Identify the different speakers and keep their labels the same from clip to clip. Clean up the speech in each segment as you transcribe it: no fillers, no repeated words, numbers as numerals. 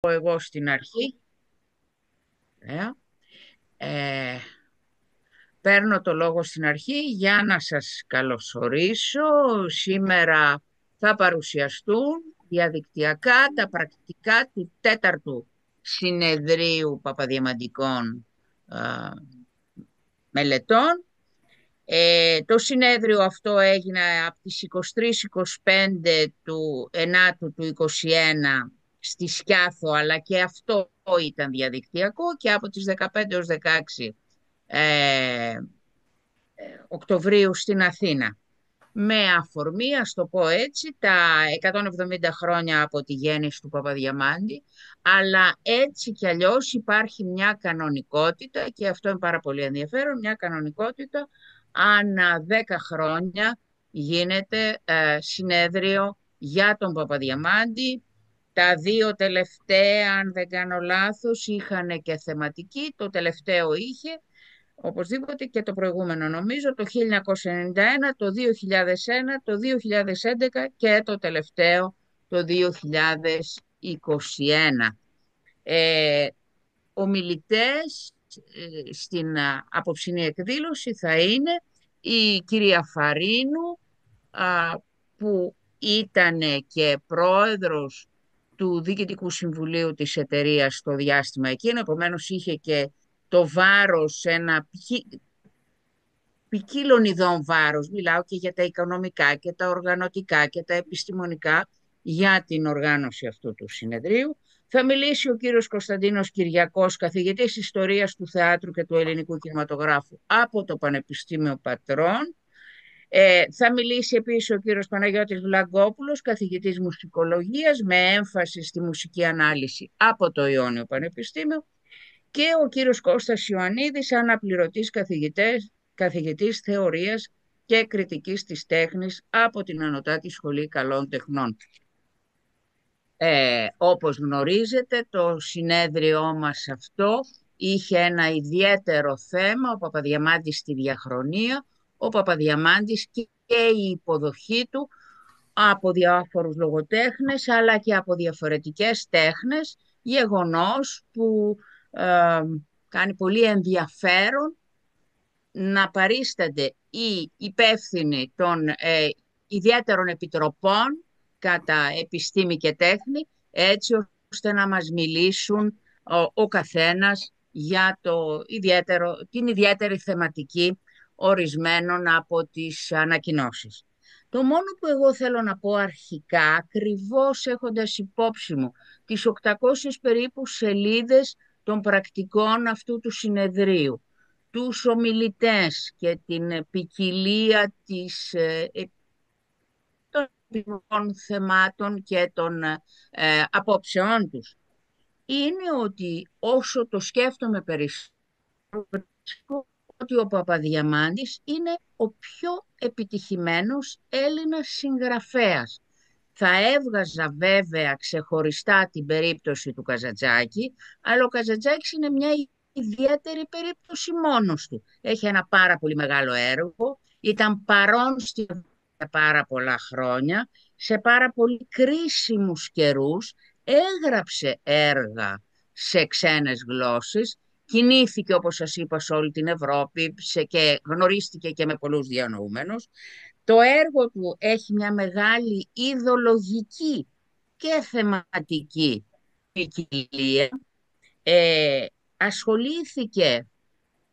Speaker 1: εγώ στην αρχή. Ωραία. Ε, Παίρνω το λόγο στην αρχή για να σας καλωσορίσω. Σήμερα θα παρουσιαστούν διαδικτυακά τα πρακτικά του τέταρτου συνεδρίου Παπαδιαμαντικών α, μελετών. Το συνέδριο αυτό έγινε από τις 23-25 του 9ου του 21 στη Σκιάθο, αλλά και αυτό ήταν διαδικτυακό, και από τις 15 έως 16 Οκτωβρίου στην Αθήνα. Με αφορμή, ας το πω έτσι, τα 170 χρόνια από τη γέννηση του Παπαδιαμάντη, αλλά έτσι κι αλλιώς υπάρχει μια κανονικότητα, και αυτό είναι πάρα πολύ ενδιαφέρον, μια κανονικότητα ανά 10 χρόνια γίνεται συνέδριο για τον Παπαδιαμάντη. Τα δύο τελευταία, αν δεν κάνω λάθος, είχαν και θεματική. Το τελευταίο είχε οπωσδήποτε, και το προηγούμενο νομίζω, το 1991, το 2001, το 2011 και το τελευταίο το 2021. Ομιλητές στην απόψινή εκδήλωση θα είναι η κυρία Φαρίνου, που ήταν και πρόεδρος του Διοικητικού Συμβουλίου της εταιρείας στο διάστημα εκείνο, επομένως είχε και το βάρος, ένα ποικίλων ειδών βάρος. Μιλάω και για τα οικονομικά και τα οργανωτικά και τα επιστημονικά για την οργάνωση αυτού του συνεδρίου. Θα μιλήσει ο κύριος Κωνσταντίνος Κυριακός, καθηγητής Ιστορίας του Θεάτρου και του Ελληνικού Κινηματογράφου από το Πανεπιστήμιο Πατρών. Θα μιλήσει επίσης ο κύριος Παναγιώτης Βλαγκόπουλος, καθηγητής μουσικολογίας με έμφαση στη μουσική ανάλυση από το Ιόνιο Πανεπιστήμιο, και ο κύριος Κώστας Ιωαννίδης, αναπληρωτής καθηγητής θεωρίας και κριτικής της τέχνης από την Ανωτάτη Σχολή Καλών Τεχνών. Όπως γνωρίζετε, το συνέδριό μας αυτό είχε ένα ιδιαίτερο θέμα, ο Παπαδιαμάντης στη διαχρονία, ο Παπαδιαμάντης και η υποδοχή του από διάφορους λογοτέχνες αλλά και από διαφορετικές τέχνες, γεγονός που κάνει πολύ ενδιαφέρον να παρίστανται οι υπεύθυνοι των ιδιαίτερων επιτροπών κατά επιστήμη και τέχνη, έτσι ώστε να μας μιλήσουν ο καθένας για την ιδιαίτερη θεματική ορισμένων από τις ανακοινώσεις. Το μόνο που εγώ θέλω να πω αρχικά, ακριβώς έχοντας υπόψη μου τις 800 περίπου σελίδες των πρακτικών αυτού του συνεδρίου, τους ομιλητές και την ποικιλία των θεμάτων και των απόψεών τους, είναι ότι όσο το σκέφτομαι περισσότερο, ότι ο Παπαδιαμάντης είναι ο πιο επιτυχημένος Έλληνας συγγραφέας. Θα έβγαζα βέβαια ξεχωριστά την περίπτωση του Καζαντζάκη, αλλά ο Καζαντζάκης είναι μια ιδιαίτερη περίπτωση μόνος του. Έχει ένα πάρα πολύ μεγάλο έργο, ήταν παρόν στην πάρα πολλά χρόνια, σε πάρα πολύ κρίσιμους καιρούς, έγραψε έργα σε ξένες γλώσσες, κινήθηκε όπως σας είπα σε όλη την Ευρώπη και γνωρίστηκε και με πολλούς διανοούμενους. Το έργο του έχει μια μεγάλη ιδεολογική και θεματική ποικιλία. Ασχολήθηκε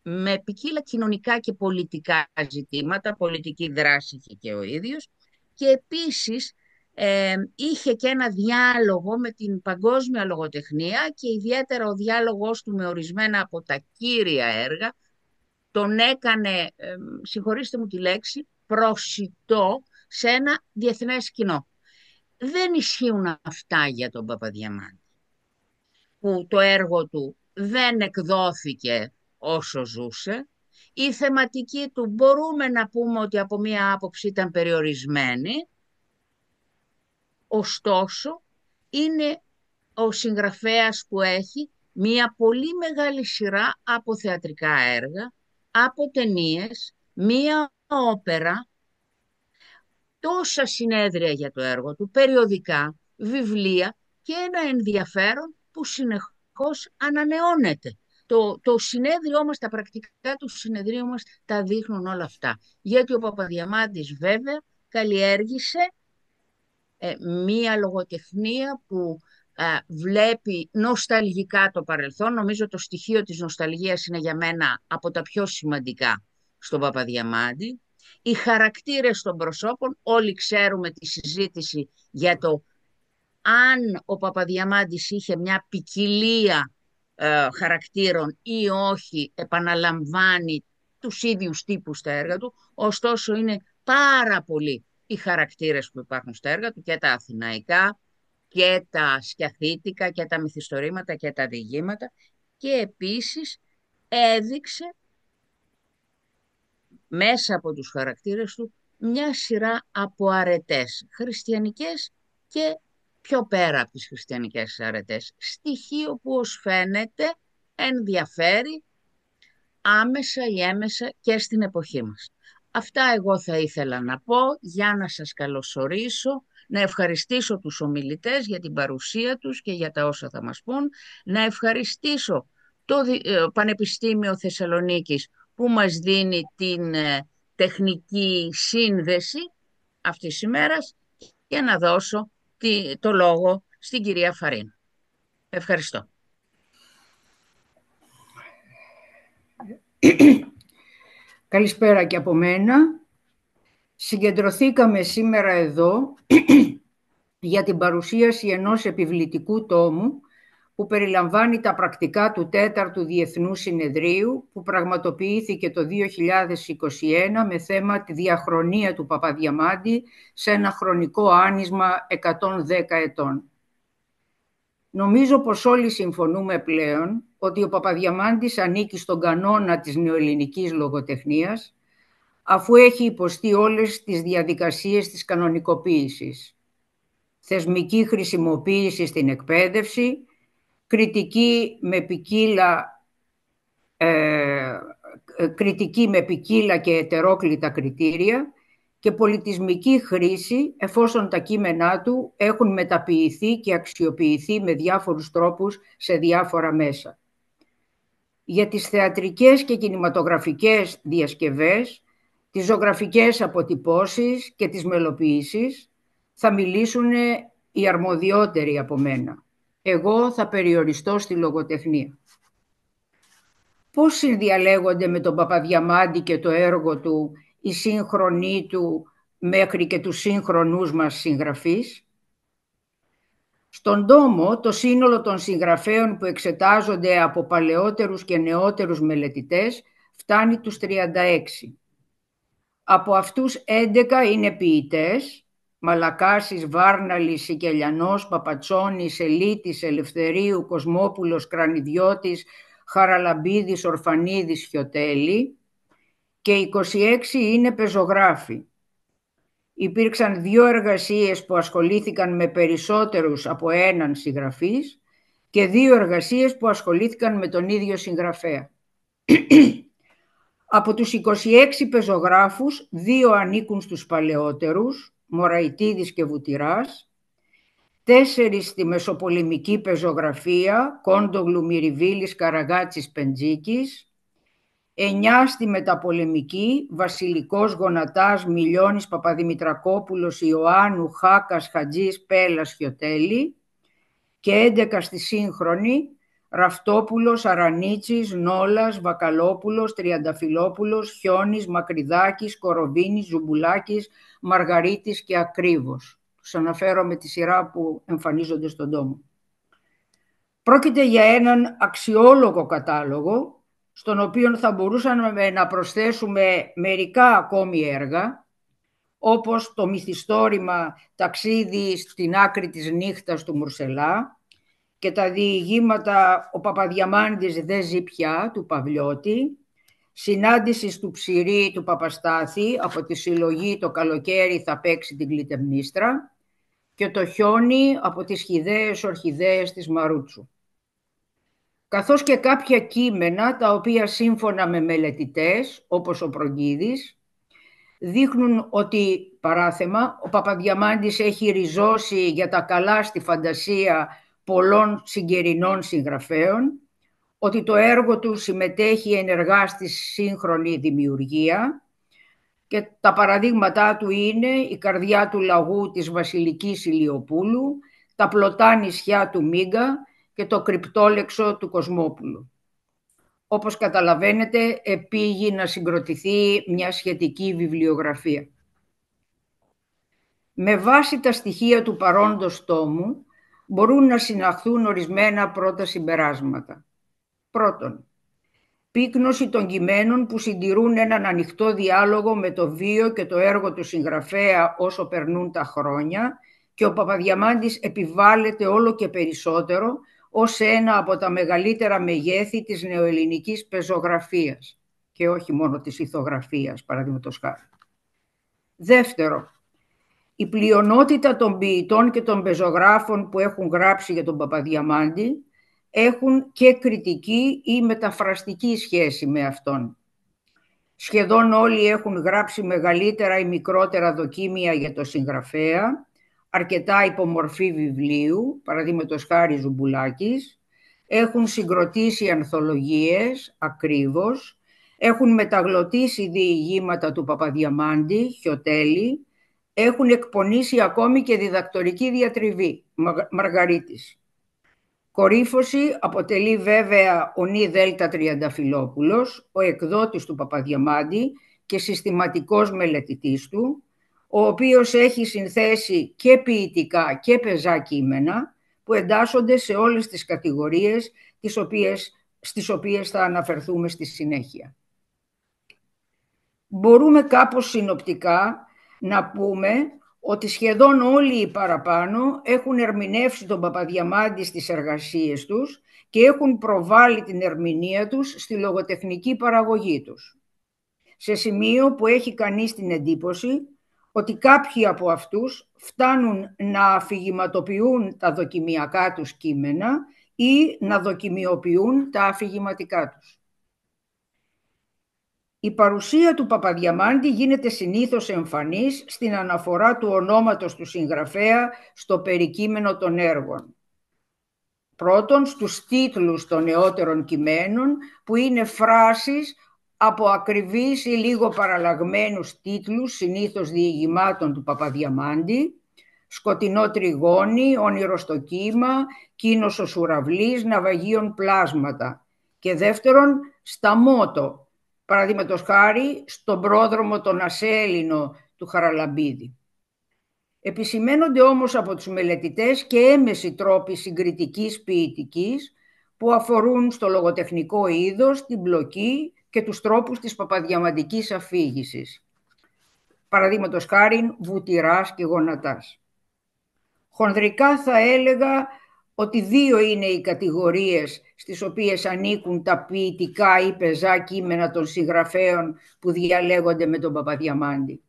Speaker 1: με ποικίλα κοινωνικά και πολιτικά ζητήματα, πολιτική δράση είχε και ο ίδιος, και επίσης είχε και ένα διάλογο με την παγκόσμια λογοτεχνία, και ιδιαίτερα ο διάλογος του με ορισμένα από τα κύρια έργα τον έκανε, συγχωρήστε μου τη λέξη, προσιτό σε ένα διεθνές κοινό. Δεν ισχύουν αυτά για τον Παπαδιαμάντη, που το έργο του δεν εκδόθηκε όσο ζούσε. Η θεματική του μπορούμε να πούμε ότι από μία άποψη ήταν περιορισμένη, ωστόσο είναι ο συγγραφέας που έχει μία πολύ μεγάλη σειρά από θεατρικά έργα, από ταινίες, μία όπερα, τόσα συνέδρια για το έργο του, περιοδικά, βιβλία και ένα ενδιαφέρον που συνεχώς ανανεώνεται. Το συνέδριό μας, τα πρακτικά του συνεδρίου μας τα δείχνουν όλα αυτά. Γιατί ο Παπαδιαμάντης βέβαια καλλιέργησε μία λογοτεχνία που βλέπει νοσταλγικά το παρελθόν. Νομίζω το στοιχείο της νοσταλγίας είναι για μένα από τα πιο σημαντικά στον Παπαδιαμάντη. Οι χαρακτήρες των προσώπων, όλοι ξέρουμε τη συζήτηση για το αν ο Παπαδιαμάντης είχε μια ποικιλία χαρακτήρων ή όχι, επαναλαμβάνει τους ίδιους τύπους στα έργα του, ωστόσο είναι πάρα πολλοί οι χαρακτήρες που υπάρχουν στα έργα του, και τα αθηναϊκά και τα σκιαθήτικα και τα μυθιστορήματα και τα διηγήματα, και επίσης έδειξε μέσα από τους χαρακτήρες του μια σειρά από αρετές, χριστιανικές και πιο πέρα από τις χριστιανικές αρετές. Στοιχείο που ως φαίνεται ενδιαφέρει άμεσα ή έμεσα και στην εποχή μας. Αυτά εγώ θα ήθελα να πω για να σας καλωσορίσω, να ευχαριστήσω τους ομιλητές για την παρουσία τους και για τα όσα θα μας πούν, να ευχαριστήσω το Πανεπιστήμιο Θεσσαλονίκης που μας δίνει την τεχνική σύνδεση αυτής της ημέρας, και να δώσω το λόγο στην κυρία Φαρίν. Ευχαριστώ.
Speaker 2: Καλησπέρα και από μένα. Συγκεντρωθήκαμε σήμερα εδώ για την παρουσίαση ενός επιβλητικού τόμου που περιλαμβάνει τα πρακτικά του 4ου Διεθνού Συνεδρίου που πραγματοποιήθηκε το 2021 με θέμα τη διαχρονία του Παπαδιαμάντη σε ένα χρονικό άνισμα 110 ετών. Νομίζω πως όλοι συμφωνούμε πλέον ότι ο Παπαδιαμάντης ανήκει στον κανόνα της νεοελληνικής λογοτεχνίας, αφού έχει υποστεί όλες τις διαδικασίες της κανονικοποίησης. Θεσμική χρησιμοποίηση στην εκπαίδευση, κριτική με ποικίλα και ετερόκλητα κριτήρια και πολιτισμική χρήση, εφόσον τα κείμενά του έχουν μεταποιηθεί και αξιοποιηθεί με διάφορους τρόπους σε διάφορα μέσα. Για τις θεατρικές και κινηματογραφικές διασκευές, τις ζωγραφικές αποτυπώσεις και τις μελοποιήσεις θα μιλήσουν οι αρμοδιότεροι από μένα. Εγώ θα περιοριστώ στη λογοτεχνία. Πώς συνδιαλέγονται με τον Παπαδιαμάντη και το έργο του οι σύγχρονοι του μέχρι και τους σύγχρονούς μας συγγραφείς? Στον τόμο το σύνολο των συγγραφέων που εξετάζονται από παλαιότερους και νεότερους μελετητές φτάνει τους 36. Από αυτούς 11 είναι ποιητές: Μαλακάσης, Βάρναλης, Σικελιανός, Παπατσόνης, Ελίτης, Ελευθερίου, Κοσμόπουλος, Κρανιδιώτης, Χαραλαμπίδης, Ορφανίδης, Χιωτέλη, και 26 είναι πεζογράφοι. Υπήρξαν 2 εργασίες που ασχολήθηκαν με περισσότερους από έναν συγγραφείς και 2 εργασίες που ασχολήθηκαν με τον ίδιο συγγραφέα. Από τους 26 πεζογράφους, 2 ανήκουν στους παλαιότερους, Μωραϊτίδης και Βουτυράς, 4 στη μεσοπολεμική πεζογραφία, Κόντογλου, Μυριβίλης, Καραγάτσης, Πεντζίκης, 9 στη μεταπολεμική, Βασιλικός, Γονατάς, Μιλιώνης, Παπαδημητρακόπουλος, Ιωάννου, Χάκας, Χατζής, Πέλας, Χιωτέλη, και 11 στη σύγχρονη, Ραφτόπουλος, Αρανίτσης, Νόλας, Βακαλόπουλος, Τριανταφυλόπουλος, Χιώνης, Μακριδάκης, Κοροβίνης, Ζουμπουλάκης, Μαργαρίτης και Ακρίβος. Τους αναφέρω με τη σειρά που εμφανίζονται στον τόμο. Πρόκειται για έναν αξιόλογο κατάλογο, στον οποίο θα μπορούσαμε να προσθέσουμε μερικά ακόμη έργα, όπως το μυθιστόρημα «Ταξίδι στην άκρη της νύχτας» του Μουρσελά και τα διηγήματα «Ο Παπαδιαμάντης δεν ζει πια» του Παυλιώτη, «Συνάντηση του Ψηρή» του Παπαστάθη από τη συλλογή «Το καλοκαίρι θα παίξει την Κλιτεμνίστρα» και «Το χιόνι» από τις χυδαίες ορχιδαίες της Μαρούτσου. Καθώς και κάποια κείμενα τα οποία σύμφωνα με μελετητές όπως ο Προγκίδης δείχνουν ότι, παράθεμα, ο Παπαδιαμάντης έχει ριζώσει για τα καλά στη φαντασία πολλών συγκερινών συγγραφέων, ότι το έργο του συμμετέχει ενεργά στη σύγχρονη δημιουργία και τα παραδείγματά του είναι η καρδιά του λαγού της Βασιλικής Ηλιοπούλου, τα πλωτά νησιά του Μίγκα και το κρυπτόλεξο του Κοσμόπουλου. Όπως καταλαβαίνετε, επήγει να συγκροτηθεί μια σχετική βιβλιογραφία. Με βάση τα στοιχεία του παρόντος τόμου, μπορούν να συναχθούν ορισμένα πρώτα συμπεράσματα. Πρώτον, πύκνωση των κειμένων που συντηρούν έναν ανοιχτό διάλογο με το βίο και το έργο του συγγραφέα όσο περνούν τα χρόνια και ο Παπαδιαμάντης επιβάλλεται όλο και περισσότερο ως ένα από τα μεγαλύτερα μεγέθη της νεοελληνικής πεζογραφίας και όχι μόνο της ηθογραφίας, παραδείγματος χάρη. Δεύτερο, η πλειονότητα των ποιητών και των πεζογράφων που έχουν γράψει για τον Παπαδιαμάντη έχουν και κριτική ή μεταφραστική σχέση με αυτόν. Σχεδόν όλοι έχουν γράψει μεγαλύτερα ή μικρότερα δοκίμια για το συγγραφέα, αρκετά υπομορφή βιβλίου, παραδείγματος χάρη Ζουμπουλάκης, έχουν συγκροτήσει ανθολογίες ακρίβως, έχουν μεταγλωτήσει διηγήματα του Παπαδιαμάντη, Χιωτέλη, έχουν εκπονήσει ακόμη και διδακτορική διατριβή, Μαργαρίτης. Κορύφωση αποτελεί βέβαια ο Νι Δέλτα Τριανταφυλόπουλος, ο εκδότης του Παπαδιαμάντη και συστηματικός μελετητής του, ο οποίος έχει συνθέσει και ποιητικά και πεζά κείμενα που εντάσσονται σε όλες τις κατηγορίες στις οποίες θα αναφερθούμε στη συνέχεια. Μπορούμε κάπως συνοπτικά να πούμε ότι σχεδόν όλοι οι παραπάνω έχουν ερμηνεύσει τον Παπαδιαμάντη στις εργασίες τους και έχουν προβάλει την ερμηνεία τους στη λογοτεχνική παραγωγή τους. Σε σημείο που έχει κανείς την εντύπωση ότι κάποιοι από αυτούς φτάνουν να αφηγηματοποιούν τα δοκιμιακά τους κείμενα ή να δοκιμιοποιούν τα αφηγηματικά τους. Η παρουσία του Παπαδιαμάντη γίνεται συνήθως εμφανής στην αναφορά του ονόματος του συγγραφέα στο περικείμενο των έργων. Πρώτον, στους τίτλους των νεότερων κειμένων, που είναι φράσεις από ακριβείς ή λίγο παραλλαγμένους τίτλους, συνήθως διηγημάτων του Παπαδιαμάντη, «Σκοτεινό τριγώνι», «Όνειρο στο κύμα», «Κίνος ο σουραυλής», «Ναυαγίων πλάσματα». Και δεύτερον, στα μότο, παραδείγματος χάρη στον πρόδρομο τον Ασέλινο του Χαραλαμπίδη. Επισημαίνονται όμως από τους μελετητές και έμμεσοι τρόποι συγκριτικής ποιητικής που αφορούν στο λογοτεχνικό είδος, την πλοκή και τους τρόπους της παπαδιαμαντικής αφήγησης. Παραδείγματος χάρη Βουτυράς και Γονατάς. Χονδρικά θα έλεγα ότι δύο είναι οι κατηγορίες στις οποίες ανήκουν τα ποιητικά ή πεζά κείμενα των συγγραφέων που διαλέγονται με τον Παπαδιαμάντη.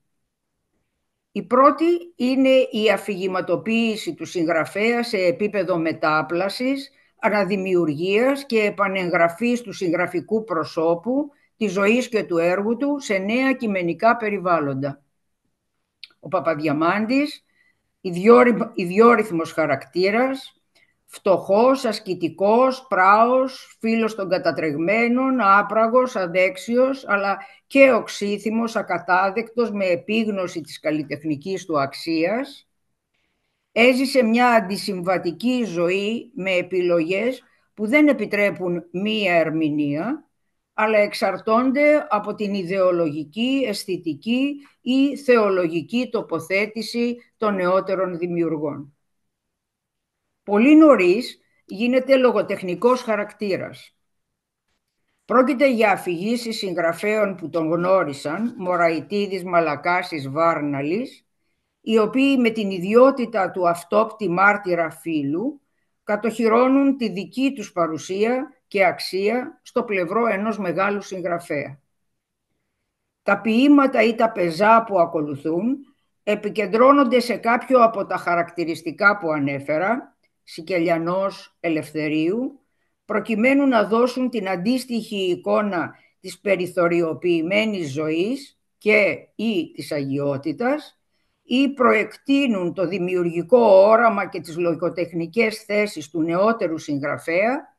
Speaker 2: Η πρώτη είναι η αφηγηματοποίηση του συγγραφέα σε επίπεδο μετάπλασης, αναδημιουργίας και επανεγγραφής του συγγραφικού προσώπου, της ζωής και του έργου του σε νέα κειμενικά περιβάλλοντα. Ο Παπαδιαμάντης, ιδιόρυθμος χαρακτήρας, φτωχός, ασκητικός, πράος, φίλος των κατατρεγμένων, άπραγος, αδέξιος, αλλά και οξύθυμος, ακατάδεκτος, με επίγνωση της καλλιτεχνικής του αξίας. Έζησε μια αντισυμβατική ζωή με επιλογές που δεν επιτρέπουν μία ερμηνεία, αλλά εξαρτώνται από την ιδεολογική, αισθητική ή θεολογική τοποθέτηση των νεότερων δημιουργών. Πολύ νωρίς γίνεται λογοτεχνικός χαρακτήρας. Πρόκειται για αφηγήσεις συγγραφέων που τον γνώρισαν, Μωραϊτίδης, Μαλακάσης, Βάρναλης, οι οποίοι με την ιδιότητα του αυτόπτη μάρτυρα φίλου κατοχυρώνουν τη δική τους παρουσία και αξία στο πλευρό ενός μεγάλου συγγραφέα. Τα ποίηματα ή τα πεζά που ακολουθούν επικεντρώνονται σε κάποιο από τα χαρακτηριστικά που ανέφερα, Σικελιανός, Ελευθερίου, προκειμένου να δώσουν την αντίστοιχη εικόνα της περιθωριοποιημένης ζωής και ή της αγιότητας ή προεκτείνουν το δημιουργικό όραμα και τις λογοτεχνικές θέσεις του νεότερου συγγραφέα,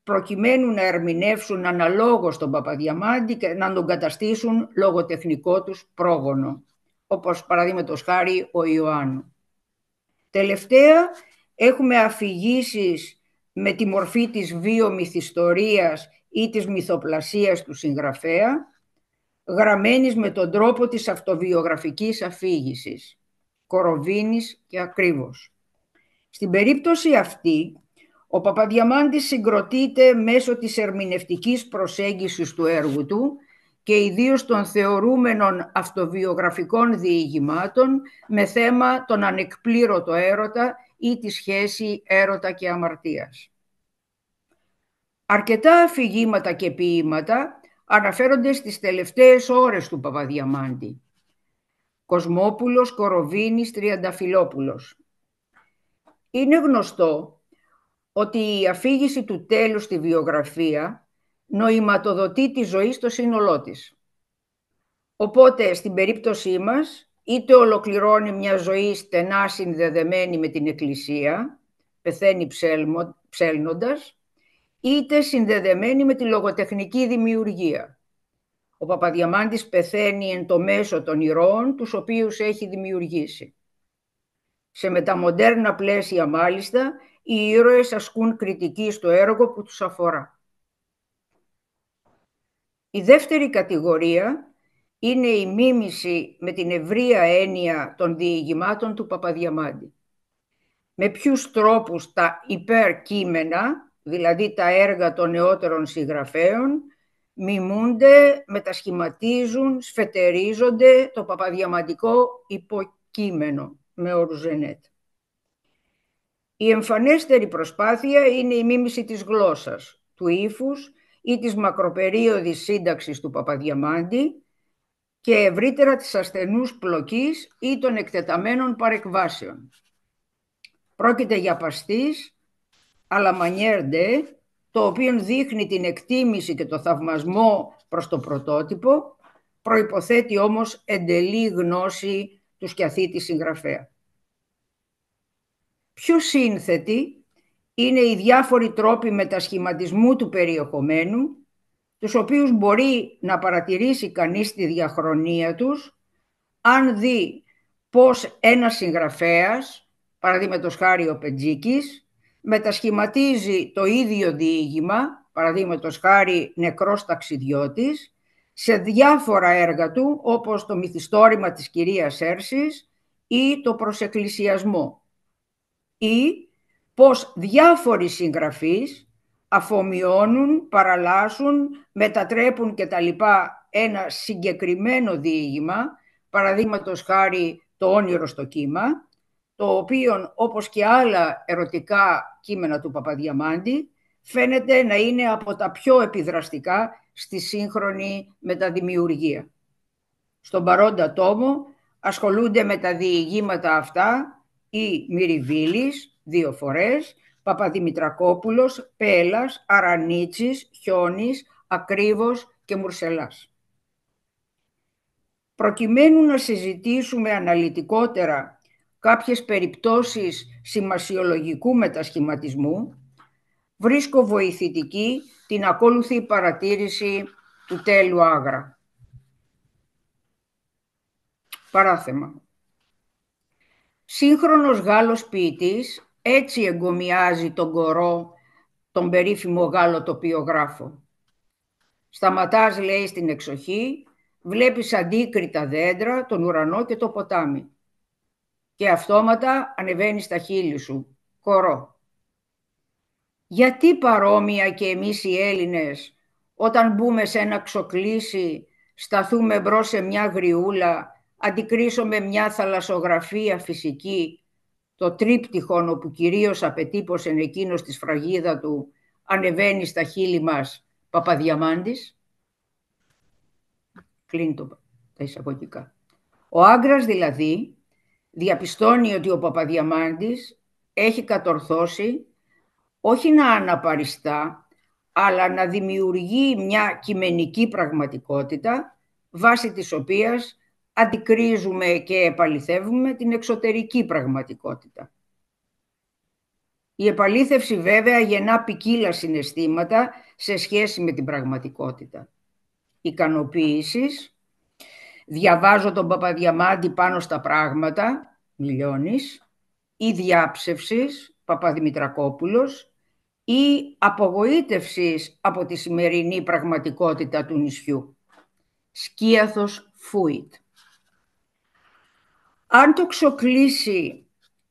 Speaker 2: προκειμένου να ερμηνεύσουν αναλόγως τον Παπαδιαμάντη και να τον καταστήσουν λογοτεχνικό τους πρόγονο, όπως παραδείγματος χάρη ο Ιωάννου. Τελευταία, έχουμε αφηγήσεις με τη μορφή της βιομυθιστορίας ή της μυθοπλασίας του συγγραφέα, γραμμένης με τον τρόπο της αυτοβιογραφικής αφήγησης, Κοροβίνης και Ακρίβος. Στην περίπτωση αυτή, ο Παπαδιαμάντης συγκροτείται μέσω της ερμηνευτικής προσέγγισης του έργου του και ιδίως των θεωρούμενων αυτοβιογραφικών διηγημάτων με θέμα τον ανεκπλήρωτο έρωτα ή τη σχέση έρωτα και αμαρτίας. Αρκετά αφηγήματα και ποίηματα αναφέρονται στις τελευταίες ώρες του Παπαδιαμάντη. Κοσμόπουλος, Κοροβίνης, Τριανταφυλόπουλος. Είναι γνωστό ότι η αφήγηση του τέλους στη βιογραφία νοηματοδοτεί τη ζωή στο σύνολό της. Οπότε, στην περίπτωσή μας, είτε ολοκληρώνει μια ζωή στενά συνδεδεμένη με την Εκκλησία, πεθαίνει ψέλνοντας, είτε συνδεδεμένη με τη λογοτεχνική δημιουργία. Ο Παπαδιαμάντης πεθαίνει εν το μέσο των ηρώων, τους οποίους έχει δημιουργήσει. Σε μεταμοντέρνα πλαίσια μάλιστα, οι ήρωες ασκούν κριτική στο έργο που τους αφορά. Η δεύτερη κατηγορία είναι η μίμηση με την ευρεία έννοια των διηγημάτων του Παπαδιαμάντη. Με ποιους τρόπους τα υπερκείμενα, δηλαδή τα έργα των νεότερων συγγραφέων, μιμούνται, μετασχηματίζουν, σφετερίζονται το παπαδιαμαντικό υποκείμενο, με όρους Ζενέτ. Η εμφανέστερη προσπάθεια είναι η μίμηση της γλώσσας, του ύφους ή της μακροπερίοδης σύνταξης του Παπαδιαμάντη και ευρύτερα της ασθενούς πλοκής ή των εκτεταμένων παρεκβάσεων. Πρόκειται για παστίς, αλλά μανιέρντε, το οποίο δείχνει την εκτίμηση και το θαυμασμό προς το πρωτότυπο, προϋποθέτει όμως εντελή γνώση του σκιαθήτη συγγραφέα. Πιο σύνθετοι είναι οι διάφοροι τρόποι μετασχηματισμού του περιεχομένου, τους οποίους μπορεί να παρατηρήσει κανείς τη διαχρονία τους, αν δει πως ένας συγγραφέας, παραδείγματος χάρη ο Πεντζίκης, μετασχηματίζει το ίδιο διήγημα, παραδείγματος χάρη Νεκρός ταξιδιώτης, σε διάφορα έργα του, όπως το Μυθιστόρημα της κυρίας Έρσης ή το Προσεκκλησιασμό, ή πως διάφοροι συγγραφείς αφομοιώνουν, παραλλάσσουν, μετατρέπουν κτλ. Ένα συγκεκριμένο διήγημα, παραδείγματος χάρη το Όνειρο στο κύμα, το οποίο, όπως και άλλα ερωτικά κείμενα του Παπαδιαμάντη, φαίνεται να είναι από τα πιο επιδραστικά στη σύγχρονη μεταδημιουργία. Στον παρόντα τόμο ασχολούνται με τα διηγήματα αυτά η Μυριβίλης 2 φορές, Παπαδημητρακόπουλος, Πέλας, Αρανίτσης, Χιόνης, Ακρίβος και Μουρσελάς. Προκειμένου να συζητήσουμε αναλυτικότερα κάποιες περιπτώσεις σημασιολογικού μετασχηματισμού, βρίσκω βοηθητική την ακόλουθη παρατήρηση του Τέλου Άγρα. Παράθεμα. Σύγχρονος Γάλλος ποιητής έτσι εγκομιάζει τον Κορώ, τον περίφημο Γάλλο τοπιογράφο. Σταματάς, λέει, στην εξοχή, βλέπεις αντίκριτα δέντρα, τον ουρανό και το ποτάμι. Και αυτόματα ανεβαίνει στα χείλη σου. Κορώ. Γιατί παρόμοια και εμείς οι Έλληνες, όταν μπούμε σε ένα ξοκλήσι, σταθούμε μπρος σε μια γριούλα, αντικρίσουμε μια θαλασσογραφία φυσική, το τρίπτυχον όπου κυρίως απετύπωσε εκείνος τη σφραγίδα του, ανεβαίνει στα χείλη μας Παπαδιαμάντης. Κλείνει τα εισαγωγικά. Ο Άγκρας δηλαδή διαπιστώνει ότι ο Παπαδιαμάντης έχει κατορθώσει όχι να αναπαριστά, αλλά να δημιουργεί μια κειμενική πραγματικότητα, βάσει της οποίας αντικρίζουμε και επαληθεύουμε την εξωτερική πραγματικότητα. Η επαλήθευση βέβαια γεννά ποικίλα συναισθήματα σε σχέση με την πραγματικότητα. Ικανοποίησης, διαβάζω τον Παπαδιαμάντη πάνω στα πράγματα, Μιλιώνης, ή διάψευσης, Παπαδημητρακόπουλος, ή απογοήτευσης από τη σημερινή πραγματικότητα του νησιού, Σκίαθος Φούιτ. Αν το Ξοκλήσι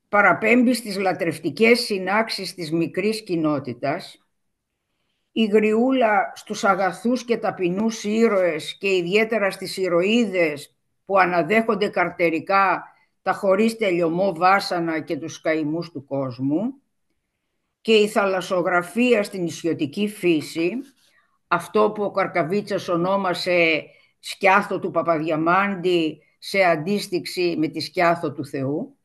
Speaker 2: παραπέμπει στις λατρευτικές συνάξεις της μικρής κοινότητας, η Γριούλα στους αγαθούς και ταπεινούς ήρωες και ιδιαίτερα στις ηρωίδες που αναδέχονται καρτερικά τα χωρίς τελειωμό βάσανα και τους καημούς του κόσμου, και η θαλασσογραφία στην νησιωτική φύση, αυτό που ο Καρκαβίτσας ονόμασε σκιάθο του Παπαδιαμάντη σε αντίστοιξη με τη σκιάθο του Θεού,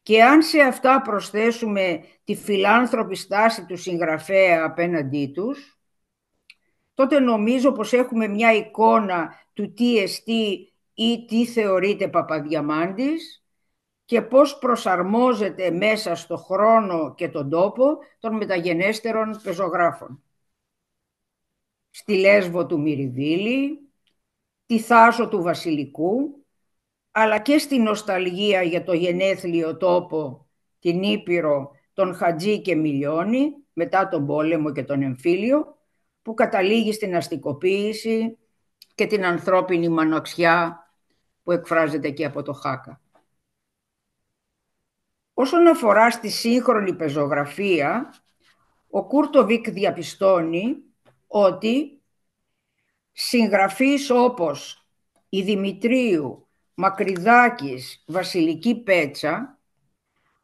Speaker 2: και αν σε αυτά προσθέσουμε τη φιλάνθρωπη στάση του συγγραφέα απέναντί τους, τότε νομίζω πως έχουμε μια εικόνα του τι εστί ή τι θεωρείται Παπαδιαμάντης και πώς προσαρμόζεται μέσα στο χρόνο και τον τόπο των μεταγενέστερων πεζογράφων. Στη Λέσβο του Μυριβίλη, τη Θάσο του Βασιλικού, αλλά και στη νοσταλγία για το γενέθλιο τόπο, την Ήπειρο, τον Χατζή και Μιλιώνη, μετά τον πόλεμο και τον εμφύλιο, που καταλήγει στην αστικοποίηση και την ανθρώπινη μαναξιά που εκφράζεται και από το Χάκα. Όσον αφορά στη σύγχρονη πεζογραφία, ο Κούρτοβικ διαπιστώνει ότι συγγραφείς όπως η Δημητρίου, Μακρυδάκης, Βασιλική Πέτσα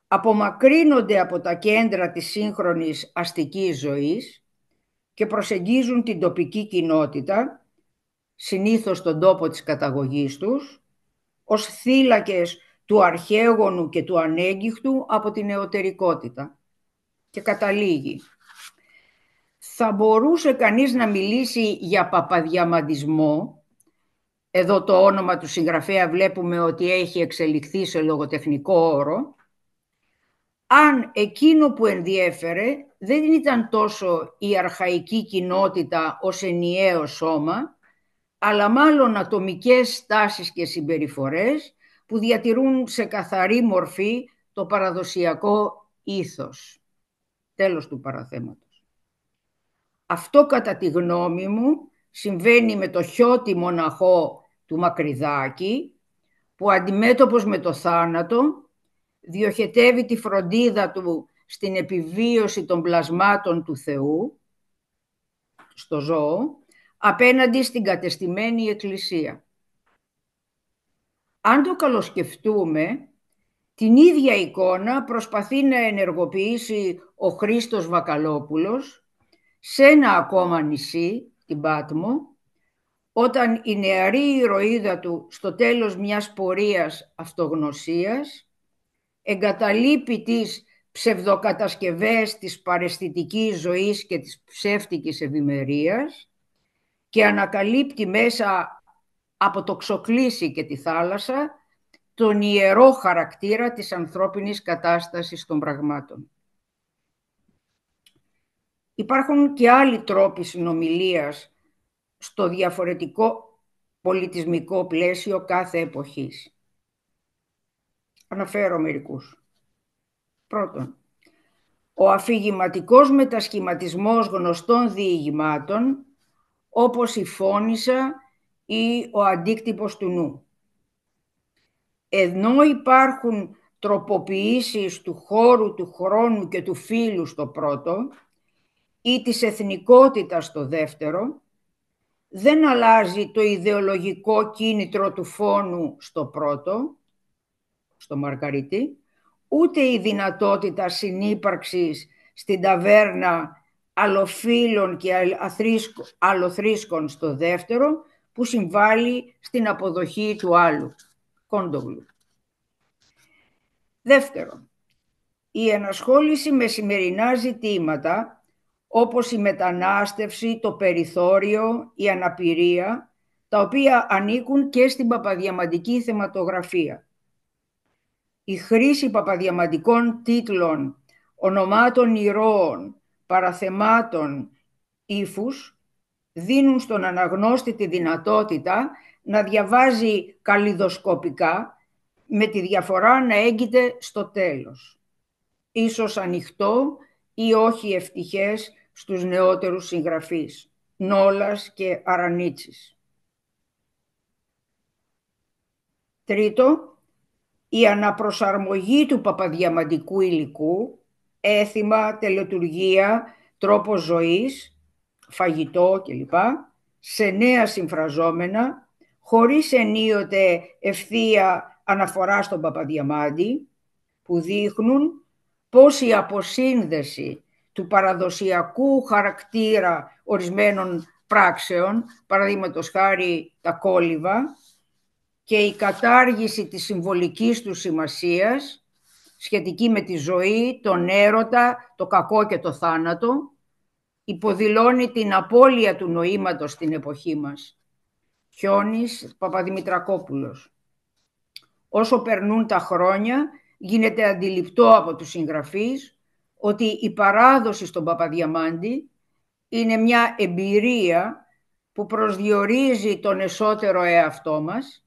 Speaker 2: απομακρύνονται από τα κέντρα της σύγχρονης αστικής ζωής και προσεγγίζουν την τοπική κοινότητα, συνήθως τον τόπο της καταγωγής τους, ως θύλακες του αρχαίγονου και του ανέγκυχτου από την νεωτερικότητα. Και καταλήγει: θα μπορούσε κανείς να μιλήσει για παπαδιαμαντισμό. Εδώ το όνομα του συγγραφέα βλέπουμε ότι έχει εξελιχθεί σε λογοτεχνικό όρο, αν εκείνο που ενδιέφερε δεν ήταν τόσο η αρχαϊκή κοινότητα ως ενιαίο σώμα, αλλά μάλλον ατομικές στάσεις και συμπεριφορές που διατηρούν σε καθαρή μορφή το παραδοσιακό ήθος. Τέλος του παραθέματος. Αυτό κατά τη γνώμη μου συμβαίνει με το Χιώτη μοναχό του Μακρυδάκη, που αντιμέτωπος με το θάνατο διοχετεύει τη φροντίδα του στην επιβίωση των πλασμάτων του Θεού, στο ζώο, απέναντι στην κατεστημένη εκκλησία. Αν το καλοσκεφτούμε, την ίδια εικόνα προσπαθεί να ενεργοποιήσει ο Χρήστος Βακαλόπουλος σε ένα ακόμα νησί, την Πάτμο, όταν η νεαρή ηρωίδα του στο τέλος μιας πορείας αυτογνωσίας εγκαταλείπει τις ψευδοκατασκευές της παραισθητικής ζωής και της ψεύτικης ευημερίας και ανακαλύπτει μέσα από το Ξοκλήσι και τη θάλασσα τον ιερό χαρακτήρα της ανθρώπινης κατάστασης των πραγμάτων. Υπάρχουν και άλλοι τρόποι συνομιλίας στο διαφορετικό πολιτισμικό πλαίσιο κάθε εποχής. Αναφέρω μερικούς. Πρώτον, ο αφηγηματικός μετασχηματισμός γνωστών διηγημάτων, όπως η Φώνισσα ή ο αντίκτυπος του νου. Ενώ υπάρχουν τροποποιήσεις του χώρου, του χρόνου και του φύλου στο πρώτο ή της εθνικότητας στο δεύτερο, δεν αλλάζει το ιδεολογικό κίνητρο του φόνου στο πρώτο, στο Μαργαρίτη, ούτε η δυνατότητα συνύπαρξης στην ταβέρνα αλλοφύλων και αλλοθρήσκων στο δεύτερο, που συμβάλλει στην αποδοχή του άλλου. Κόντογλου. Δεύτερον, η ενασχόληση με σημερινά ζητήματα, όπως η μετανάστευση, το περιθώριο, η αναπηρία, τα οποία ανήκουν και στην παπαδιαμαντική θεματογραφία. Η χρήση παπαδιαμαντικών τίτλων, ονομάτων ηρώων, παραθεμάτων, ύφους, δίνουν στον αναγνώστη τη δυνατότητα να διαβάζει καλλιδοσκοπικά, με τη διαφορά να έγκυται στο τέλος. Ίσως ανοιχτό ή όχι ευτυχές στους νεότερους συγγραφείς, Νόλας και Αρανίτσης. Τρίτο, η αναπροσαρμογή του παπαδιαμαντικού υλικού, έθιμα, τελετουργία, τρόπος ζωής, φαγητό κλπ, σε νέα συμφραζόμενα, χωρίς ενίοτε ευθεία αναφορά στον Παπαδιαμάντη, που δείχνουν πώς η αποσύνδεση του παραδοσιακού χαρακτήρα ορισμένων πράξεων, παραδείγματος χάρη τα κόλληβα, και η κατάργηση της συμβολικής του σημασίας, σχετική με τη ζωή, τον έρωτα, το κακό και το θάνατο, υποδηλώνει την απώλεια του νοήματος στην εποχή μας. Χιόνης Παπαδημητρακόπουλος. Όσο περνούν τα χρόνια, γίνεται αντιληπτό από τους συγγραφείς ότι η παράδοση στον Παπαδιαμάντη είναι μια εμπειρία που προσδιορίζει τον εσωτερό εαυτό μας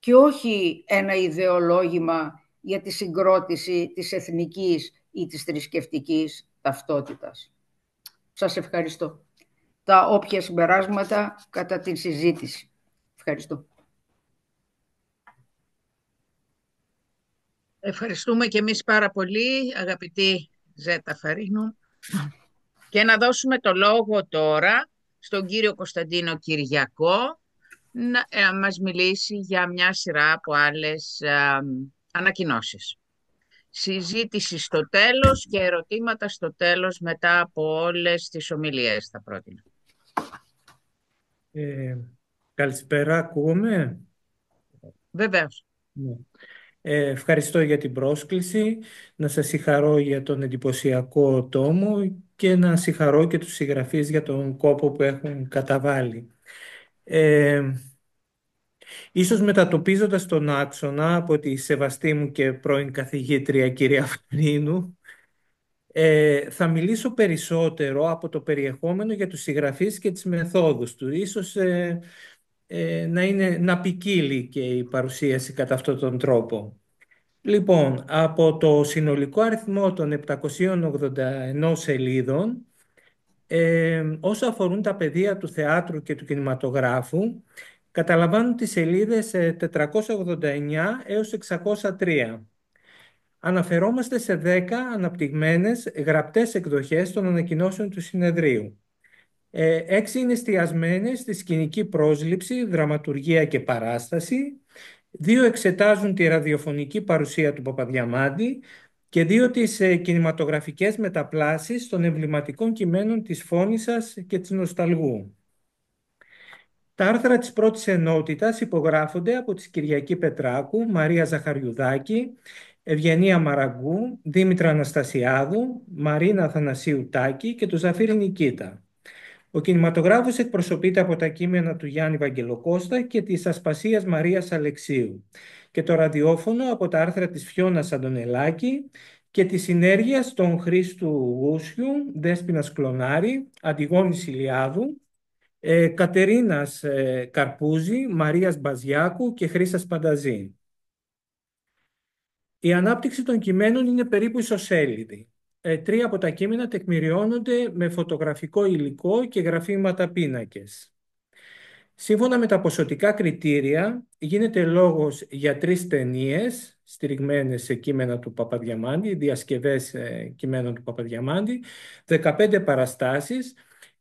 Speaker 2: και όχι ένα ιδεολόγημα για τη συγκρότηση της εθνικής ή της θρησκευτικής ταυτότητας. Σας ευχαριστώ. Τα όποια συμπεράσματα κατά την συζήτηση. Ευχαριστώ.
Speaker 1: Ευχαριστούμε και εμείς πάρα πολύ, αγαπητή Ζέτα Φαρίνου. Και να δώσουμε το λόγο τώρα στον κύριο Κωνσταντίνο Κυριακό να μας μιλήσει για μια σειρά από άλλες ανακοινώσεις. Συζήτηση στο τέλος και ερωτήματα στο τέλος μετά από όλες τις ομιλίες θα πρότεινα.
Speaker 3: Καλησπέρα, ακούγομαι?
Speaker 1: Βεβαίως.
Speaker 3: Ναι. Ευχαριστώ για την πρόσκληση, να σας συγχαρώ για τον εντυπωσιακό τόμο και να συγχαρώ και τους συγγραφείς για τον κόπο που έχουν καταβάλει. Ίσως μετατοπίζοντας τον άξονα από τη σεβαστή μου και πρώην καθηγήτρια κυρία Φαρίνου, θα μιλήσω περισσότερο από το περιεχόμενο για τους συγγραφείς και τις μεθόδους του. Ίσως να ποικίλει και η παρουσίαση κατά αυτόν τον τρόπο. Λοιπόν, από το συνολικό αριθμό των 781 σελίδων, όσο αφορούν τα πεδία του θεάτρου και του κινηματογράφου, καταλαμβάνουν τις σελίδες 489 έως 603. Αναφερόμαστε σε 10 αναπτυγμένες γραπτές εκδοχές των ανακοινώσεων του συνεδρίου. 6 είναι εστιασμένες στη σκηνική πρόσληψη, δραματουργία και παράσταση, 2 εξετάζουν τη ραδιοφωνική παρουσία του Παπαδιαμάντη και 2 τις κινηματογραφικές μεταπλάσεις των εμβληματικών κειμένων της Φώνισσας και της Νοσταλγού. Τα άρθρα της πρώτης ενότητας υπογράφονται από τις Κυριακή Πετράκου, Μαρία Ζαχαριουδάκη, Ευγενία Μαραγκού, Δήμητρα Αναστασιάδου, Μαρίνα Αθανασίου Τάκη και του Ζαφύρη Νικήτα. Ο κινηματογράφος εκπροσωπείται από τα κείμενα του Γιάννη Βαγγελοκώστα και της Ασπασίας Μαρίας Αλεξίου και το ραδιόφωνο από τα άρθρα της Φιώνας Αντωνελάκη και της συνέργειας των Χρήστου Γούσιου, Δέσποινας Κλωνάρη, Αντιγόνης Ηλιάδου, Κατερίνας Καρπούζη, Μαρίας Μπαζιάκου και Χρύσας Πανταζή. Η ανάπτυξη των κειμένων είναι περίπου ισοσέλιδη. 3 από τα κείμενα τεκμηριώνονται με φωτογραφικό υλικό και γραφήματα πίνακες. Σύμφωνα με τα ποσοτικά κριτήρια, γίνεται λόγος για 3 ταινίες στηριγμένες σε κείμενα του Παπαδιαμάντη, διασκευές κειμένων του Παπαδιαμάντη, 15 παραστάσεις,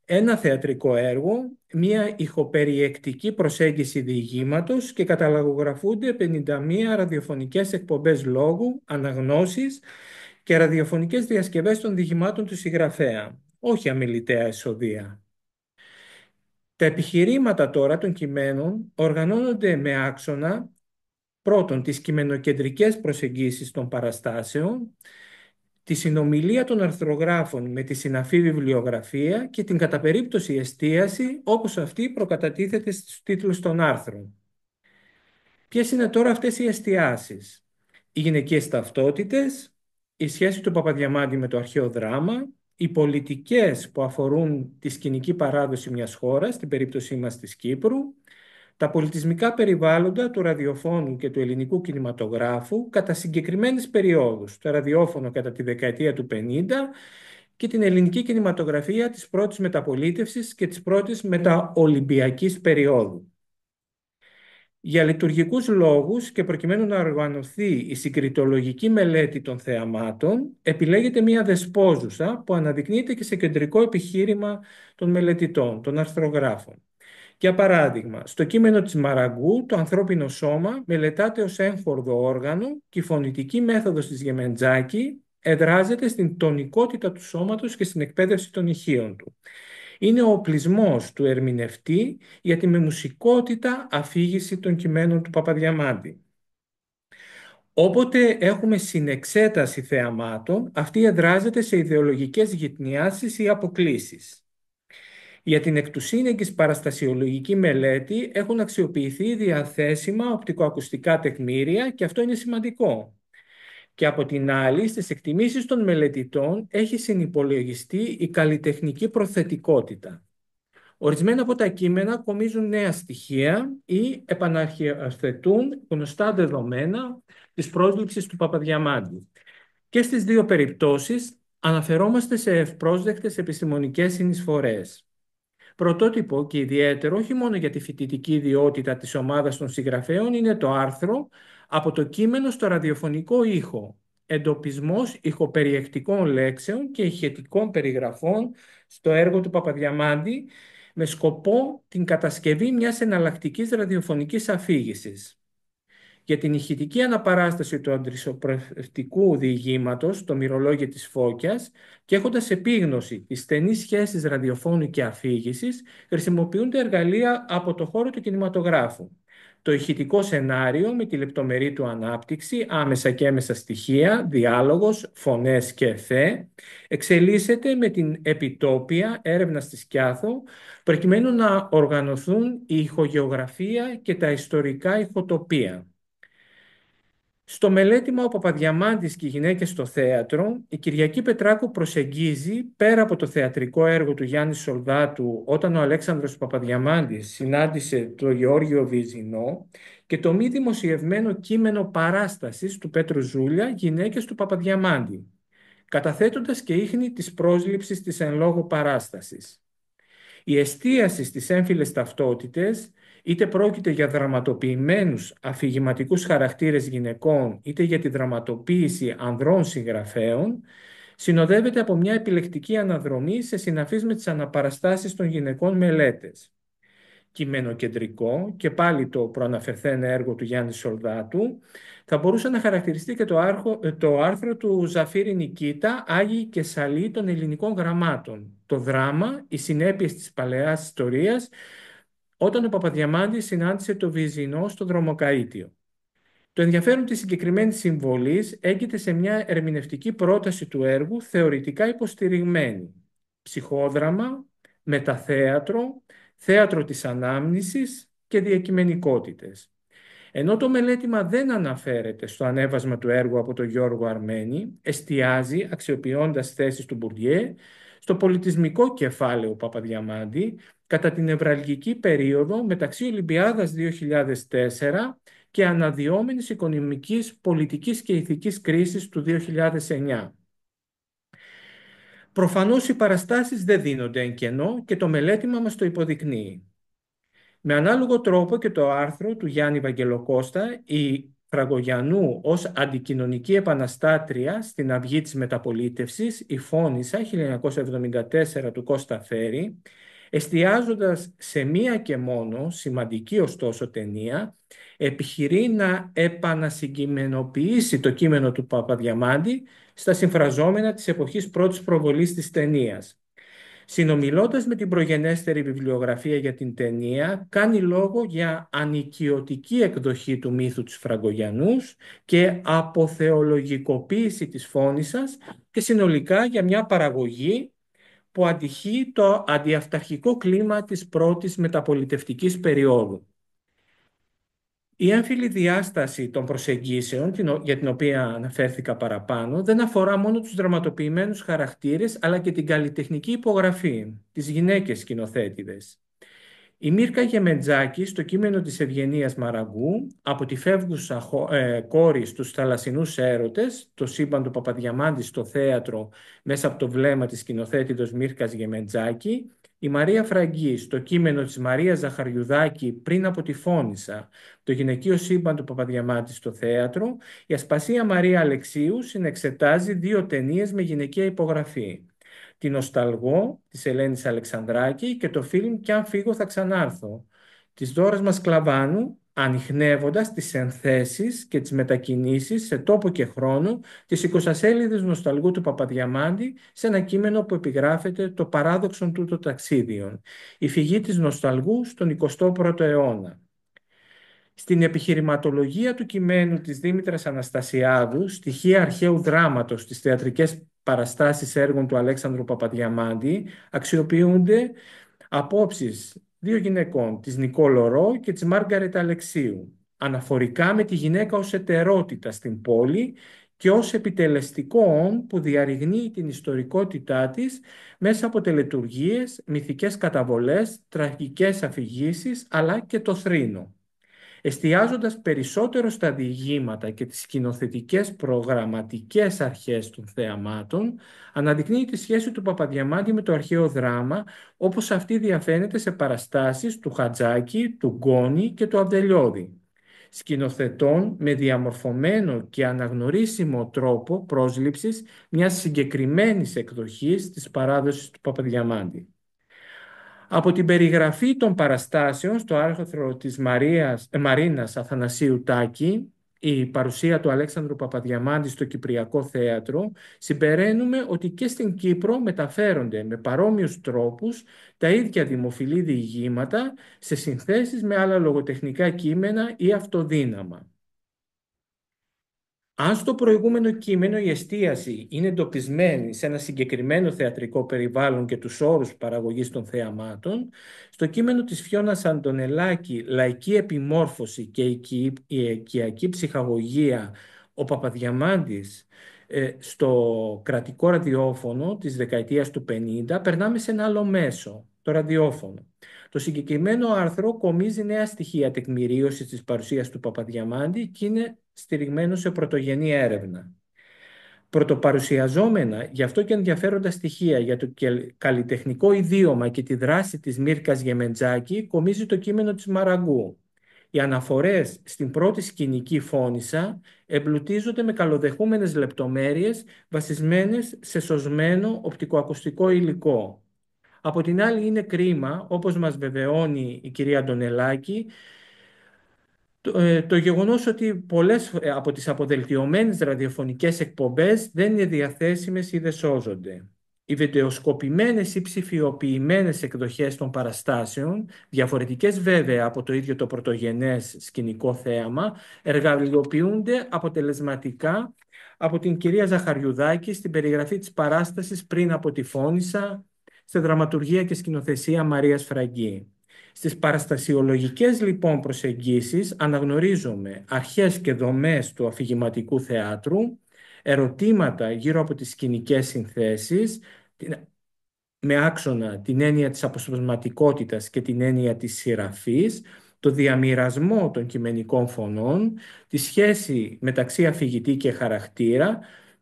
Speaker 3: ένα θεατρικό έργο, μία ηχοπεριεκτική προσέγγιση διηγήματος και καταλογογραφούνται 51 ραδιοφωνικές εκπομπές λόγου, αναγνώσεις και ραδιοφωνικές διασκευές των διηγημάτων του συγγραφέα, όχι αμιληταία εσοδεία. Τα επιχειρήματα τώρα των κειμένων οργανώνονται με άξονα πρώτον τις κειμενοκεντρικές προσεγγίσεις των παραστάσεων, τη συνομιλία των αρθρογράφων με τη συναφή βιβλιογραφία και την κατά περίπτωση εστίαση όπως αυτή προκατατίθεται στους τίτλους των άρθρων. Ποιες είναι τώρα αυτές οι εστιάσεις? Οι γυναικείες ταυτότητες, η σχέση του Παπαδιαμάντη με το αρχαίο δράμα, οι πολιτικές που αφορούν τη σκηνική παράδοση μιας χώρας, στην περίπτωσή μας της Κύπρου, τα πολιτισμικά περιβάλλοντα του ραδιοφώνου και του ελληνικού κινηματογράφου κατά συγκεκριμένες περιόδους, το ραδιόφωνο κατά τη δεκαετία του 50 και την ελληνική κινηματογραφία της πρώτης μεταπολίτευσης και της πρώτης μεταολυμπιακής περίοδου. Για λειτουργικούς λόγους και προκειμένου να οργανωθεί η συγκριτολογική μελέτη των θεαμάτων, επιλέγεται μία δεσπόζουσα που αναδεικνύεται και σε κεντρικό επιχείρημα των μελετητών, των αρθρογράφων. Για παράδειγμα, στο κείμενο της Μαραγκού, το ανθρώπινο σώμα μελετάται ως έγχορδο όργανο και η φωνητική μέθοδος της Γεμεντζάκη εδράζεται στην τονικότητα του σώματος και στην εκπαίδευση των ηχείων του. Είναι ο οπλισμός του ερμηνευτή για τη με μουσικότητα αφήγηση των κειμένων του Παπαδιαμάντη. Όποτε έχουμε συνεξέταση θεαμάτων, αυτή εδράζεται σε ιδεολογικές γυτνιάσεις ή αποκλίσεις. Για την εκ του σύνεγγυς παραστασιολογική μελέτη έχουν αξιοποιηθεί διαθέσιμα οπτικοακουστικά τεκμήρια και αυτό είναι σημαντικό. Και από την άλλη, στις εκτιμήσεις των μελετητών έχει συνυπολογιστεί η καλλιτεχνική προθετικότητα. Ορισμένα από τα κείμενα κομίζουν νέα στοιχεία ή επαναρχιοθετούν γνωστά δεδομένα της πρόσληψης του Παπαδιαμάντη. Και στις δύο περιπτώσεις αναφερόμαστε σε ευπρόσδεκτες επιστημονικές συνεισφορές. Πρωτότυπο και ιδιαίτερο, όχι μόνο για τη φοιτητική ιδιότητα της ομάδας των συγγραφέων, είναι το άρθρο «Από το κείμενο στο ραδιοφωνικό ήχο. Εντοπισμός ηχοπεριεκτικών λέξεων και ηχετικών περιγραφών στο έργο του Παπαδιαμάντη με σκοπό την κατασκευή μιας εναλλακτικής ραδιοφωνικής αφήγησης». Για την ηχητική αναπαράσταση του αντρισοπρευτικού διηγήματος, το μυρολόγιο της Φώκιας, και έχοντας επίγνωση της στενής σχέσης ραδιοφώνου και αφήγησης, χρησιμοποιούνται εργαλεία από το χώρο του κινηματογράφου. Το ηχητικό σενάριο με τη λεπτομερή του ανάπτυξη, άμεσα και έμεσα στοιχεία, διάλογος, φωνές και εφέ, εξελίσσεται με την επιτόπια έρευνα στη Σκιάθο, προκειμένου να οργανωθούν η ηχογεωγραφία και τα ιστορικά ηχοτοπία. Στο μελέτημα «Ο Παπαδιαμάντης και οι γυναίκες στο θέατρο», η Κυριακή Πετράκου προσεγγίζει πέρα από το θεατρικό έργο του Γιάννη Σολδάτου όταν ο Αλέξανδρος Παπαδιαμάντης συνάντησε τον Γεώργιο Βυζινό και το μη δημοσιευμένο κείμενο παράστασης του Πέτρου Ζούλια «Γυναίκες του Παπαδιαμάντη», καταθέτοντας και ίχνη της πρόσληψης της εν λόγω παράστασης. Η εστίαση στις έμφυλες ταυτότητες, είτε πρόκειται για δραματοποιημένους αφηγηματικούς χαρακτήρες γυναικών, είτε για τη δραματοποίηση ανδρών συγγραφέων, συνοδεύεται από μια επιλεκτική αναδρομή σε συναφείς με τις αναπαραστάσεις των γυναικών μελέτες. Κειμενοκεντρικό, και πάλι το προαναφερθέν έργο του Γιάννη Σολδάτου, θα μπορούσε να χαρακτηριστεί και το άρθρο του Ζαφύρη Νικήτα «Άγιοι και Σαλοί των ελληνικών γραμμάτων». Το δράμα, οι συνέπειες της παλαιάς ιστορίας, όταν ο Παπαδιαμάντης συνάντησε το Βυζινό στο Δρομοκαΐτιο. Το ενδιαφέρον της συγκεκριμένης συμβολής έγκυται σε μια ερμηνευτική πρόταση του έργου θεωρητικά υποστηριγμένη. Ψυχόδραμα, μεταθέατρο, θέατρο της ανάμνησης και διακειμενικότητες. Ενώ το μελέτημα δεν αναφέρεται στο ανέβασμα του έργου από τον Γιώργο Αρμένη, εστιάζει, αξιοποιώντας θέσεις του Μπουρντιέ, στο πολιτισμικό κεφάλαιο Παπαδιαμάντη κατά την νευραλγική περίοδο μεταξύ Ολυμπιάδας 2004 και αναδυόμενης οικονομικής, πολιτικής και ηθικής κρίσης του 2009. Προφανώς οι παραστάσεις δεν δίνονται εν κενό και το μελέτημα μας το υποδεικνύει. Με ανάλογο τρόπο και το άρθρο του Γιάννη Βαγγελοκώστα, η Φραγκογιαννού ως αντικοινωνική επαναστάτρια στην αυγή της μεταπολίτευσης, η Φώνισσα 1974 του Κώστα Φέρη, εστιάζοντας σε μία και μόνο, σημαντική ωστόσο ταινία, επιχειρεί να επανασυγκειμενοποιήσει το κείμενο του Παπαδιαμάντη στα συμφραζόμενα της εποχής πρώτης προβολής της ταινίας. Συνομιλώντας με την προγενέστερη βιβλιογραφία για την ταινία, κάνει λόγο για ανοικιωτική εκδοχή του μύθου της Φραγκογιανούς και αποθεολογικοποίηση της Φώνισσας και συνολικά για μια παραγωγή που αντυχεί το αντιαυταρχικό κλίμα της πρώτης μεταπολιτευτικής περίοδου. Η έμφυλη διάσταση των προσεγγίσεων, για την οποία αναφέρθηκα παραπάνω, δεν αφορά μόνο τους δραματοποιημένους χαρακτήρες, αλλά και την καλλιτεχνική υπογραφή, τις γυναίκες σκηνοθέτηδες. Η Μύρκα Γεμεντζάκη, στο κείμενο της Ευγενίας Μαραγκού, από τη φεύγουσα κόρη στους θαλασσινούς έρωτες, το σύμπαν του Παπαδιαμάντη στο θέατρο μέσα από το βλέμμα της σκηνοθέτηδος Μύρκας Γεμεντζάκη, η Μαρία Φραγκή, στο κείμενο της Μαρίας Ζαχαριουδάκη πριν από τη Φώνισσα, το γυναικείο σύμπαν του Παπαδιαμάντη στο θέατρο, η Ασπασία Μαρία Αλεξίου συνεξετάζει 2 ταινίες με γυναικεία υπογραφή. Την Νοσταλγό της Ελένης Αλεξανδράκη και το φιλμ «Κι αν φύγω θα ξανάρθω» της Δώρας Μασκλαβάνου, ανιχνεύοντας τις ενθέσεις και τις μετακινήσεις σε τόπο και χρόνο της 20σέλιδης Νοσταλγού του Παπαδιαμάντη σε ένα κείμενο που επιγράφεται «Το παράδοξον τούτο ταξίδιον», η φυγή της Νοσταλγού στον 21ο αιώνα. Στην επιχειρηματολογία του κειμένου της Δήμητρας Αναστασιάδου, στοιχεία αρχαίου δράματος στις θεατρικές παραστάσεις έργων του Αλέξανδρου Παπαδιαμάντη, αξιοποιούνται απόψεις 2 γυναικών, της Νικόλ Ορό και της Μάργαρετ Αλεξίου, αναφορικά με τη γυναίκα ως ετερότητα στην πόλη και ως επιτελεστικό όν που διαρριγνύει την ιστορικότητά της μέσα από τελετουργίες, μυθικές καταβολές, τραγικές αφηγήσεις, αλλά και το θρήνο. Εστιάζοντας περισσότερο στα διηγήματα και τις σκηνοθετικές προγραμματικές αρχές των θεαμάτων, αναδεικνύει τη σχέση του Παπαδιαμάντη με το αρχαίο δράμα, όπως αυτή διαφαίνεται σε παραστάσεις του Χατζάκη, του Γκόνη και του Αβδελιώδη, σκηνοθετών με διαμορφωμένο και αναγνωρίσιμο τρόπο πρόσληψης μιας συγκεκριμένης εκδοχής της παράδοσης του Παπαδιαμάντη. Από την περιγραφή των παραστάσεων στο άρθρο της Μαρίνας Αθανασίου Τάκη, η παρουσία του Αλέξανδρου Παπαδιαμάντη στο Κυπριακό Θέατρο, συμπεραίνουμε ότι και στην Κύπρο μεταφέρονται με παρόμοιους τρόπους τα ίδια δημοφιλή διηγήματα σε συνθέσεις με άλλα λογοτεχνικά κείμενα ή αυτοδύναμα. Αν στο προηγούμενο κείμενο η εστίαση είναι εντοπισμένη σε ένα συγκεκριμένο θεατρικό περιβάλλον και τους όρους παραγωγής των θεαμάτων, στο κείμενο της Φιώνας Αντωνελάκη «Λαϊκή επιμόρφωση και η οικιακή ψυχαγωγία», ο Παπαδιαμάντης στο κρατικό ραδιόφωνο της δεκαετίας του 50, περνάμε σε ένα άλλο μέσο, το ραδιόφωνο. Το συγκεκριμένο άρθρο κομίζει νέα στοιχεία τεκμηρίωσης της παρουσίας του Παπαδιαμάντη και είναι στηριγμένο σε πρωτογενή έρευνα. Πρωτοπαρουσιαζόμενα, γι' αυτό και ενδιαφέροντα στοιχεία για το καλλιτεχνικό ιδίωμα και τη δράση της Μύρκας Γεμεντζάκη, κομίζει το κείμενο της Μαραγκού. Οι αναφορές στην πρώτη σκηνική Φώνισσα εμπλουτίζονται με καλοδεχούμενες λεπτομέρειες βασισμένες σε σωσμένο οπτικοακουστικό υλικό. Από την άλλη είναι κρίμα, όπως μας βεβαιώνει η κυρία Αντωνελάκη, το γεγονός ότι πολλές από τις αποδελτιωμένες ραδιοφωνικές εκπομπές δεν είναι διαθέσιμες ή δεν σώζονται. Οι βιντεοσκοπημένες ή ψηφιοποιημένες εκδοχές των παραστάσεων, διαφορετικές βέβαια από το ίδιο το πρωτογενές σκηνικό θέαμα, εργαλειοποιούνται αποτελεσματικά από την κυρία Ζαχαριουδάκη στην περιγραφή της παράστασης πριν από τη Φώνισσα, στη δραματουργία και σκηνοθεσία Μαρίας Φραγκή. Στις παραστασιολογικές λοιπόν προσεγγίσεις αναγνωρίζουμε αρχές και δομές του αφηγηματικού θεάτρου, ερωτήματα γύρω από τις σκηνικές συνθέσεις, με άξονα την έννοια της αποσπασματικότητας και την έννοια της σειραφής, το διαμοιρασμό των κειμενικών φωνών, τη σχέση μεταξύ αφηγητή και χαρακτήρα,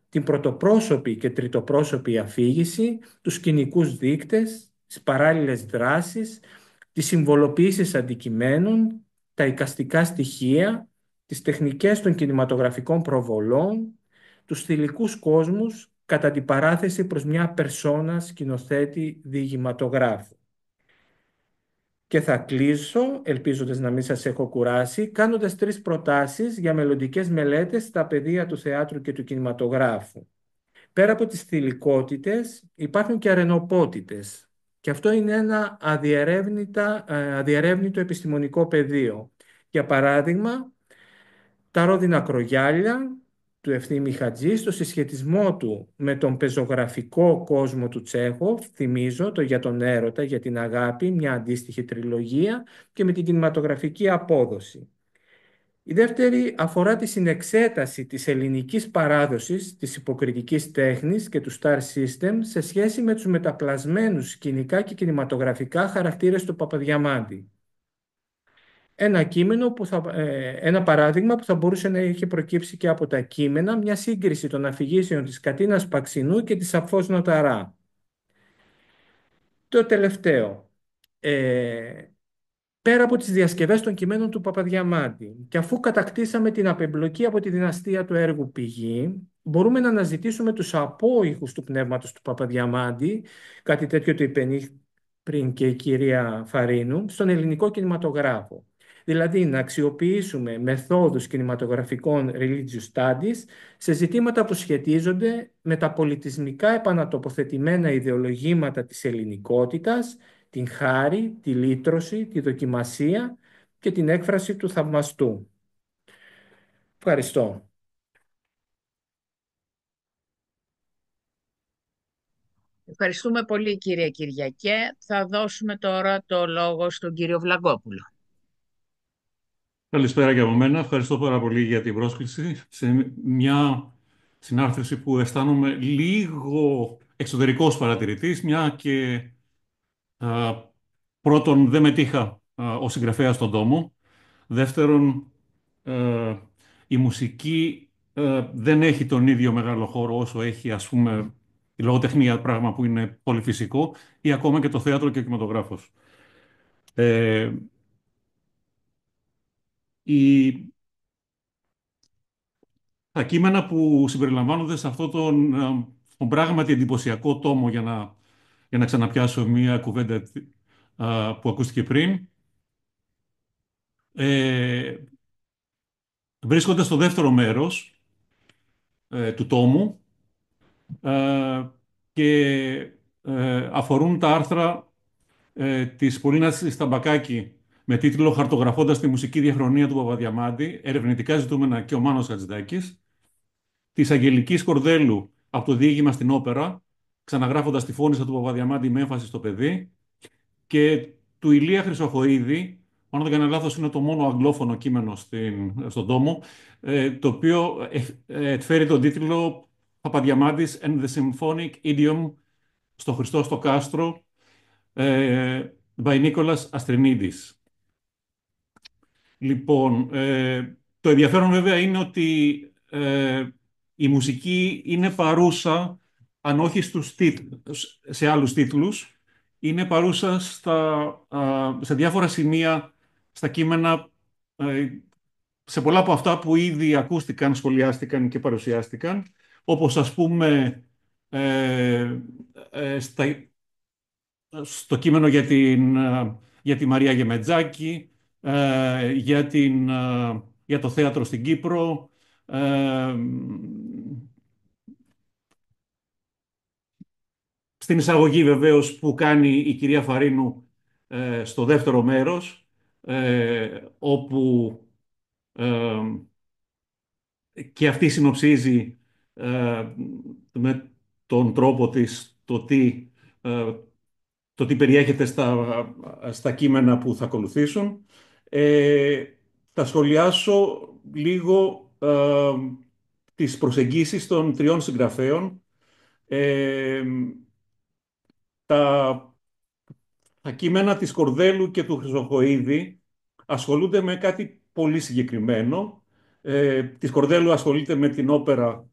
Speaker 3: την πρωτοπρόσωπη και τριτοπρόσωπη αφήγηση, τους σκηνικούς δείκτες, τις παράλληλες δράσεις, τις συμβολοποιήσεις αντικειμένων, τα εικαστικά στοιχεία, τις τεχνικές των κινηματογραφικών προβολών, τους θηλυκούς κόσμους κατά την παράθεση προς μια περσόνα σκηνοθέτη διηγηματογράφου. Και θα κλείσω, ελπίζοντας να μην σας έχω κουράσει, κάνοντας 3 προτάσεις για μελλοντικές μελέτες στα πεδία του θεάτρου και του κινηματογράφου. Πέρα από τις θηλυκότητες υπάρχουν και αρενοπότητες, Και αυτό είναι ένα αδιερεύνητο επιστημονικό πεδίο. Για παράδειγμα, τα ρόδινα κρογιάλια του Ευθύμη Χατζή, στο συσχετισμό του με τον πεζογραφικό κόσμο του Τσέχοφ, θυμίζω το «Για τον έρωτα», «Για την αγάπη», μια αντίστοιχη τριλογία, και με την κινηματογραφική απόδοση. Η δεύτερη αφορά τη συνεξέταση της ελληνικής παράδοσης της υποκριτικής τέχνης και του Star System σε σχέση με τους μεταπλασμένους σκηνικά και κινηματογραφικά χαρακτήρες του Παπαδιαμάντη. Ένα παράδειγμα που θα μπορούσε να είχε προκύψει και από τα κείμενα, μια σύγκριση των αφηγήσεων της Κατίνας Παξινού και της Σαφός Νοταρά. Το τελευταίο. Πέρα από τις διασκευές των κειμένων του Παπαδιαμάντη, και αφού κατακτήσαμε την απεμπλοκή από τη δυναστεία του έργου πηγή, μπορούμε να αναζητήσουμε τους απόϊχους του πνεύματος του Παπαδιαμάντη, κάτι τέτοιο το είπε πριν και η κυρία Φαρίνου, στον ελληνικό κινηματογράφο. Δηλαδή να αξιοποιήσουμε μεθόδους κινηματογραφικών religious studies σε ζητήματα που σχετίζονται με τα πολιτισμικά επανατοποθετημένα ιδεολογήματα της ελληνικότητας, την χάρη, τη λύτρωση, τη δοκιμασία και την έκφραση του θαυμαστού. Ευχαριστώ.
Speaker 1: Ευχαριστούμε πολύ, κύριε Κυριακέ. Θα δώσουμε τώρα το λόγο στον κύριο Βλαγκόπουλο.
Speaker 4: Καλησπέρα και από μένα. Ευχαριστώ πάρα πολύ για την πρόσκληση σε μια συνάρτηση που αισθάνομαι λίγο εξωτερικός παρατηρητής, μια και πρώτον δεν μετήχα ως συγγραφέας στον τόμο. Δεύτερον, η μουσική δεν έχει τον ίδιο μεγάλο χώρο όσο έχει, ας πούμε, η λογοτεχνία, πράγμα που είναι πολύ φυσικό, ή ακόμα και το θέατρο και ο κινηματογράφος. Τα κείμενα που συμπεριλαμβάνονται σε αυτόν τον πράγματι εντυπωσιακό τόμο, για να ξαναπιάσω μία κουβέντα που ακούστηκε πριν, βρίσκονται στο δεύτερο μέρος του τόμου και αφορούν τα άρθρα της Πολίνας Σταμπακάκη με τίτλο «Χαρτογραφώντας τη μουσική διαχρονία του Παπαδιαμάντη, ερευνητικά ζητούμενα και ο Μάνος Χατζηδάκης», της Αγγελικής Κορδέλου «Από το διήγημα στην όπερα, ξαναγράφοντας τη φώνησα του Παπαδιαμάντη με έμφαση στο παιδί», και του Ηλία Χρυσοχοΐδη, αν δεν κάνω λάθος είναι το μόνο αγγλόφωνο κείμενο στον τόμο, το οποίο εκφέρει τον τίτλο «Παπαδιαμάντης and the Symphonic Idiom στο Χριστό στο Κάστρο», by Νίκολας Αστρενίδης. Λοιπόν, το ενδιαφέρον βέβαια είναι ότι η μουσική είναι παρούσα, αν όχι σε άλλους τίτλους, είναι παρούσα σε διάφορα σημεία στα κείμενα, σε πολλά από αυτά που ήδη ακούστηκαν, σχολιάστηκαν και παρουσιάστηκαν, όπως ας πούμε στο κείμενο για τη Μαρία Γεμετζάκη, για το θέατρο στην Κύπρο, στην εισαγωγή βεβαίως που κάνει η κυρία Φαρίνου στο δεύτερο μέρος, όπου και αυτή συνοψίζει με τον τρόπο της το τι περιέχεται στα κείμενα που θα ακολουθήσουν. Θα σχολιάσω λίγο τις προσεγγίσεις των τριών συγγραφέων. Τα κείμενα της Κορδέλου και του Χρυσοχοΐδη ασχολούνται με κάτι πολύ συγκεκριμένο. Της Κορδέλου ασχολείται με την όπερα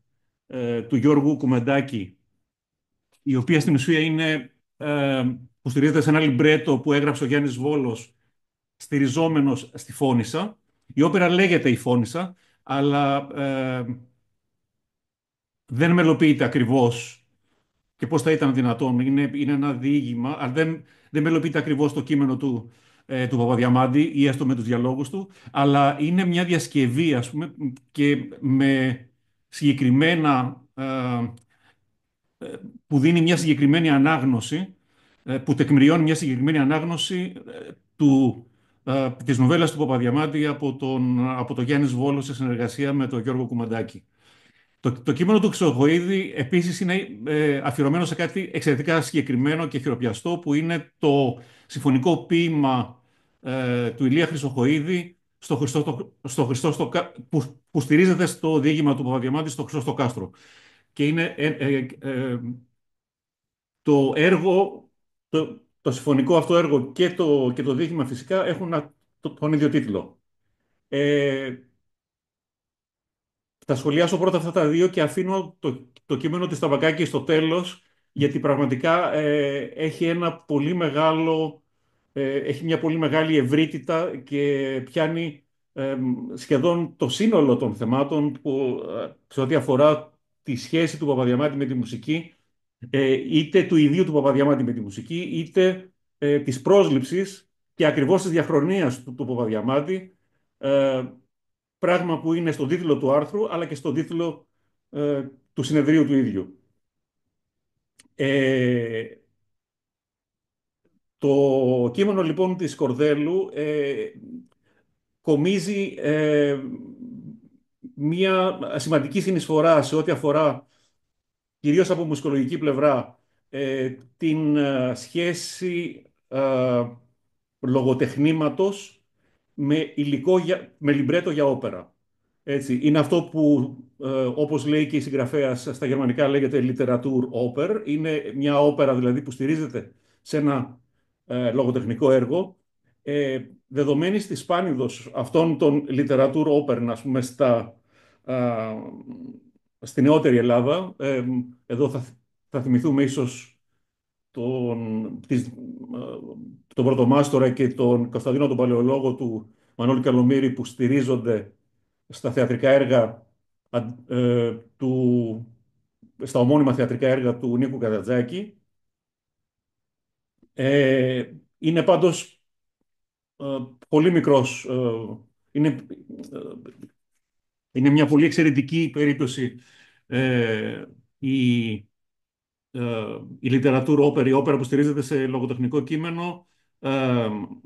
Speaker 4: του Γιώργου Κουμεντάκη, η οποία στην ουσία που στηρίζεται σε ένα λιμπρέτο που έγραψε ο Γιάννης Βόλος, στηριζόμενος στη Φώνισσα. Η όπερα λέγεται η Φώνισσα, αλλά δεν μελοποιείται ακριβώς. Και πώς θα ήταν δυνατόν, είναι ένα διήγημα, αλλά δεν μελοποιείται ακριβώς το κείμενο του Παπαδιαμάντη ή έστω με τους διαλόγους του, αλλά είναι μια διασκευή, ας πούμε, και με συγκεκριμένα, που δίνει μια συγκεκριμένη ανάγνωση που τεκμηριώνει μια συγκεκριμένη ανάγνωση της νουβέλας του Παπαδιαμάντη από τον Γιάννη Βόλο σε συνεργασία με τον Γιώργο Κουμαντάκη. Το κείμενο του Χρυσοχοΐδη επίσης είναι αφιερωμένο σε κάτι εξαιρετικά συγκεκριμένο και χειροπιαστό, που είναι το συμφωνικό ποίημα του Ηλία Χρυσοχοΐδη που στηρίζεται στο διήγημα του Παπαδιαμάντη στο Χριστό στο Κάστρο. Και είναι το έργο, το συμφωνικό αυτό έργο και το διήγημα φυσικά έχουν τον ίδιο τίτλο. Θα σχολιάσω πρώτα αυτά τα δύο και αφήνω το κείμενο της Ταμπακάκη στο τέλος, γιατί πραγματικά έχει μια πολύ μεγάλη ευρύτητα και πιάνει σχεδόν το σύνολο των θεμάτων που, σε ό,τι αφορά τη σχέση του Παπαδιαμάντη με τη μουσική, είτε του ιδίου του Παπαδιαμάντη με τη μουσική, είτε της πρόσληψης και ακριβώς της διαχρονίας του Παπαδιαμάντη, πράγμα που είναι στον τίτλο του άρθρου, αλλά και στον τίτλο του συνεδρίου του ίδιου. Το κείμενο λοιπόν της Κορδέλου κομίζει μια σημαντική συνεισφορά σε ό,τι αφορά, κυρίως από μουσικολογική πλευρά, την σχέση λογοτεχνήματος με λιμπρέτο για όπερα. Έτσι, είναι αυτό που, όπως λέει και η συγγραφέας, στα γερμανικά λέγεται Literaturoper. Είναι μια όπερα δηλαδή που στηρίζεται σε ένα λογοτεχνικό έργο. Δεδομένης της σπάνιδος αυτών των Literaturoper, ας πούμε, στη νεότερη Ελλάδα, εδώ θα θυμηθούμε ίσως τον Πρωτομάστορα και τον Κωνσταντίνο τον Παλαιολόγο του Μανώλη Καλομήρη, που στηρίζονται στα θεατρικά έργα στα ομώνυμα θεατρικά έργα του Νίκου Καρατζάκη. Είναι πάντως πολύ μικρός. Είναι μια πολύ εξαιρετική περίπτωση η λιτερατούρα όπερα, η όπερα που στηρίζεται σε λογοτεχνικό κείμενο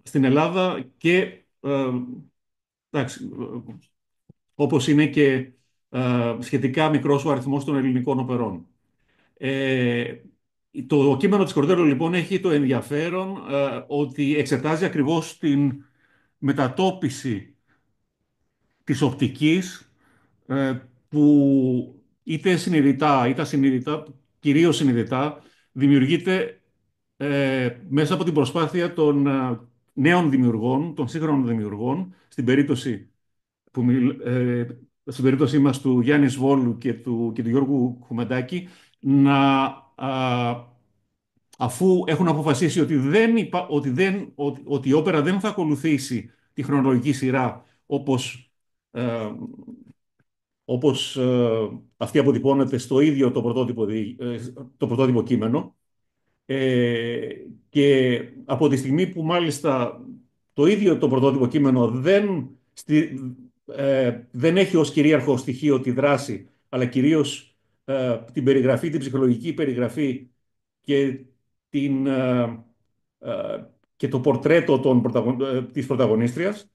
Speaker 4: στην Ελλάδα και εντάξει, όπως είναι και σχετικά μικρός ο αριθμός των ελληνικών οπερών. Το κείμενο της Κορδέλου λοιπόν έχει το ενδιαφέρον ότι εξετάζει ακριβώς την μετατόπιση της οπτικής που είτε συνειδητά είτε ασυνείδητα, κυρίως συνειδητά, δημιουργείται μέσα από την προσπάθεια των νέων δημιουργών, των σύγχρονων δημιουργών, στην περίπτωσή μας του Γιάννη Βόλου και του Γιώργου Κουμαντάκη, αφού έχουν αποφασίσει ότι η όπερα δεν θα ακολουθήσει τη χρονολογική σειρά όπως αυτή αποτυπώνεται στο ίδιο το πρωτότυπο κείμενο, και από τη στιγμή που μάλιστα το ίδιο το πρωτότυπο κείμενο δεν έχει ως κυρίαρχο στοιχείο τη δράση, αλλά κυρίως την περιγραφή, την ψυχολογική περιγραφή και, και το πορτρέτο της πρωταγωνίστριας.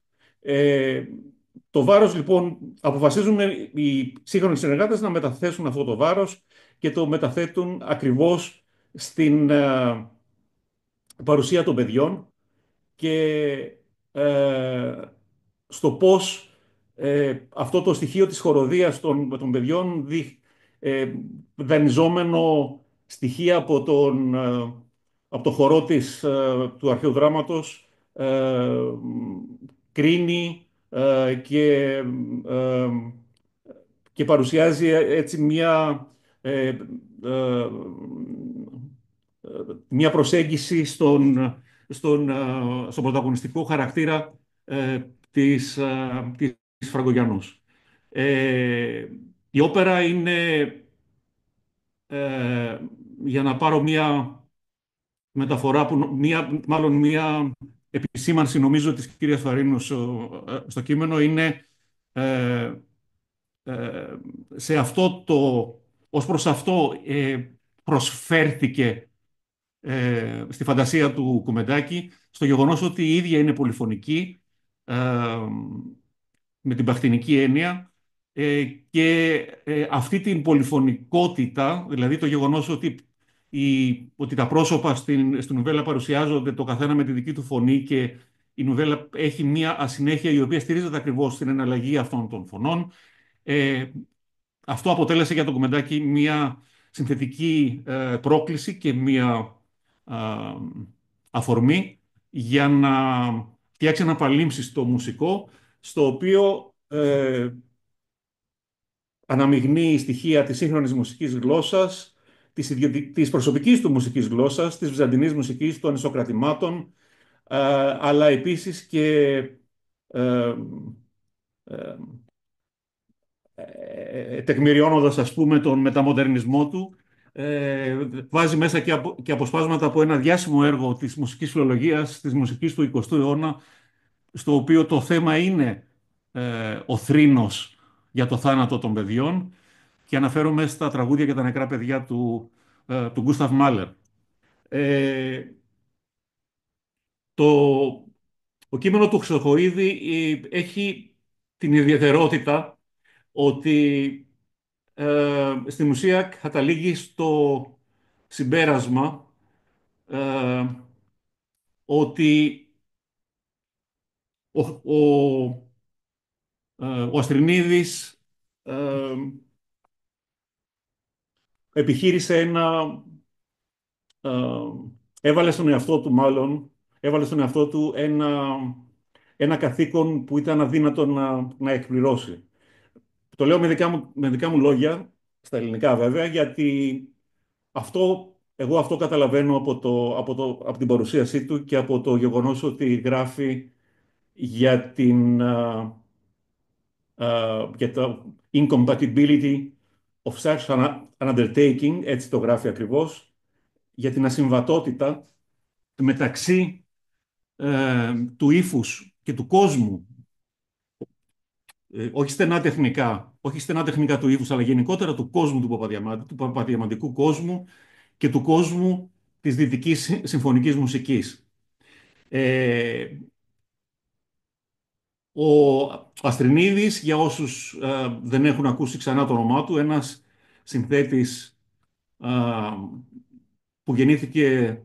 Speaker 4: Το βάρος λοιπόν αποφασίζουν οι σύγχρονοι συνεργάτες να μεταθέσουν αυτό το βάρος και το μεταθέτουν ακριβώς στην παρουσία των παιδιών και στο πώς αυτό το στοιχείο της χοροδίας των παιδιών, δανειζόμενο στοιχεία από το χορό του αρχαίου δράματος, κρίνει και παρουσιάζει έτσι μια προσέγγιση στον πρωταγωνιστικό χαρακτήρα της Φραγκογιάννους. Η όπερα είναι, για να πάρω μια μεταφορά, μάλλον μια επισήμανση νομίζω της κυρίας Φαρίνου στο κείμενο, είναι ως προς αυτό προσφέρθηκε στη φαντασία του Κουμεντάκη, στο γεγονός ότι η ίδια είναι πολυφωνική, ε, με την παχτηνική έννοια, και αυτή την πολυφωνικότητα, δηλαδή το γεγονός ότι, ότι τα πρόσωπα στην νουβέλα παρουσιάζονται το καθένα με τη δική του φωνή και η νουβέλα έχει μία ασυνέχεια η οποία στηρίζεται ακριβώς στην εναλλαγή αυτών των φωνών. Αυτό αποτέλεσε για τον Κομμεντάκη μία συνθετική πρόκληση και μία αφορμή για να φτιάξει ένα παλήμψη στο μουσικό, στο οποίο αναμειγνύει στοιχεία της σύγχρονης μουσικής γλώσσας, της προσωπικής του μουσικής γλώσσας, της βυζαντινής μουσικής, των ισοκρατημάτων, αλλά επίσης και ε, ε, τεκμηριώνοντας, ας πούμε, τον μεταμοντερνισμό του, βάζει μέσα και αποσπάσματα από ένα διάσημο έργο της μουσικής φιλολογίας, της μουσικής του 20ου αιώνα, στο οποίο το θέμα είναι ο θρήνος για το θάνατο των παιδιών, και αναφέρομαι στα τραγούδια για τα νεκρά παιδιά του Γκούσταβ Μάλερ. Το κείμενο του Χρυσοχοΐδη έχει την ιδιαιτερότητα ότι στην ουσία καταλήγει στο συμπέρασμα ότι ο Αστρινίδης επιχείρησε ε, έβαλε στον εαυτό του ένα καθήκον που ήταν αδύνατο να εκπληρώσει. Το λέω με δικά μου λόγια, στα ελληνικά βέβαια, γιατί εγώ αυτό καταλαβαίνω από την παρουσίασή του και από το γεγονός ότι γράφει για για το incompatibility of such an undertaking, έτσι το γράφει ακριβώς, για την ασυμβατότητα μεταξύ του ύφους και του κόσμου, όχι στενά τεχνικά του ύφους, αλλά γενικότερα του κόσμου του Παπαδιαμάντη, του παπαδιαμαντικού κόσμου και του κόσμου της δυτικής συμφωνικής μουσικής. Ο Αστρινίδης, για όσους δεν έχουν ακούσει ξανά το όνομά του, ένας συνθέτης που γεννήθηκε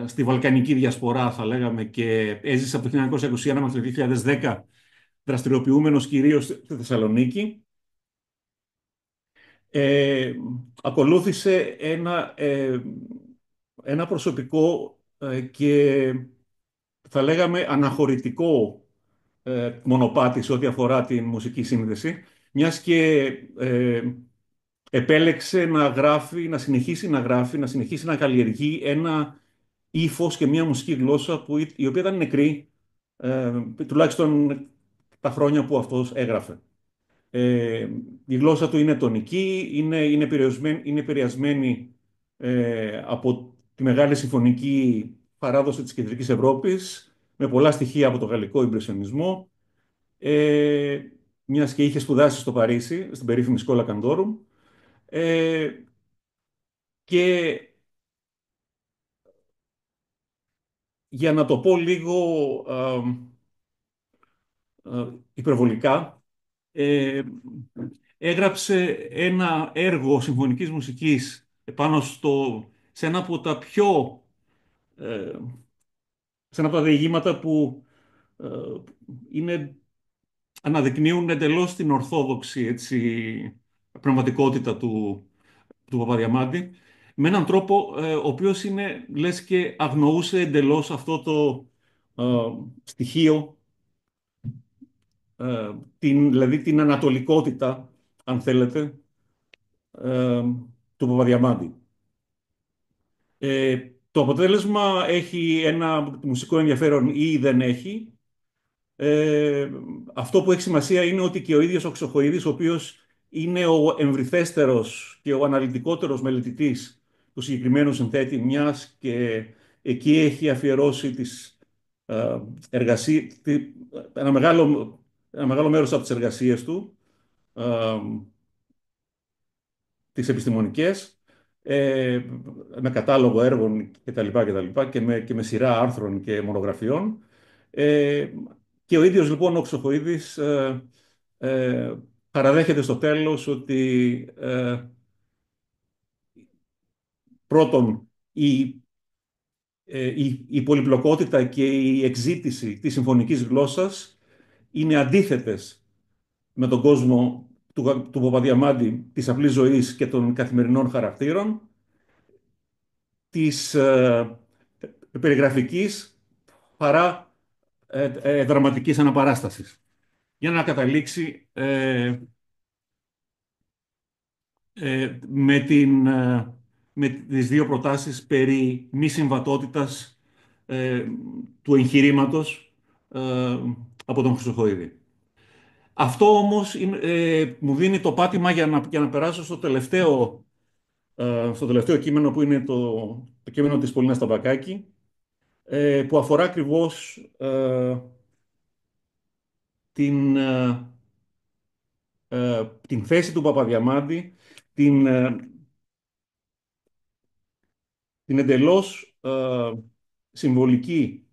Speaker 4: στη Βαλκανική Διασπορά, θα λέγαμε, και έζησε από το 1921 μέχρι το 2010, δραστηριοποιούμενος κυρίως στη Θεσσαλονίκη. Ακολούθησε ένα προσωπικό και θα λέγαμε αναχωρητικό μονοπάτι σε ό,τι αφορά την μουσική σύνδεση, μιας και επέλεξε να γράφει, να συνεχίσει να γράφει, να συνεχίσει να καλλιεργεί ένα ύφος και μια μουσική γλώσσα η οποία ήταν νεκρή, τουλάχιστον τα χρόνια που αυτός έγραφε. Η γλώσσα του είναι τονική, είναι επηρεασμένη από τη μεγάλη συμφωνική παράδοση της Κεντρικής Ευρώπης, με πολλά στοιχεία από το γαλλικό ιμπρεσιονισμό, μιας και είχε σπουδάσει στο Παρίσι, στην περίφημη Σκόλα Καντόρουμ, και για να το πω λίγο υπερβολικά, έγραψε ένα έργο συμφωνικής μουσικής επάνω σε ένα από τα πιο σε ένα από τα διηγήματα που αναδεικνύουν εντελώς την ορθόδοξη, πνευματικότητα του Παπαδιαμάντη, με έναν τρόπο ο οποίος λες και αγνοούσε εντελώς αυτό το στοιχείο, δηλαδή την ανατολικότητα, αν θέλετε, του Παπαδιαμάντη. Το αποτέλεσμα έχει ένα μουσικό ενδιαφέρον ή δεν έχει. Αυτό που έχει σημασία είναι ότι και ο ίδιος ο Χρυσοχοΐδης, ο οποίος είναι ο εμβριθέστερος και ο αναλυτικότερος μελετητής του συγκεκριμένου συνθέτη, μιας και εκεί έχει αφιερώσει ένα μεγάλο μέρος από τις εργασίες του, τις επιστημονικές, ε, με κατάλογο έργων κτλ. Και με σειρά άρθρων και μονογραφιών. Ε, και ο ίδιος λοιπόν ο Ξοχοίδης ε, παραδέχεται στο τέλος ότι πρώτον η πολυπλοκότητα και η εξζήτηση της συμφωνικής γλώσσας είναι αντίθετες με τον κόσμο του Παπαδιαμάντη, της απλής ζωής και των καθημερινών χαρακτήρων, της περιγραφικής παρά δραματικής αναπαράστασης, για να καταλήξει με τις δύο προτάσεις περί μη συμβατότητας του εγχειρήματος από τον Χρυσοχοΐδη. Αυτό όμως μου δίνει το πάτημα για να περάσω στο τελευταίο κείμενο, που είναι το κείμενο της Πολίνας Ταμπακάκη, που αφορά ακριβώς την, την θέση του Παπαδιαμάντη, την εντελώς συμβολική,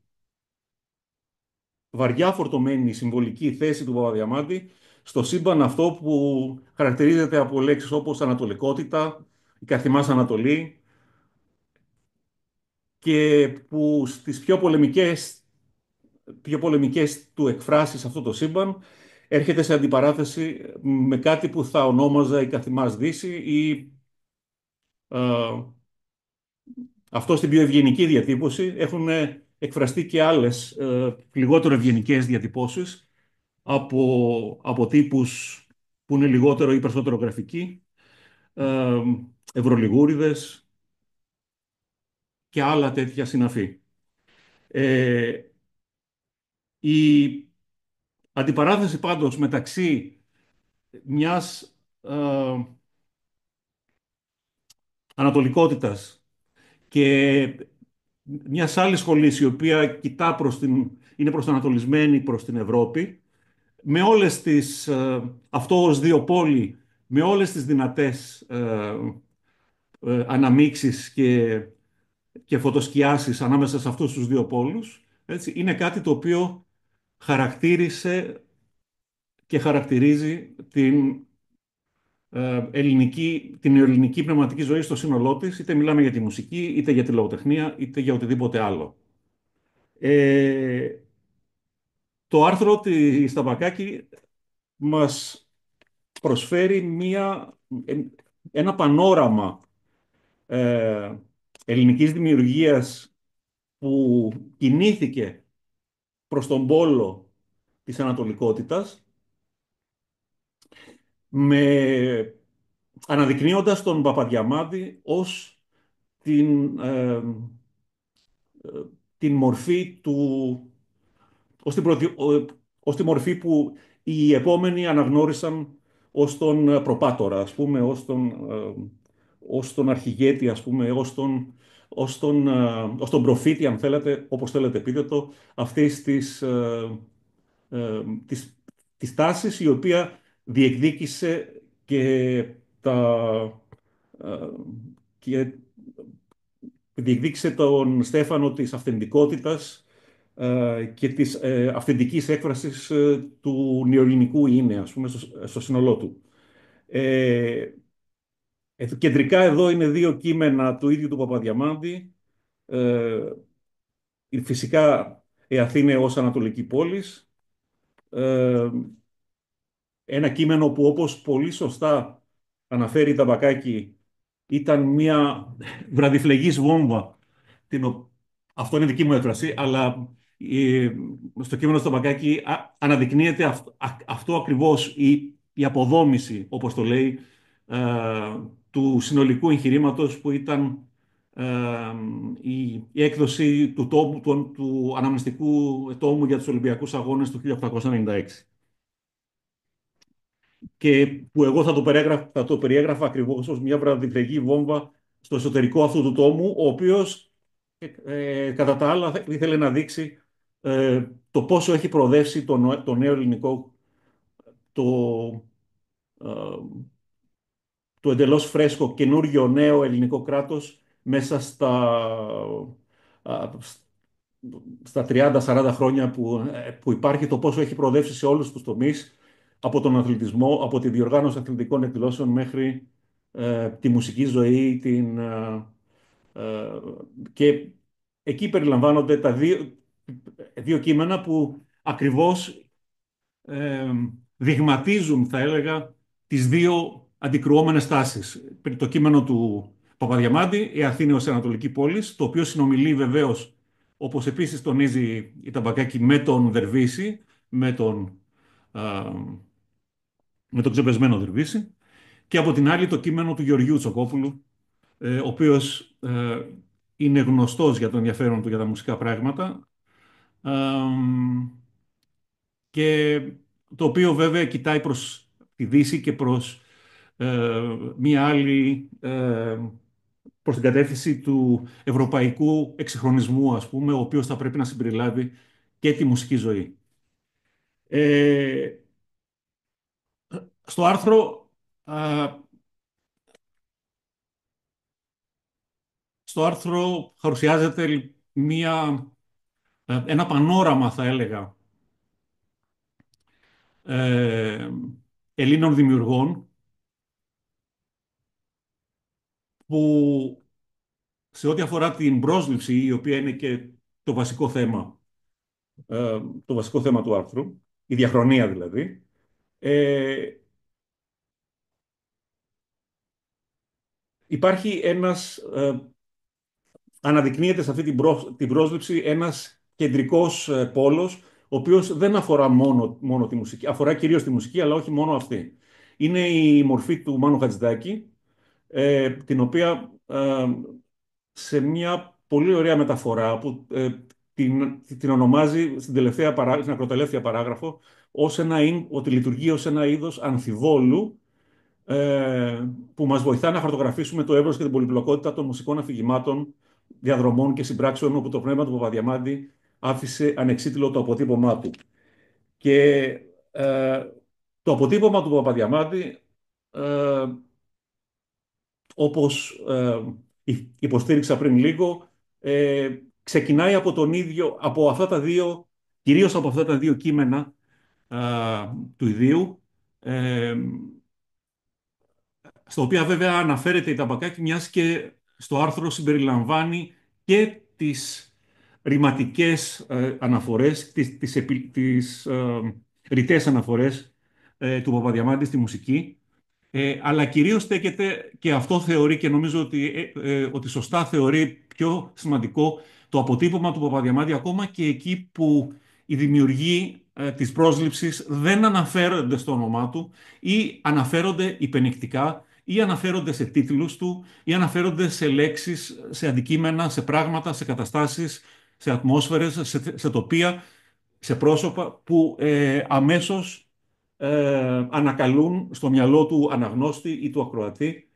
Speaker 4: βαριά φορτωμένη συμβολική θέση του Παπαδιαμάντη στο σύμπαν αυτό που χαρακτηρίζεται από λέξεις όπως ανατολικότητα, η καθημάς Ανατολή, και που στις πιο πολεμικές του εκφράσεις αυτό το σύμπαν έρχεται σε αντιπαράθεση με κάτι που θα ονόμαζα η καθημάς Δύση, ή αυτό στην πιο ευγενική διατύπωση. Έχουν εκφραστεί και άλλες λιγότερο ευγενικές διατυπώσεις από τύπους που είναι λιγότερο ή περισσότερο γραφικοί, ευρωλιγούριδες και άλλα τέτοια συναφή. Η αντιπαράθεση πάντως μεταξύ μιας ανατολικότητας και μιας άλλης σχολής, η οποία είναι προσανατολισμένη προς την Ευρώπη, με όλες τις, αυτό ως δύο πόλοι, με όλες τις δυνατές αναμίξεις και φωτοσκιάσεις ανάμεσα σε αυτούς τους δύο πόλους, έτσι, είναι κάτι το οποίο χαρακτήρισε και χαρακτηρίζει την ελληνική πνευματική ζωή στο σύνολό της, είτε μιλάμε για τη μουσική, είτε για τη λογοτεχνία, είτε για οτιδήποτε άλλο. Το άρθρο της Ταμπακάκη μας προσφέρει ένα πανόραμα ελληνικής δημιουργίας που κινήθηκε προς τον πόλο της ανατολικότητας, αναδεικνύοντας τον Παπαδιαμάντη ως την μορφή ως τη μορφή που οι επόμενοι αναγνώρισαν ως τον προπάτορα, ας πούμε, ως τον αρχηγέτη, ας πούμε, ως τον προφήτη, αν θέλετε, όπως θέλετε πείτε το, αυτής της τάσης, η οποία διεκδίκησε ε, και διεκδίκησε τον Στέφανο της αυθεντικότητας και της αυθεντικής έκφρασης του νεοελληνικού είναι, ας πούμε, στο σύνολό του. Κεντρικά εδώ είναι δύο κείμενα του ίδιου του Παπαδιαμάντη. Φυσικά η Αθήνα ως Ανατολική πόλης. Ένα κείμενο που, όπως πολύ σωστά αναφέρει η Ταμπακάκη, ήταν μια βραδιφλεγής βόμβα. Αυτό είναι δική μου έκφραση, αλλά στο κείμενο στο Ταμπακάκη αναδεικνύεται αυτό ακριβώς, η αποδόμηση, όπως το λέει, του συνολικού εγχειρήματος που ήταν η έκδοση του αναμνηστικού τόμου για τους Ολυμπιακούς Αγώνες του 1896. Και που εγώ θα το περιέγραφα ακριβώς ως μια βραδιφλεγή βόμβα στο εσωτερικό αυτού του τόμου, ο οποίος κατά τα άλλα ήθελε να δείξει το πόσο έχει προοδεύσει το νέο ελληνικό, το το εντελώς φρέσκο καινούριο νέο ελληνικό κράτος μέσα α, στα 30-40 χρόνια που υπάρχει, το πόσο έχει προοδεύσει σε όλους τους τομείς, από τον αθλητισμό, από τη διοργάνωση αθλητικών εκδηλώσεων μέχρι τη μουσική ζωή, ε, και εκεί περιλαμβάνονται τα δύο κείμενα που ακριβώς ε, δειγματίζουν, θα έλεγα, τις δύο αντικρουόμενες τάσεις. Το κείμενο του Παπαδιαμάντη, «Η Αθήνα ως Ανατολική Πόλης», το οποίο συνομιλεί βεβαίως, όπως επίσης τονίζει η Ταμπακάκη, με τον Δερβίση, με τον, α, με τον ξεπεσμένο Δερβίση, και από την άλλη το κείμενο του Γεωργίου Τσοκόπουλου, ο οποίος είναι γνωστός για το ενδιαφέρον του για τα μουσικά πράγματα, και το οποίο βέβαια κοιτάει προς τη Δύση και προς μία άλλη, προς την κατεύθυνση του ευρωπαϊκού εξυγχρονισμού, ας πούμε, ο οποίος θα πρέπει να συμπεριλάβει και τη μουσική ζωή. Ε, στο άρθρο, α, στο άρθρο παρουσιάζεται ένα πανόραμα, θα έλεγα, ε, Ελλήνων δημιουργών που, σε ό,τι αφορά την πρόσληψη, η οποία είναι και το βασικό θέμα, το βασικό θέμα του άρθρου, η διαχρονία δηλαδή, υπάρχει αναδεικνύεται σε αυτή την πρόσληψη ένας κεντρικός πόλος, ο οποίος δεν αφορά μόνο τη μουσική, αφορά κυρίως τη μουσική, αλλά όχι μόνο αυτή. Είναι η μορφή του Μάνου Χατζηδάκη, την οποία σε μια πολύ ωραία μεταφορά που την ονομάζει στην ακροτελεύθια παράγραφο ότι λειτουργεί ως ένα είδος αμφιβόλου, που μας βοηθά να χαρτογραφήσουμε το εύρος και την πολυπλοκότητα των μουσικών αφηγημάτων, διαδρομών και συμπράξεων, όπου το πνεύμα του Παπαδιαμάντη άφησε ανεξίτηλο το αποτύπωμά του. Και ε, το αποτύπωμα του Παπαδιαμάντη, ε, όπως υποστήριξα πριν λίγο, ξεκινάει από τον ίδιο, από αυτά τα δύο, κυρίως από αυτά τα δύο κείμενα του ιδίου, στα οποία βέβαια αναφέρεται η Ταμπακάκη, μιας και στο άρθρο συμπεριλαμβάνει και τις ρηματικές αναφορές, τις ρητές αναφορές του Παπαδιαμάντη στη μουσική, αλλά κυρίως στέκεται, και αυτό θεωρεί, και νομίζω ότι σωστά θεωρεί πιο σημαντικό, το αποτύπωμα του Παπαδιαμάντη, ακόμα και εκεί που οι δημιουργοί της πρόσληψης δεν αναφέρονται στο όνομά του, ή αναφέρονται υπενικτικά, ή αναφέρονται σε τίτλους του, ή αναφέρονται σε λέξεις, σε αντικείμενα, σε πράγματα, σε καταστάσεις, σε ατμόσφαιρες, σε τοπία, σε πρόσωπα που αμέσως ανακαλούν στο μυαλό του αναγνώστη ή του ακροατή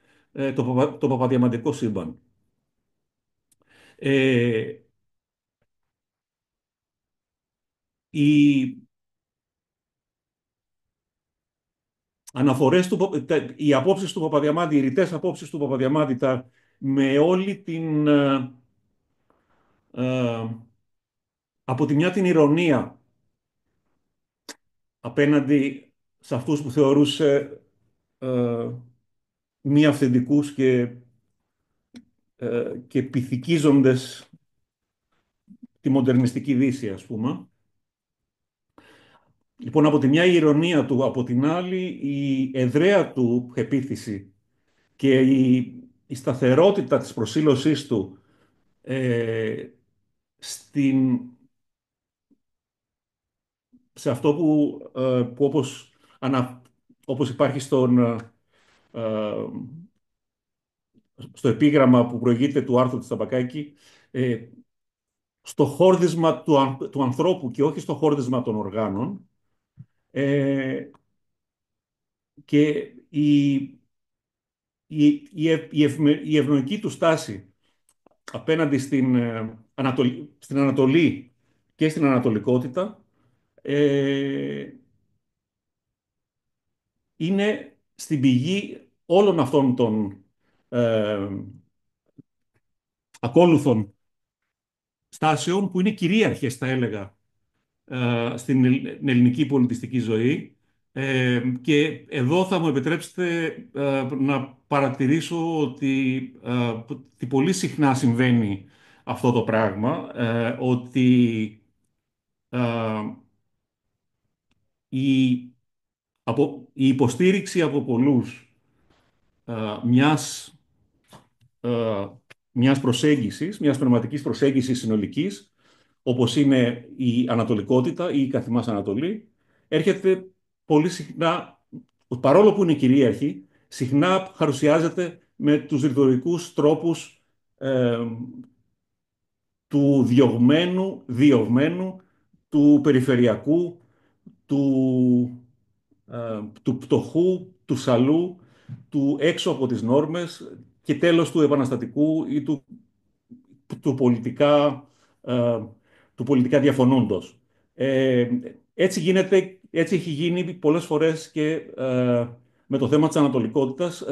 Speaker 4: το παπαδιαμαντικό σύμπαν. Ε, οι αναφορές οι απόψεις του Παπαδιαμάντη, οι ρητές απόψεις του Παπαδιαμάντη, με όλη την ε, από τη μια την ηρωνία απέναντι σε αυτούς που θεωρούσε μη αυθεντικούς και πυθικίζοντες τη μοντερνιστική Δύση, ας πούμε. Λοιπόν, από τη μια η ηρωνία του, από την άλλη η εδραία του πεποίθηση και η σταθερότητα της προσήλωσής του ε, σε αυτό που όπως υπάρχει ε, στο επίγραμμα που προηγείται του άρθρου της Ταμπακάκη, στο χόρδισμα του ανθρώπου και όχι στο χόρδισμα των οργάνων, και η ευνοϊκή του στάση απέναντι στην Ανατολή και στην Ανατολικότητα είναι στην πηγή όλων αυτών των ε, ακόλουθων στάσεων που είναι κυρίαρχες, θα έλεγα, στην ελληνική πολιτιστική ζωή. Και εδώ θα μου επιτρέψετε να παρατηρήσω ότι πολύ συχνά συμβαίνει αυτό το πράγμα, ότι ε, η, η υποστήριξη από πολλούς ε, μιας, ε, μιας πνευματικής προσέγγισης συνολικής, όπως είναι η ανατολικότητα ή η καθημάς Ανατολή, έρχεται πολύ συχνά, παρόλο που είναι κυρίαρχη, συχνά παρουσιάζεται με τους ρητορικούς τρόπους ε, του διωγμένου, του περιφερειακού, του πτωχού, του σαλού, του έξω από τις νόρμες και τέλος του επαναστατικού ή του πολιτικά, ε, του πολιτικά διαφωνούντος. Ε, έτσι έχει γίνει πολλές φορές και με το θέμα της ανατολικότητας,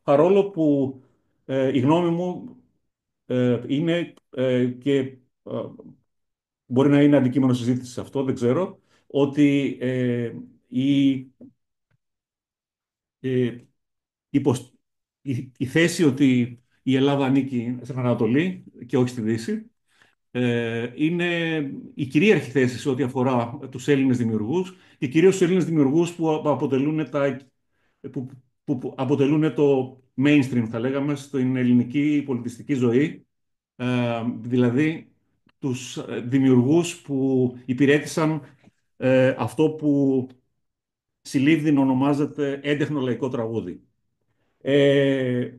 Speaker 4: παρόλο που η γνώμη μου είναι και μπορεί να είναι αντικείμενο συζήτησης αυτό, δεν ξέρω, ότι η, ε, υποσ- η θέση ότι η Ελλάδα ανήκει στην Ανατολή και όχι στη Δύση είναι η κυρίαρχη θέση σε ό,τι αφορά τους Έλληνες δημιουργούς και κυρίως τους Έλληνες δημιουργούς που αποτελούν το mainstream, θα λέγαμε, στην ελληνική πολιτιστική ζωή, δηλαδή τους δημιουργούς που υπηρέτησαν αυτό που συλλήβδιν ονομάζεται έντεχνο λαϊκό τραγούδι. Ε,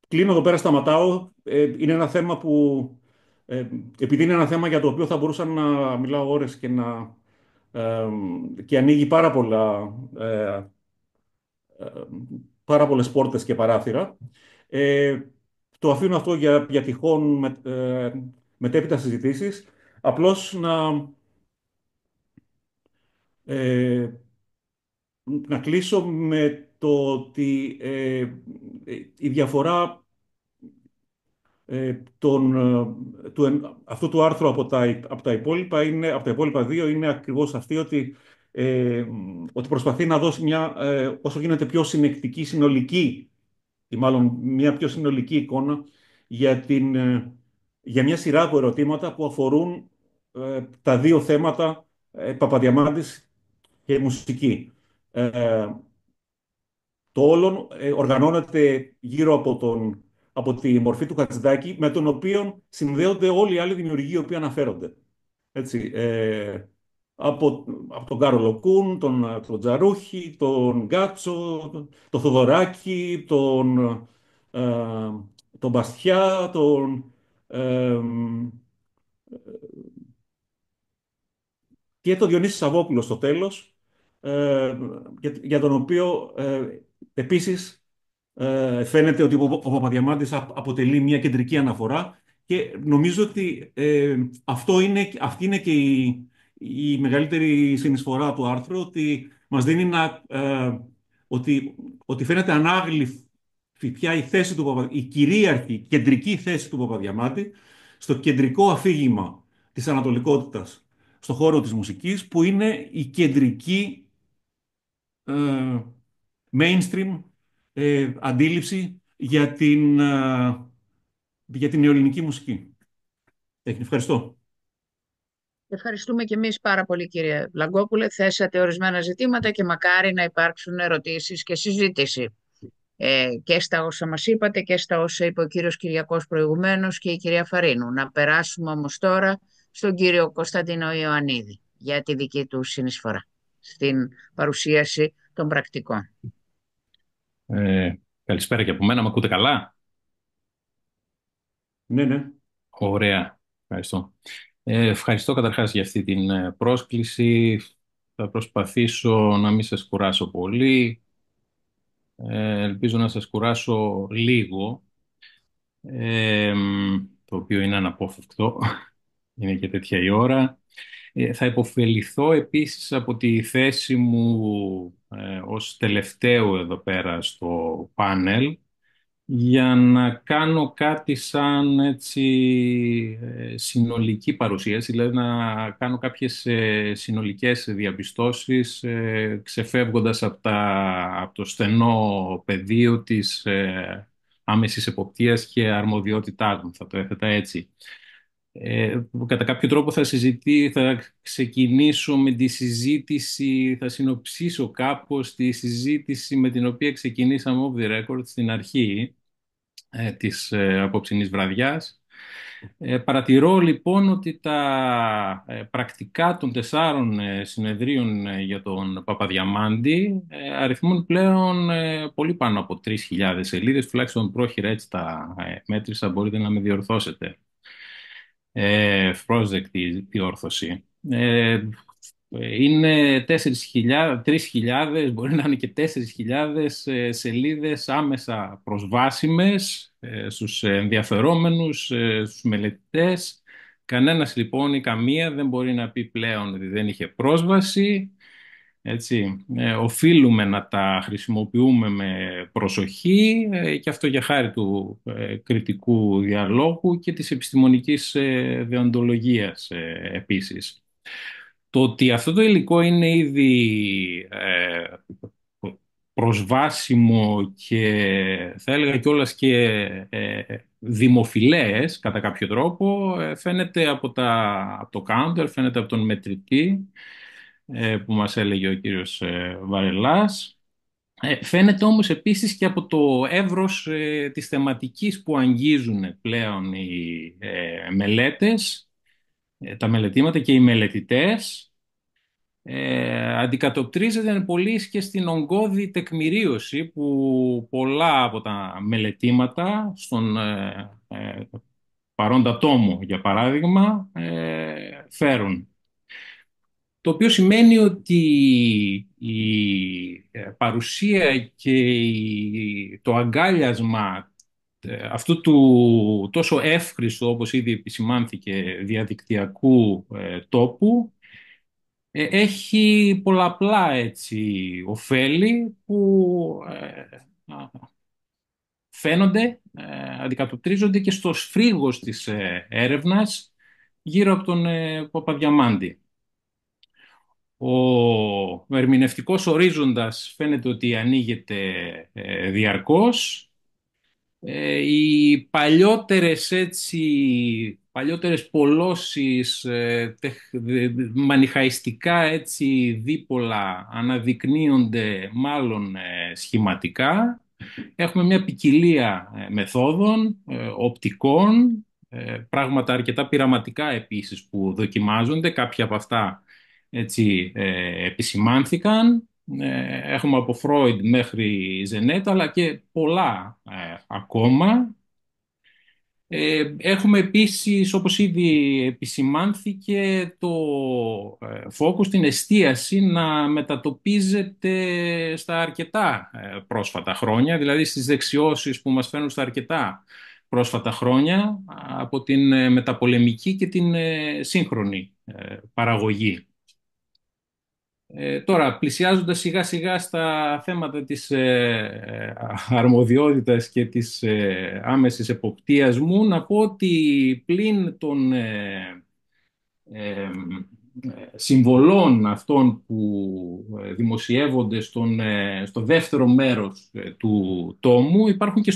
Speaker 4: Κλείνω εδώ πέρα, σταματάω. Είναι ένα θέμα επειδή είναι ένα θέμα για το οποίο θα μπορούσα να μιλάω ώρες και ανοίγει ε, πάρα πολλές πόρτες και παράθυρα. Ε, το αφήνω αυτό για τυχόν μετέπειτα συζητήσεις. Απλώς ε, να κλείσω με το ότι η διαφορά αυτού του άρθρου από τα υπόλοιπα δύο είναι ακριβώς αυτή ότι προσπαθεί να δώσει μια όσο γίνεται πιο συνεκτική, συνολική ή μάλλον μια πιο συνολική εικόνα για μια σειρά από ερωτήματα που αφορούν τα δύο θέματα Παπαδιαμάντης και μουσική. Ε, το όλον οργανώνεται γύρω από τη μορφή του Χατζηδάκη, με τον οποίο συνδέονται όλοι οι άλλοι δημιουργοί οι οποίοι αναφέρονται. Έτσι, από τον Κάρολο Κούν, τον Τζαρούχη, τον Γκάτσο, τον Θοδωράκη, ε, τον Μπαστιά, ε, και τον Διονύση Σαββόπουλο στο τέλος, για τον οποίο επίσης φαίνεται ότι ο Παπαδιαμάντης αποτελεί μια κεντρική αναφορά και νομίζω ότι αυτή είναι και η μεγαλύτερη συνεισφορά του άρθρου, ότι μας δίνει ότι φαίνεται ανάγλυφη πια η κυρίαρχη κεντρική θέση του Παπαδιαμάντη στο κεντρικό αφήγημα της ανατολικότητας στον χώρο της μουσικής, που είναι η κεντρική ε, mainstream αντίληψη για την νεοελληνική μουσική. Ευχαριστώ.
Speaker 1: Ευχαριστούμε και εμείς πάρα πολύ, κύριε Βλαγκόπουλε. Θέσατε ορισμένα ζητήματα και μακάρι να υπάρξουν ερωτήσεις και συζήτηση και στα όσα μας είπατε και στα όσα είπε ο κύριος Κυριακός προηγουμένως και η κυρία Φαρίνου. Να περάσουμε όμως τώρα στον κύριο Κωνσταντίνο Ιωαννίδη για τη δική του συνεισφορά στην παρουσίαση των πρακτικών.
Speaker 5: Καλησπέρα και από μένα. Μ' ακούτε καλά?
Speaker 4: Ναι, ναι.
Speaker 5: Ωραία. Ευχαριστώ. Ευχαριστώ καταρχάς για αυτή την πρόσκληση. Θα προσπαθήσω να μην σας κουράσω πολύ. Ελπίζω να σας κουράσω λίγο, το οποίο είναι αναπόφευκτο. Είναι και τέτοια η ώρα. Θα υποφεληθώ επίσης από τη θέση μου ως τελευταίο εδώ πέρα στο πάνελ για να κάνω κάτι σαν έτσι συνολική παρουσίαση, δηλαδή να κάνω κάποιες συνολικές διαπιστώσεις ξεφεύγοντας από το στενό πεδίο της άμεσης εποπτείας και αρμοδιότητάς μου, θα το έθετα έτσι. Κατά κάποιο τρόπο θα ξεκινήσω με τη συζήτηση, θα συνοψίσω κάπως τη συζήτηση με την οποία ξεκινήσαμε off the record στην αρχή της απόψινής βραδιάς. Παρατηρώ λοιπόν ότι τα πρακτικά των 4 συνεδρίων για τον Παπαδιαμάντη αριθμούν πλέον πολύ πάνω από 3.000 σελίδες, τουλάχιστον πρόχειρα έτσι τα μέτρησα, μπορείτε να με διορθώσετε. Ευπρόσδεκτη διόρθωση. Είναι 3.000, μπορεί να είναι και 4.000 σελίδες άμεσα προσβάσιμες στους ενδιαφερόμενους, στους μελετητές. Κανένας λοιπόν ή καμία δεν μπορεί να πει πλέον ότι δεν είχε πρόσβαση. Έτσι, οφείλουμε να τα χρησιμοποιούμε με προσοχή και αυτό για χάρη του κριτικού διαλόγου και της επιστημονικής δεοντολογίας επίσης. Το ότι αυτό το υλικό είναι ήδη προσβάσιμο και θα έλεγα κιόλας και δημοφιλές κατά κάποιο τρόπο φαίνεται από το counter, φαίνεται από τον μετρητή που μας έλεγε ο κύριος Βαρελάς. Φαίνεται όμως επίσης και από το εύρος της θεματικής που αγγίζουν πλέον οι μελέτες, τα μελετήματα και οι μελετητές. Αντικατοπτρίζεται πολύ και στην ογκώδη τεκμηρίωση που πολλά από τα μελετήματα στον παρόντα τόμο, για παράδειγμα, φέρουν. Το οποίο σημαίνει ότι η παρουσία και το αγκάλιασμα αυτού του τόσο εύχριστου, όπως ήδη επισημάνθηκε, διαδικτυακού τόπου έχει πολλαπλά έτσι ωφέλη που φαίνονται, αντικατοπτρίζονται και στο σφρίγος της έρευνας γύρω από τον Παπαδιαμάντη. Ο ερμηνευτικός ορίζοντας φαίνεται ότι ανοίγεται διαρκώς. Οι παλιότερες πολλώσεις μανιχαϊστικά έτσι δίπολα αναδεικνύονται μάλλον σχηματικά. Έχουμε μια ποικιλία μεθόδων, οπτικών, πράγματα αρκετά πειραματικά επίσης που δοκιμάζονται. Κάποια από αυτά έτσι επισημάνθηκαν. Έχουμε από Φρόιντ μέχρι Ζενέτ, αλλά και πολλά ακόμα. Έχουμε επίσης, όπως ήδη επισημάνθηκε, το φόκους, την εστίαση να μετατοπίζεται στα αρκετά πρόσφατα χρόνια, δηλαδή στις δεξιώσεις που μας φέρνουν στα αρκετά πρόσφατα χρόνια από την μεταπολεμική και την σύγχρονη παραγωγή. Τώρα, πλησιάζοντας σιγά σιγά στα θέματα της αρμοδιότητας και της άμεσης εποπτείας μου, να πω ότι πλην των συμβολών αυτών που δημοσιεύονται στο δεύτερο μέρος του τόμου, υπάρχουν και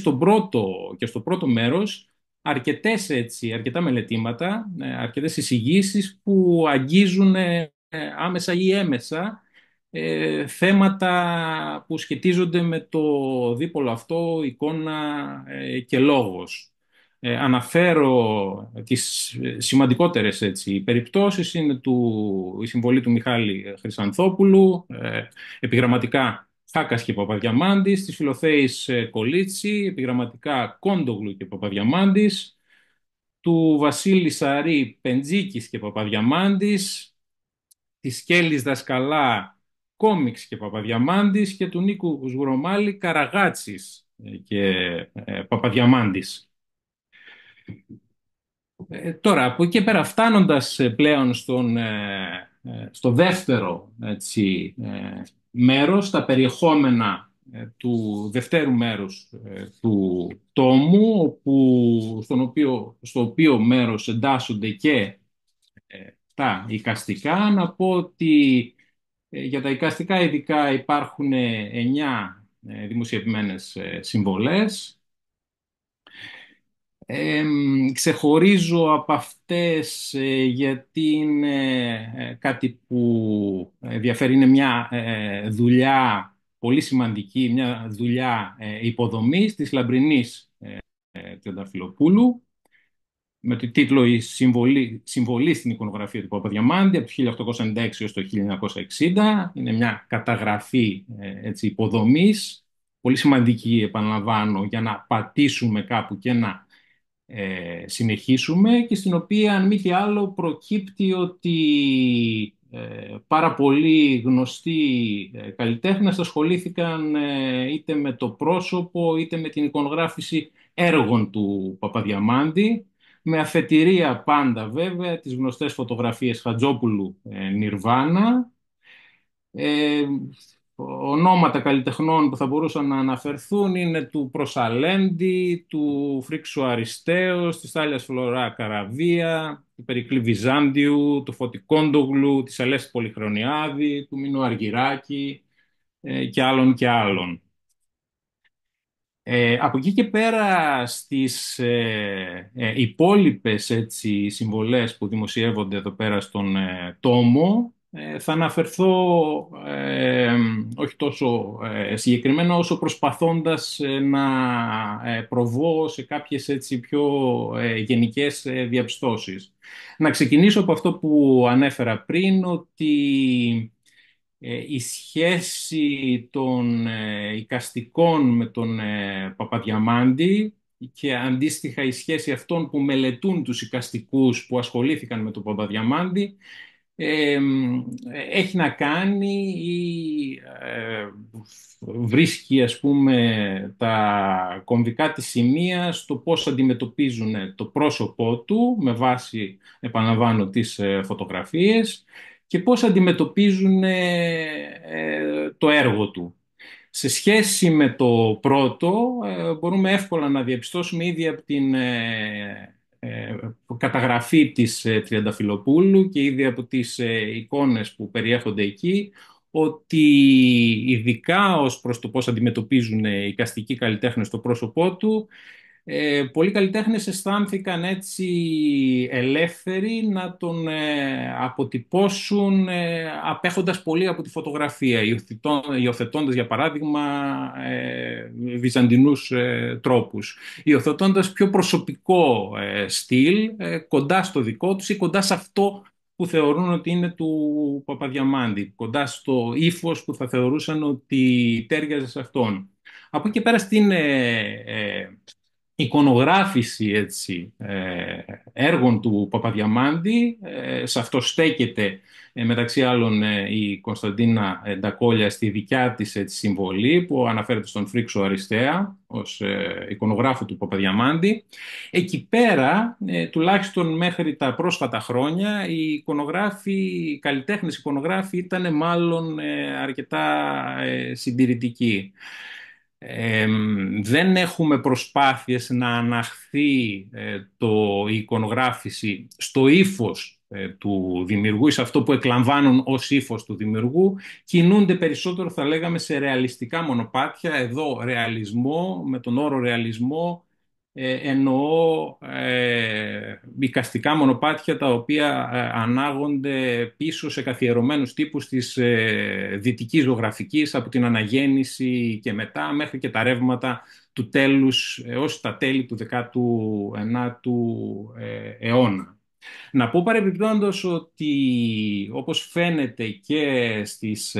Speaker 5: στο πρώτο μέρος αρκετά μελετήματα, αρκετές εισηγήσεις που αγγίζουν άμεσα ή έμεσα θέματα που σχετίζονται με το δίπολο αυτό εικόνα και λόγος. Αναφέρω τις σημαντικότερες περιπτώσεις, είναι η συμβολή του Μιχάλη Χρυσανθόπουλου, επιγραμματικά Χάκας και Παπαδιαμάντης, της Φιλοθέης Κολίτσι, επιγραμματικά Κόντογλου και Παπαδιαμάντης, του Βασίλη Σαρή Πεντζίκης και Παπαδιαμάντης, της Κέλλης Δασκαλά Κόμιξ και Παπαδιαμάντης και του Νίκου Σγουρομάλη Καραγάτσης και Παπαδιαμάντης. Τώρα, από εκεί και πέρα, φτάνοντας πλέον στο δεύτερο μέρος, τα περιεχόμενα του δευτέρου μέρους του τόμου, στο οποίο μέρος εντάσσονται και τα εικαστικά. Να πω ότι για τα εικαστικά ειδικά υπάρχουν 9 δημοσιευμένες συμβολές. Ξεχωρίζω από αυτές γιατί είναι κάτι που διαφέρει, είναι μια δουλειά πολύ σημαντική, μια δουλειά υποδομής της Λαμπρινής Τριανταφυλοπούλου, με το τίτλο «Η συμβολή στην εικονογραφία του Παπαδιαμάντη» από το 1896 έως το 1960. Είναι μια καταγραφή υποδομής, πολύ σημαντική, επαναλαμβάνω, για να πατήσουμε κάπου και να συνεχίσουμε, και στην οποία, αν μη τι άλλο, προκύπτει ότι πάρα πολλοί γνωστοί καλλιτέχνες ασχολήθηκαν είτε με το πρόσωπο είτε με την εικονογράφηση έργων του Παπαδιαμάντη, με αφετηρία πάντα βέβαια τις γνωστές φωτογραφίες Χατζόπουλου Νιρβάνα. Ονόματα καλλιτεχνών που θα μπορούσαν να αναφερθούν είναι του Προσαλέντη, του Φρίξου Αριστέως, της Θάλιας Φλωρά Καραβία, του Περικλή Βυζάντιου, του Φώτη Κόντογλου, της Ελέσης Πολυχρονιάδη, του Μινού Αργυράκη και άλλων και άλλων. Από εκεί και πέρα, στις υπόλοιπες συμβολές που δημοσιεύονται εδώ πέρα στον τόμο, θα αναφερθώ όχι τόσο συγκεκριμένα, όσο προσπαθώντας να προβώ σε κάποιες πιο γενικές διαπιστώσεις. Να ξεκινήσω από αυτό που ανέφερα πριν, ότι η σχέση των εικαστικών με τον Παπαδιαμάντη και αντίστοιχα η σχέση αυτών που μελετούν τους εικαστικούς που ασχολήθηκαν με τον Παπαδιαμάντη έχει να κάνει ή βρίσκει, ας πούμε, τα κομβικά της σημεία στο πώς αντιμετωπίζουν το πρόσωπό του με βάση, επαναλαμβάνω, τις φωτογραφίες, και πώς αντιμετωπίζουν το έργο του. Σε σχέση με το πρώτο, μπορούμε εύκολα να διαπιστώσουμε ήδη από την καταγραφή της Τριανταφυλοπούλου και ήδη από τις εικόνες που περιέχονται εκεί, ότι ειδικά ως προς το πώς αντιμετωπίζουν οι εικαστικοί καλλιτέχνες το πρόσωπό του, πολλοί καλλιτέχνες αισθάνθηκαν έτσι ελεύθεροι να τον αποτυπώσουν απέχοντας πολύ από τη φωτογραφία, υιοθετώντας για παράδειγμα βυζαντινούς τρόπους, υιοθετώντας πιο προσωπικό στυλ κοντά στο δικό τους ή κοντά σε αυτό που θεωρούν ότι είναι του Παπαδιαμάντη, κοντά στο ύφος που θα θεωρούσαν ότι τέριαζε σε αυτόν. Από εκεί και πέρα στην εικονογράφηση έργων του Παπαδιαμάντη, σε αυτό στέκεται μεταξύ άλλων η Κωνσταντίνα Ντακόλια στη δικιά της συμβολή που αναφέρεται στον Φρίξο Αριστέα ως εικονογράφο του Παπαδιαμάντη. Εκεί πέρα, τουλάχιστον μέχρι τα πρόσφατα χρόνια, οι καλλιτέχνες εικονογράφοι ήταν μάλλον αρκετά συντηρητικοί. Δεν έχουμε προσπάθειες να αναχθεί η εικονογράφηση στο ύφος του δημιουργού ή σε αυτό που εκλαμβάνουν ως ύφος του δημιουργού. Κινούνται περισσότερο, θα λέγαμε, σε ρεαλιστικά μονοπάτια. Εδώ ρεαλισμό, με τον όρο ρεαλισμό εννοώ εικαστικά μονοπάτια τα οποία ανάγονται πίσω σε καθιερωμένους τύπους της δυτικής ζωγραφικής από την αναγέννηση και μετά μέχρι και τα ρεύματα του τέλους έως τα τέλη του 19ου αιώνα. Να πω παρεμπιπτόντως ότι, όπως φαίνεται και στις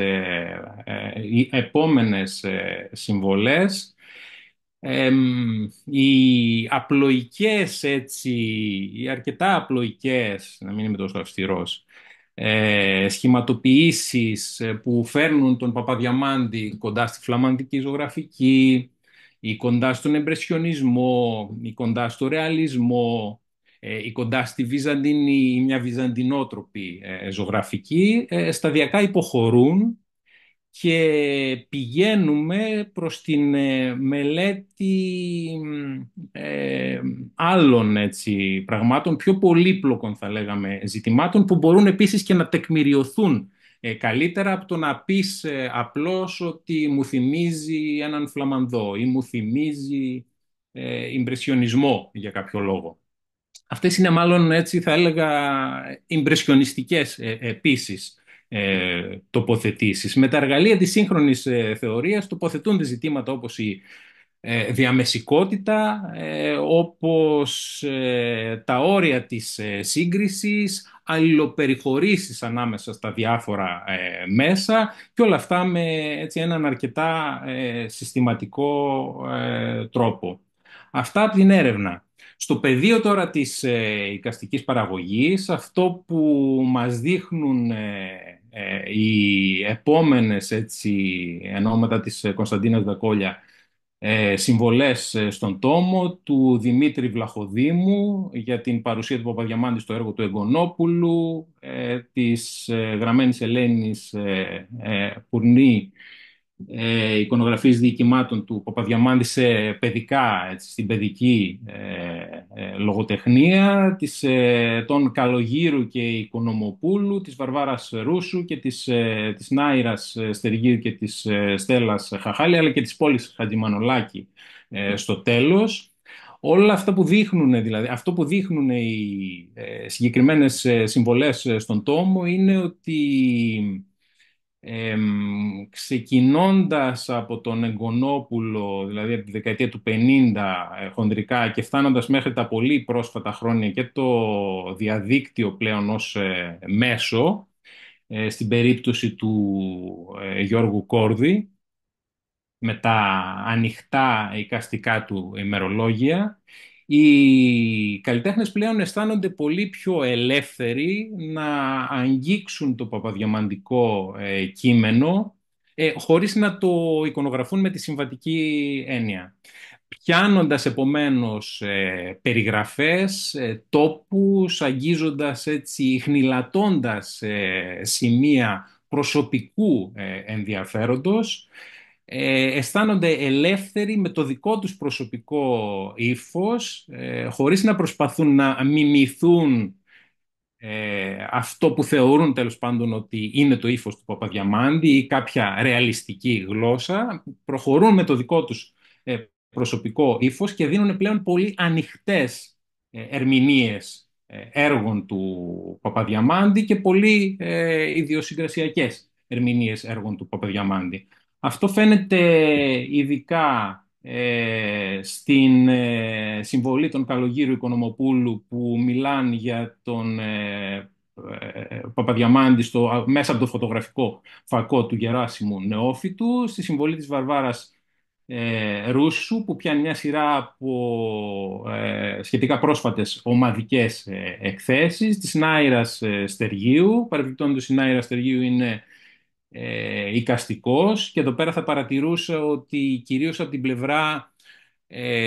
Speaker 5: επόμενες συμβολές, οι απλοϊκές, οι αρκετά απλοϊκές, να μην είμαι τόσο αυστηρός, σχηματοποιήσεις που φέρνουν τον Παπαδιαμάντη κοντά στη φλαμανδική ζωγραφική ή κοντά στον εμπρεσιονισμό ή κοντά στο ρεαλισμό, η κοντά στη Βυζαντινή ή μια βυζαντινότροπη ζωγραφική, σταδιακά υποχωρούν και πηγαίνουμε προς την μελέτη άλλων έτσι, πραγμάτων, πιο πολύπλοκων θα λέγαμε ζητημάτων, που μπορούν επίσης και να τεκμηριωθούν καλύτερα από το να πεις απλώς ότι μου θυμίζει έναν Φλαμανδό ή μου θυμίζει ιμπρεσιονισμό για κάποιο λόγο. Αυτές είναι μάλλον, έτσι θα έλεγα, ιμπρεσιονιστικές επίσης τοποθετήσεις. Με τα εργαλεία της σύγχρονης θεωρίας τοποθετούνται ζητήματα όπως η διαμεσικότητα, όπως τα όρια της σύγκρισης, αλληλοπεριχωρήσεις ανάμεσα στα διάφορα μέσα, και όλα αυτά με έτσι, έναν αρκετά συστηματικό τρόπο. Αυτά από την έρευνα. Στο πεδίο τώρα της εικαστικής παραγωγής, αυτό που μας δείχνουν οι επόμενες, έτσι, ενώ μετά της Κωνσταντίνας Δακόλια, συμβολές στον τόμο του Δημήτρη Βλαχοδήμου για την παρουσία του Παπαδιαμάντη στο έργο του Εγκονόπουλου, της γραμμένης Ελένης Πουρνή, εικονογραφίες διοικημάτων του Παπαδιαμάντη σε παιδικά, έτσι, στην παιδική λογοτεχνία, των Καλογύρου και Οικονομοπούλου, της Βαρβάρας Ρούσου και της Νάηρας Στεργίου και της Στέλλας Χαχάλη, αλλά και της Πόλης Χατζημανολάκη στο τέλος. Όλα αυτά που δείχνουν, δηλαδή, αυτό που δείχνουν οι συγκεκριμένες συμβολές στον τόμο είναι ότι ξεκινώντας από τον Εγκονόπουλο, δηλαδή από τη δεκαετία του 50 χονδρικά, και φτάνοντας μέχρι τα πολύ πρόσφατα χρόνια και το διαδίκτυο πλέον ως μέσο, στην περίπτωση του Γιώργου Κόρδη, με τα ανοιχτά εικαστικά του ημερολόγια, οι καλλιτέχνες πλέον αισθάνονται πολύ πιο ελεύθεροι να αγγίξουν το παπαδιαμαντικό κείμενο, χωρίς να το εικονογραφούν με τη συμβατική έννοια. Πιάνοντας επομένως περιγραφές, τόπους, αγγίζοντας έτσι, χνηλατώντας σημεία προσωπικού ενδιαφέροντος, αισθάνονται ελεύθεροι με το δικό τους προσωπικό ύφος, χωρίς να προσπαθούν να μιμηθούν αυτό που θεωρούν τέλος πάντων ότι είναι το ύφος του Παπαδιαμάντη ή κάποια ρεαλιστική γλώσσα. Προχωρούν με το δικό τους προσωπικό ύφος και δίνουν πλέον πολύ ανοιχτές ερμηνείες έργων του Παπαδιαμάντη και πολύ ιδιοσυγκρασιακές ερμηνείες έργων του Παπαδιαμάντη. Αυτό φαίνεται ειδικά στην συμβολή των Καλογύρου Οικονομοπούλου, που μιλάν για τον Παπαδιαμάντη μέσα από το φωτογραφικό φακό του Γεράσιμου Νεόφυτου, στη συμβολή της Βαρβάρας Ρούσου, που πιάνει μια σειρά από σχετικά πρόσφατες ομαδικές εκθέσεις, της Νάηρας Στεργίου. Παρεμπιπτόντως, η Νάηρα Στεργίου είναι εικαστικός, και εδώ πέρα θα παρατηρούσα ότι κυρίως από την πλευρά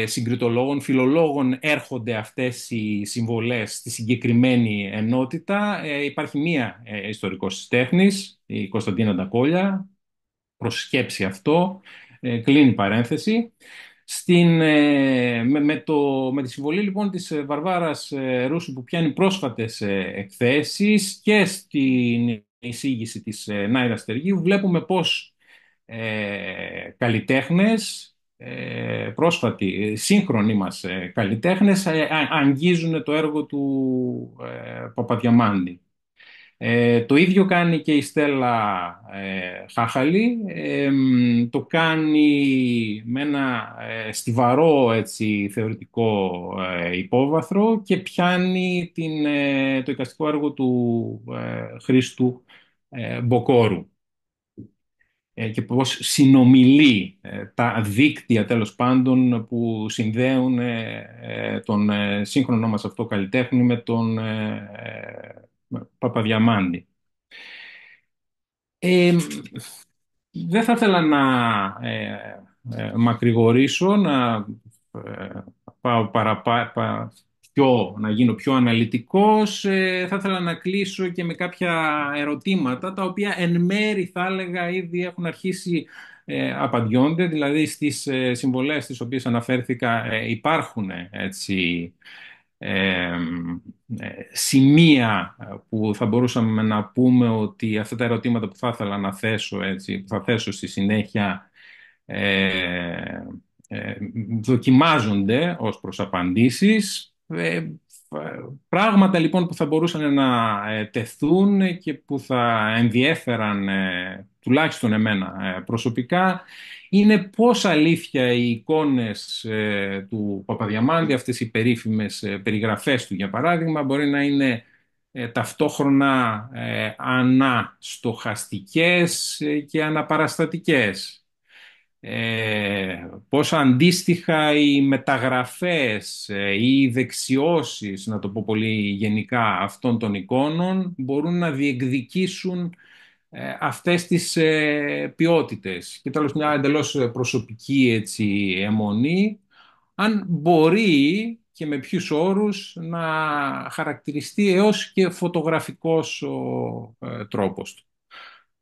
Speaker 5: συγκριτολόγων, φιλολόγων, έρχονται αυτές οι συμβολές στη συγκεκριμένη ενότητα. Υπάρχει μία ιστορικός της τέχνης, η Κωνσταντίνα Ντακόλια, προσκέψει αυτό, κλείνει παρένθεση. Με τη συμβολή λοιπόν της Βαρβάρας Ρούσου, που πιάνει πρόσφατες εκθέσεις, και στην εισήγηση της Νάηρας Στεργίου, βλέπουμε πως καλλιτέχνες, πρόσφατοι σύγχρονοι μας καλλιτέχνες, αγγίζουν το έργο του Παπαδιαμάντη. Το ίδιο κάνει και η Στέλλα Χάχαλη. Το κάνει με ένα στιβαρό, έτσι, θεωρητικό υπόβαθρο, και πιάνει το εικαστικό έργο του Χρήστου Μποκόρου, και πώς συνομιλεί τα δίκτυα, τέλος πάντων, που συνδέουν τον σύγχρονο μας αυτό καλλιτέχνη με τον Παπαδιαμάντη. Δεν θα ήθελα να μακρηγορήσω, να πάω να γίνω πιο αναλυτικός, θα ήθελα να κλείσω και με κάποια ερωτήματα, τα οποία εν μέρη θα έλεγα ήδη έχουν αρχίσει απαντιόνται, δηλαδή στις συμβολές τις οποίες αναφέρθηκα υπάρχουν έτσι ε, σημεία που θα μπορούσαμε να πούμε ότι αυτά τα ερωτήματα που θα ήθελα να θέσω, έτσι, που θα θέσω στη συνέχεια, ε, ε, δοκιμάζονται ως προς απαντήσεις. Πράγματα λοιπόν που θα μπορούσαν να τεθούν και που θα ενδιέφεραν τουλάχιστον εμένα προσωπικά, είναι πώς αλήθεια οι εικόνες του Παπαδιαμάντη, αυτές οι περίφημες περιγραφές του για παράδειγμα, μπορεί να είναι ταυτόχρονα αναστοχαστικές και αναπαραστατικές. Πώς αντίστοιχα οι μεταγραφές ή οι δεξιώσεις, να το πω πολύ γενικά, αυτών των εικόνων μπορούν να διεκδικήσουν αυτές τις ποιότητες. Και τέλος μια εντελώς προσωπική έτσι αιμονή, αν μπορεί και με ποιους όρους να χαρακτηριστεί έως και φωτογραφικός ο τρόπος του.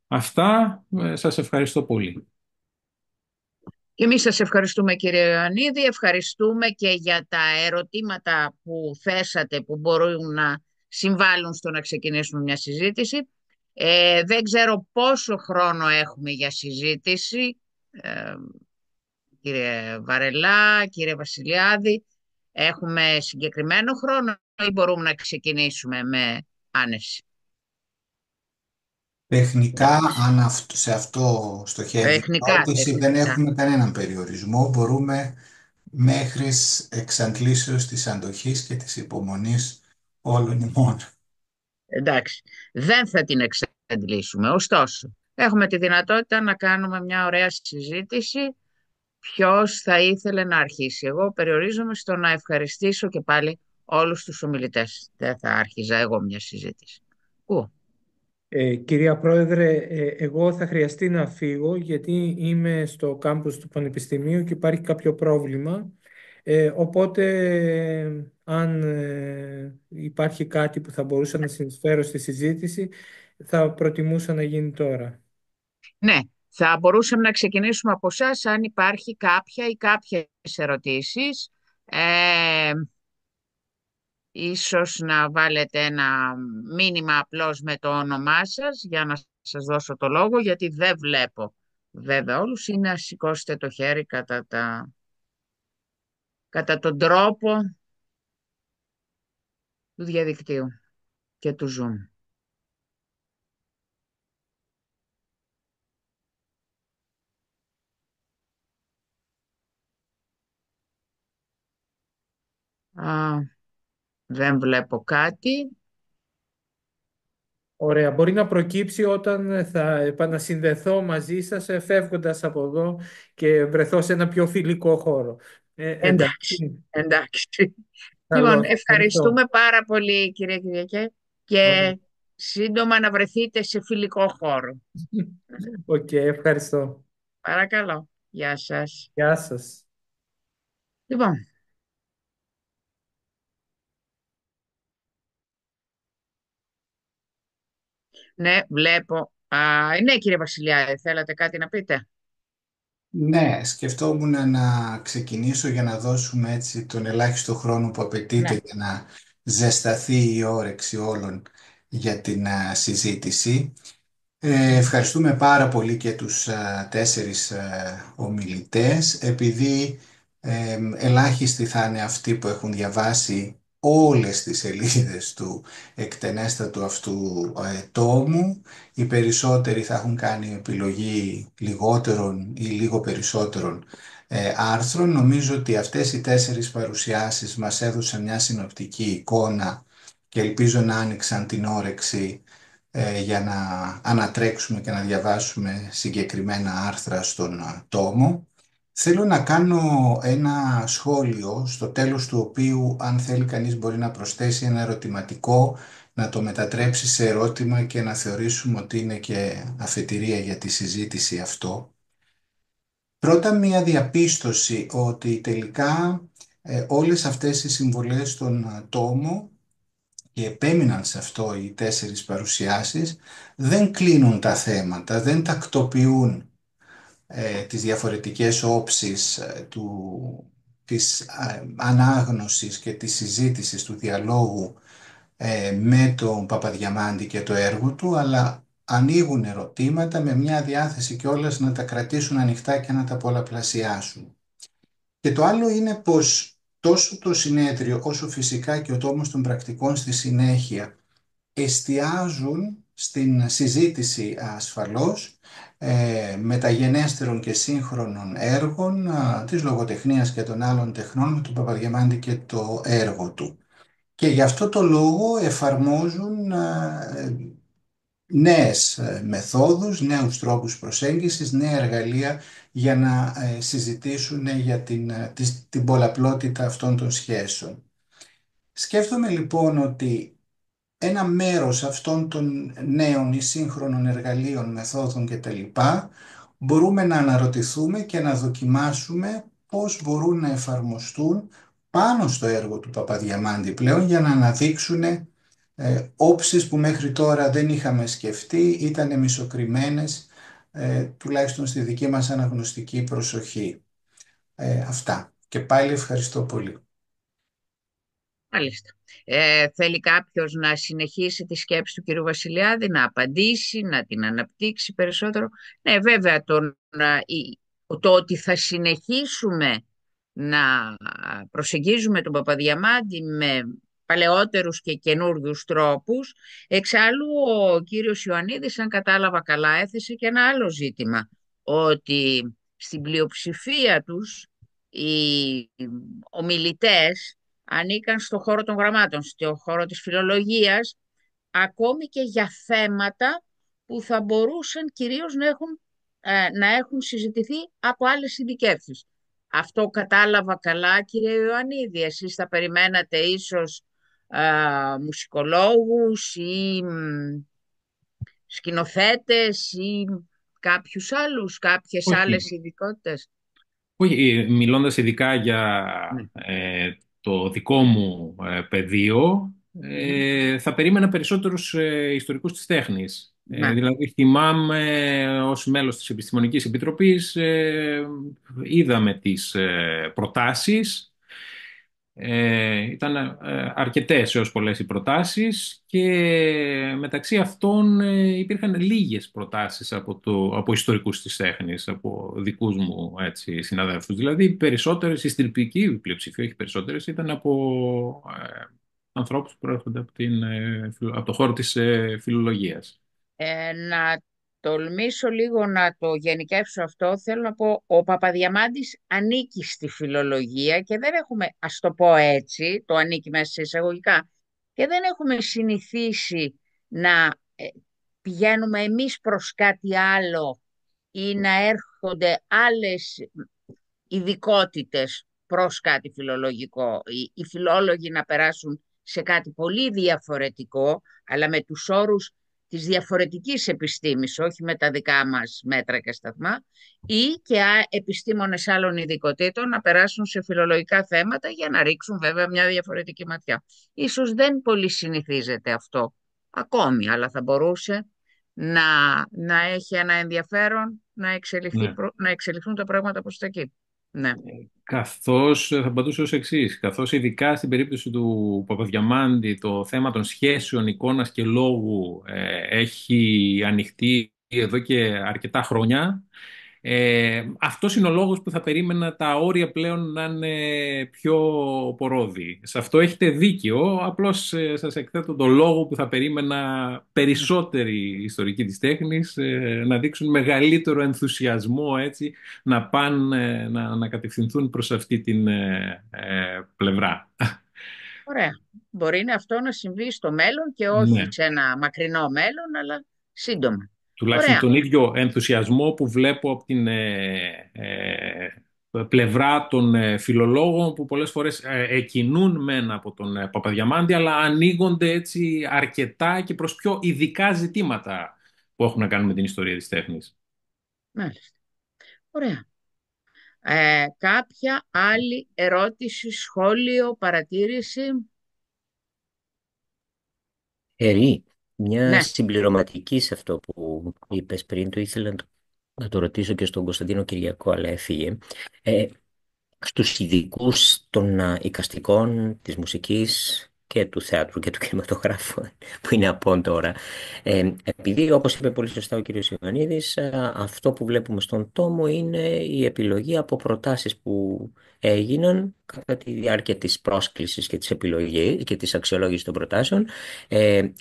Speaker 5: Αυτά, σας ευχαριστώ πολύ.
Speaker 1: Και εμείς σας ευχαριστούμε, κύριε Ιωαννίδη, ευχαριστούμε και για τα ερωτήματα που θέσατε που μπορούν να συμβάλλουν στο να ξεκινήσουμε μια συζήτηση. Δεν ξέρω πόσο χρόνο έχουμε για συζήτηση, κύριε Βαρελά, κύριε Βασιλιάδη. Έχουμε συγκεκριμένο χρόνο ή μπορούμε να ξεκινήσουμε με άνεση?
Speaker 6: Τεχνικά, αν σε αυτό στοχεύει η ερώτηση, δεν
Speaker 1: τεχνικά.
Speaker 6: έχουμε κανέναν περιορισμό. Μπορούμε μέχρι εξαντλήσεως της αντοχής και της υπομονής όλων ημών.
Speaker 1: Εντάξει, δεν θα την εξαντλήσουμε. Ωστόσο, έχουμε τη δυνατότητα να κάνουμε μια ωραία συζήτηση. Ποιος θα ήθελε να αρχίσει? Εγώ περιορίζομαι στο να ευχαριστήσω και πάλι όλους τους ομιλητές. Δεν θα άρχιζα εγώ μια συζήτηση.
Speaker 3: Κυρία Πρόεδρε, εγώ θα χρειαστεί να φύγω γιατί είμαι στο κάμπους του Πανεπιστημίου και υπάρχει κάποιο πρόβλημα. Οπότε, αν υπάρχει κάτι που θα μπορούσα να συνεισφέρω στη συζήτηση, θα προτιμούσα να γίνει τώρα.
Speaker 1: Ναι, θα μπορούσαμε να ξεκινήσουμε από εσάς αν υπάρχει κάποια ή κάποιες ερωτήσεις. Ίσως να βάλετε ένα μήνυμα απλώς με το όνομά σας για να σας δώσω το λόγο, γιατί δεν βλέπω βέβαια όλους, ή να σηκώσετε το χέρι κατά τον τρόπο του διαδικτύου και του Zoom. Δεν βλέπω κάτι.
Speaker 3: Ωραία, μπορεί να προκύψει όταν θα επανασυνδεθώ μαζί σας φεύγοντας από εδώ και βρεθώ σε ένα πιο φιλικό χώρο.
Speaker 1: Εντάξει.
Speaker 3: Καλώς,
Speaker 1: Λοιπόν,
Speaker 3: ευχαριστώ.
Speaker 1: ευχαριστούμε πάρα πολύ, κυρία Κυριακέ, και σύντομα να βρεθείτε σε φιλικό χώρο.
Speaker 3: Οκ, ευχαριστώ.
Speaker 1: Παρακαλώ. Γεια σας.
Speaker 3: Γεια σας.
Speaker 1: Λοιπόν, ναι, βλέπω. Ναι, κύριε Βασιλιάδη, θέλατε κάτι να πείτε?
Speaker 6: Ναι, σκεφτόμουν να ξεκινήσω για να δώσουμε έτσι τον ελάχιστο χρόνο που απαιτείται
Speaker 1: Ναι.
Speaker 6: για να ζεσταθεί η όρεξη όλων για την συζήτηση. Ευχαριστούμε πάρα πολύ και τους τέσσερις ομιλητές, επειδή ελάχιστοι θα είναι αυτοί που έχουν διαβάσει όλες τις σελίδες του εκτενέστατου αυτού τόμου. Οι περισσότεροι θα έχουν κάνει επιλογή λιγότερων ή λίγο περισσότερων άρθρων. Νομίζω ότι αυτές οι τέσσερις παρουσιάσεις μας έδωσαν μια συνοπτική εικόνα και ελπίζω να άνοιξαν την όρεξη για να ανατρέξουμε και να διαβάσουμε συγκεκριμένα άρθρα στον τόμο. Θέλω να κάνω ένα σχόλιο, στο τέλος του οποίου, αν θέλει κανείς, μπορεί να προσθέσει ένα ερωτηματικό, να το μετατρέψει σε ερώτημα και να θεωρήσουμε ότι είναι και αφετηρία για τη συζήτηση αυτό. Πρώτα, μία διαπίστωση ότι τελικά Όλες αυτές οι συμβολές στον τόμο, και επέμειναν σε αυτό οι 4 παρουσιάσεις, δεν κλείνουν τα θέματα, δεν τακτοποιούν τις διαφορετικές όψεις της ανάγνωσης και της συζήτησης του διαλόγου με τον Παπαδιαμάντη και το έργο του, αλλά ανοίγουν ερωτήματα με μια διάθεση κιόλας να τα κρατήσουν ανοιχτά και να τα πολλαπλασιάσουν. Και το άλλο είναι πως τόσο το συνέδριο όσο φυσικά και ο τόμος των πρακτικών στη συνέχεια εστιάζουν στην συζήτηση ασφαλώς μεταγενέστερων και σύγχρονων έργων της λογοτεχνίας και των άλλων τεχνών με τον Παπαδιαμάντη και το έργο του. Και γι' αυτό το λόγο εφαρμόζουν νέες μεθόδους, νέους τρόπους προσέγγισης, νέα εργαλεία για να συζητήσουν για την πολλαπλότητα αυτών των σχέσεων. Σκέφτομαι λοιπόν ότι ένα μέρος αυτών των νέων ή σύγχρονων εργαλείων, μεθόδων κτλ. Μπορούμε να αναρωτηθούμε και να δοκιμάσουμε πώς μπορούν να εφαρμοστούν πάνω στο έργο του Παπαδιαμάντη πλέον, για να αναδείξουν όψεις που μέχρι τώρα δεν είχαμε σκεφτεί, ήταν μισοκριμμένες, τουλάχιστον στη δική μας αναγνωστική προσοχή. Αυτά. Και πάλι ευχαριστώ πολύ.
Speaker 1: Μάλιστα. Θέλει κάποιος να συνεχίσει τη σκέψη του κυρίου Βασιλιάδη, να απαντήσει, να την αναπτύξει περισσότερο? Ναι, βέβαια, το ότι θα συνεχίσουμε να προσεγγίζουμε τον Παπαδιαμάντη με παλαιότερους και καινούργιους τρόπους. Εξάλλου, ο κύριος Ιωαννίδης, αν κατάλαβα καλά, έθεσε και ένα άλλο ζήτημα, ότι στην πλειοψηφία τους οι ομιλητές ανήκαν στο χώρο των γραμμάτων, στο χώρο της φιλολογίας, ακόμη και για θέματα που θα μπορούσαν κυρίως να έχουν συζητηθεί από άλλες ειδικεύσεις. Αυτό κατάλαβα καλά, κύριε Ιωαννίδη? Εσείς θα περιμένατε ίσως μουσικολόγους ή σκηνοθέτες ή κάποιους άλλους, κάποιες άλλες ειδικότητες?
Speaker 5: Όχι, μιλώντας ειδικά για το δικό μου πεδίο, θα περίμενα περισσότερους ιστορικούς της τέχνης. Δηλαδή, θυμάμαι ως μέλος της Επιστημονικής Επιτροπής, είδαμε τις προτάσεις. Ήταν αρκετές έως πολλές οι προτάσεις, και μεταξύ αυτών υπήρχαν λίγες προτάσεις από ιστορικούς της τέχνης, από δικούς μου συναδέλφους. Δηλαδή περισσότερες, η συντριπτική πλειοψηφία, όχι περισσότερες, ήταν από ανθρώπους που προέρχονται από το χώρο της φιλολογίας.
Speaker 1: Να τολμήσω λίγο να το γενικεύσω αυτό. Θέλω να πω, ο Παπαδιαμάντης ανήκει στη φιλολογία και δεν έχουμε, ας το πω έτσι, το ανήκει μέσα σε εισαγωγικά, και δεν έχουμε συνηθίσει να πηγαίνουμε εμείς προς κάτι άλλο ή να έρχονται άλλες ειδικότητες προς κάτι φιλολογικό. Οι φιλόλογοι να περάσουν σε κάτι πολύ διαφορετικό, αλλά με τους όρους της διαφορετικής επιστήμης, όχι με τα δικά μας μέτρα και σταθμά, ή και επιστήμονες άλλων ειδικοτήτων να περάσουν σε φιλολογικά θέματα για να ρίξουν βέβαια μια διαφορετική ματιά. Ίσως δεν πολύ συνηθίζεται αυτό ακόμη, αλλά θα μπορούσε να έχει ένα ενδιαφέρον να εξελιχθούν τα πράγματα προς τα εκεί. Ναι.
Speaker 5: Καθώς θα απαντήσω ως εξής, καθώς ειδικά στην περίπτωση του Παπαδιαμάντη το θέμα των σχέσεων εικόνας και λόγου έχει ανοιχτεί εδώ και αρκετά χρόνια, αυτός είναι ο λόγος που θα περίμενα τα όρια πλέον να είναι πιο πορώδη. Σε αυτό έχετε δίκιο, απλώς σας εκθέτω τον λόγο που θα περίμενα περισσότεροι ιστορικοί της τέχνης να δείξουν μεγαλύτερο ενθουσιασμό, έτσι, να πάνε να κατευθυνθούν προς αυτή την πλευρά.
Speaker 1: Ωραία. Μπορεί αυτό να συμβεί στο μέλλον και όχι σε ένα μακρινό μέλλον, αλλά σύντομα.
Speaker 5: Τουλάχιστον τον ίδιο ενθουσιασμό που βλέπω από την πλευρά των φιλολόγων, που πολλές φορές εκκινούν μεν από τον Παπαδιαμάντη, αλλά ανοίγονται έτσι αρκετά και προς πιο ειδικά ζητήματα που έχουν να κάνουν με την ιστορία της τέχνης.
Speaker 1: Μάλιστα. Ωραία. Κάποια άλλη ερώτηση, σχόλιο, παρατήρηση?
Speaker 7: Ερή, μια
Speaker 1: Ναι.
Speaker 7: συμπληρωματική σε αυτό που είπες πριν, το ήθελα να το ρωτήσω και στον Κωνσταντίνο Κυριακό, αλλά έφυγε. Στους ειδικούς των εικαστικών, της μουσικής και του θεάτρου και του κινηματογράφου που είναι από τώρα. Επειδή, όπως είπε πολύ σωστά ο κύριος Ιωαννίδης, αυτό που βλέπουμε στον τόμο είναι η επιλογή από προτάσεις που έγιναν κατά τη διάρκεια της πρόσκλησης και της επιλογής και της αξιολόγησης των προτάσεων.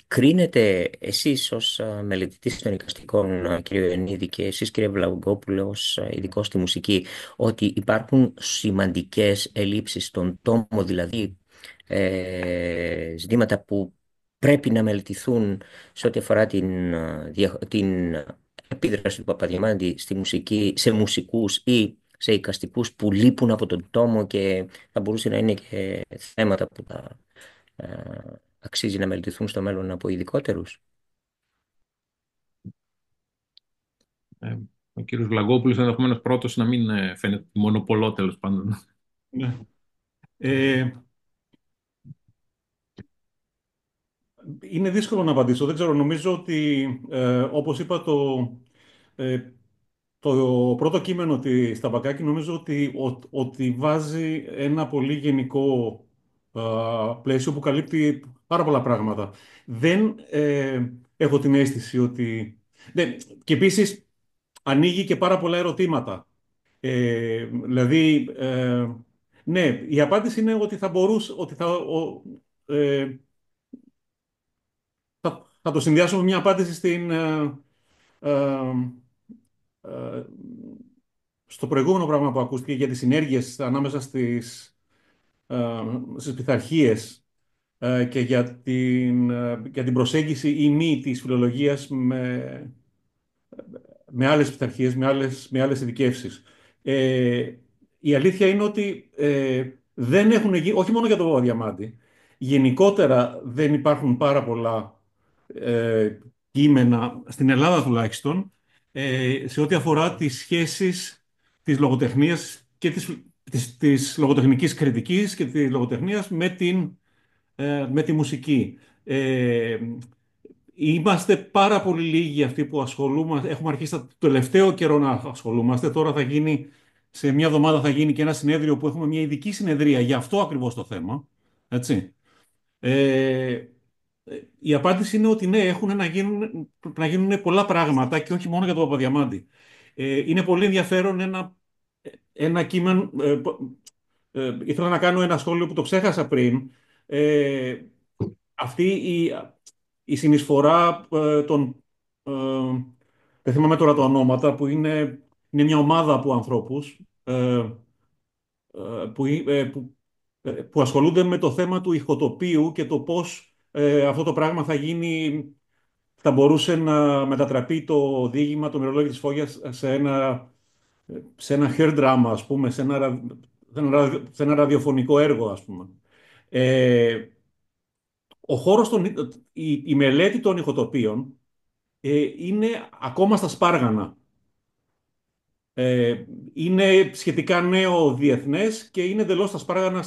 Speaker 7: Κρίνετε εσείς ως μελετητής των εικαστικών, κύριε Ιωαννίδη, και εσείς, κύριε Βλαγκόπουλο, ως ειδικός στη μουσική, ότι υπάρχουν σημαντικές ελλείψεις στον τόμο, δηλαδή ζητήματα που πρέπει να μελετηθούν σε ό,τι αφορά την επίδραση του Παπαδιαμάντη στη μουσική, σε μουσικούς ή σε εικαστικούς που λείπουν από τον τόμο και θα μπορούσε να είναι και θέματα που θα αξίζει να μελετηθούν στο μέλλον από ειδικότερους.
Speaker 5: Ο κύριος Βλαγκόπουλος ενδεχομένως πρώτος να μην φαίνεται μονοπολό, τέλος πάντων.
Speaker 4: Ναι. Είναι δύσκολο να απαντήσω. Δεν ξέρω. Νομίζω ότι, όπως είπα, ε, το πρώτο κείμενο στα Μπακάκη νομίζω ότι βάζει ένα πολύ γενικό πλαίσιο που καλύπτει πάρα πολλά πράγματα. Δεν έχω την αίσθηση ότι... Ναι, και επίσης ανοίγει και πάρα πολλά ερωτήματα. Δηλαδή, ναι, η απάντηση είναι ότι θα μπορούσε, ότι θα το συνδυάσω με μια απάντηση ε, ε, στο προηγούμενο πράγμα που ακούστηκε για τις συνέργειες ανάμεσα στις πειθαρχίες και για την προσέγγιση ή μη της φιλολογίας με άλλες πειθαρχίες, με άλλες ειδικεύσεις. Η αλήθεια είναι ότι δεν έχουν γίνει, όχι μόνο για το Παπαδιαμάντη, γενικότερα δεν υπάρχουν πάρα πολλά κείμενα, στην Ελλάδα τουλάχιστον, σε ό,τι αφορά τις σχέσεις της λογοτεχνίας και της λογοτεχνικής κριτικής και της λογοτεχνίας με τη μουσική. Είμαστε πάρα πολύ λίγοι αυτοί που ασχολούμαστε. Έχουμε αρχίσει το τελευταίο καιρό να ασχολούμαστε. Τώρα σε μια εβδομάδα θα γίνει και ένα συνέδριο που έχουμε μια ειδική συνεδρία για αυτό ακριβώς το θέμα. Έτσι. Ε, η απάντηση είναι ότι ναι, έχουν να γίνουν πολλά πράγματα και όχι μόνο για τον Παπαδιαμάντη. Είναι πολύ ενδιαφέρον ένα κείμενο. Ήθελα να κάνω ένα σχόλιο που το ξέχασα πριν. Αυτή η συνεισφορά ε, δεν θυμάμαι τώρα τα ονόματα, που είναι μια ομάδα από ανθρώπους που, που ασχολούνται με το θέμα του ηχοτοπίου και το πώς αυτό το πράγμα θα μπορούσε να μετατραπεί το διήγημα, το μυρολόγιο της Φόγιας σε ένα hair drama, ας πούμε, σε ένα ραδιοφωνικό έργο, ας πούμε. Ο χώρος η μελέτη των ηχοτοπίων είναι ακόμα στα σπάργανα. Είναι σχετικά νέο διεθνές και είναι εντελώς στα σπάργανα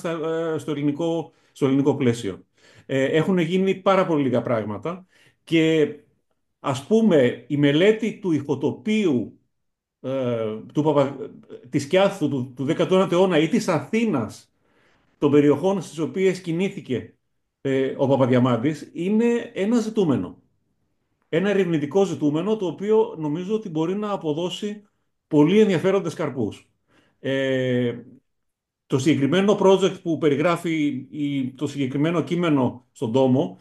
Speaker 4: στο ελληνικό πλαίσιο. Έχουν γίνει πάρα πολύ λίγα πράγματα και, ας πούμε, η μελέτη του ηχοτοπίου της Κιάθου του 19ου αιώνα ή της Αθήνας, των περιοχών στις οποίες κινήθηκε ο Παπαδιαμάντης, είναι ένα ζητούμενο. Ένα ερευνητικό ζητούμενο, το οποίο νομίζω ότι μπορεί να αποδώσει πολύ ενδιαφέροντες καρπούς. Το συγκεκριμένο project που περιγράφει το συγκεκριμένο κείμενο στον τόμο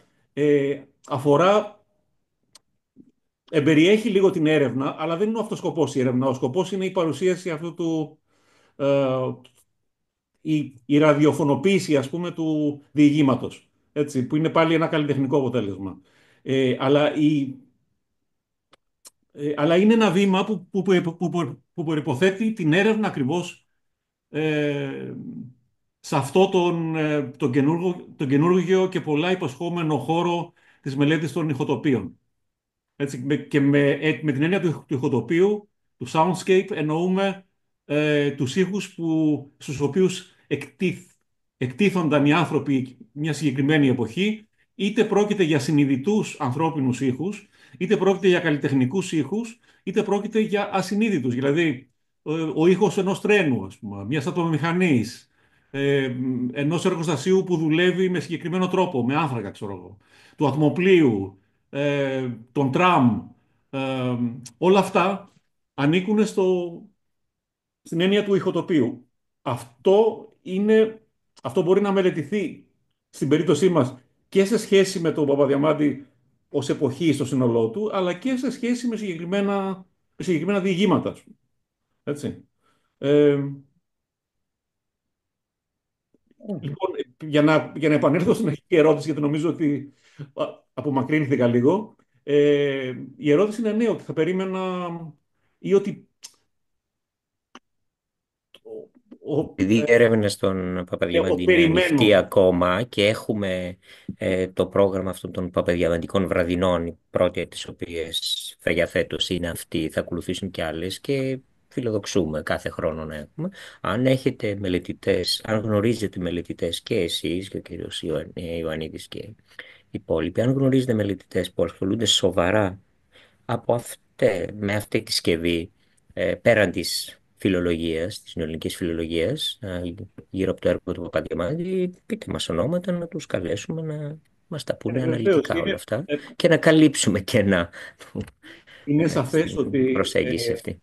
Speaker 4: εμπεριέχει λίγο την έρευνα, αλλά δεν είναι αυτός ο σκοπός η έρευνα. Ο σκοπός είναι η παρουσίαση αυτού η ραδιοφωνοποίηση, ας πούμε, του διηγήματος, έτσι, που είναι πάλι ένα καλλιτεχνικό αποτέλεσμα. Αλλά είναι ένα βήμα που προϋποθέτει την έρευνα ακριβώς σε αυτό τον καινούργιο και πολλά υποσχόμενο χώρο της μελέτης των ηχοτοπίων. Έτσι, και με την έννοια του ηχοτοπίου, του soundscape, εννοούμε τους ήχους στους οποίους εκτίθονταν οι άνθρωποι μια συγκεκριμένη εποχή, είτε πρόκειται για συνειδητούς ανθρώπινους ήχους, είτε πρόκειται για καλλιτεχνικούς ήχους, είτε πρόκειται για ασυνείδητους. Δηλαδή, ο ήχος ενός τρένου, ας πούμε, μιας ατομομηχανής, ενός εργοστασίου που δουλεύει με συγκεκριμένο τρόπο, με άνθρακα, ξέρω εγώ, του ατμοπλοίου, των τραμ, ε, όλα αυτά ανήκουν στην έννοια του ηχοτοπίου. Αυτό αυτό μπορεί να μελετηθεί στην περίπτωσή μας και σε σχέση με τον Παπαδιαμάντη ως εποχή στο σύνολό του, αλλά και σε σχέση με συγκεκριμένα διηγήματα, ας πούμε. Έτσι. Ε, λοιπόν, για να επανέλθω στην αρχική ερώτηση, γιατί νομίζω ότι απομακρύνθηκα λίγο, η ερώτηση είναι ναι, ότι θα περίμενα ή ότι
Speaker 7: Επειδή η έρευνα στον Παπαδιαμάντη είναι ανοιχτή
Speaker 4: περιμένω.
Speaker 7: ακόμα και έχουμε το πρόγραμμα αυτών των Παπαδιαμαντικών βραδινών, οι πρώτοι από τις οποίες για φέτος είναι αυτοί, θα ακολουθήσουν και άλλες και φιλοδοξούμε κάθε χρόνο να έχουμε. Αν έχετε μελετητές, αν γνωρίζετε μελετητές και εσείς και ο κύριος Ιωαννίδης και οι υπόλοιποι, αν γνωρίζετε μελετητές που ασχολούνται σοβαρά με αυτή τη σκευή, πέραν της φιλολογίας, της νεοελληνικής φιλολογίας, γύρω από το έργο του Παπαδιαμάντη, πείτε μας ονόματα να τους καλέσουμε να μας τα πούνε
Speaker 4: Βεβαίως,
Speaker 7: αναλυτικά όλα αυτά και να καλύψουμε κενά
Speaker 4: είναι σαφές
Speaker 7: στην
Speaker 4: ότι
Speaker 7: προσέγγιση αυτή.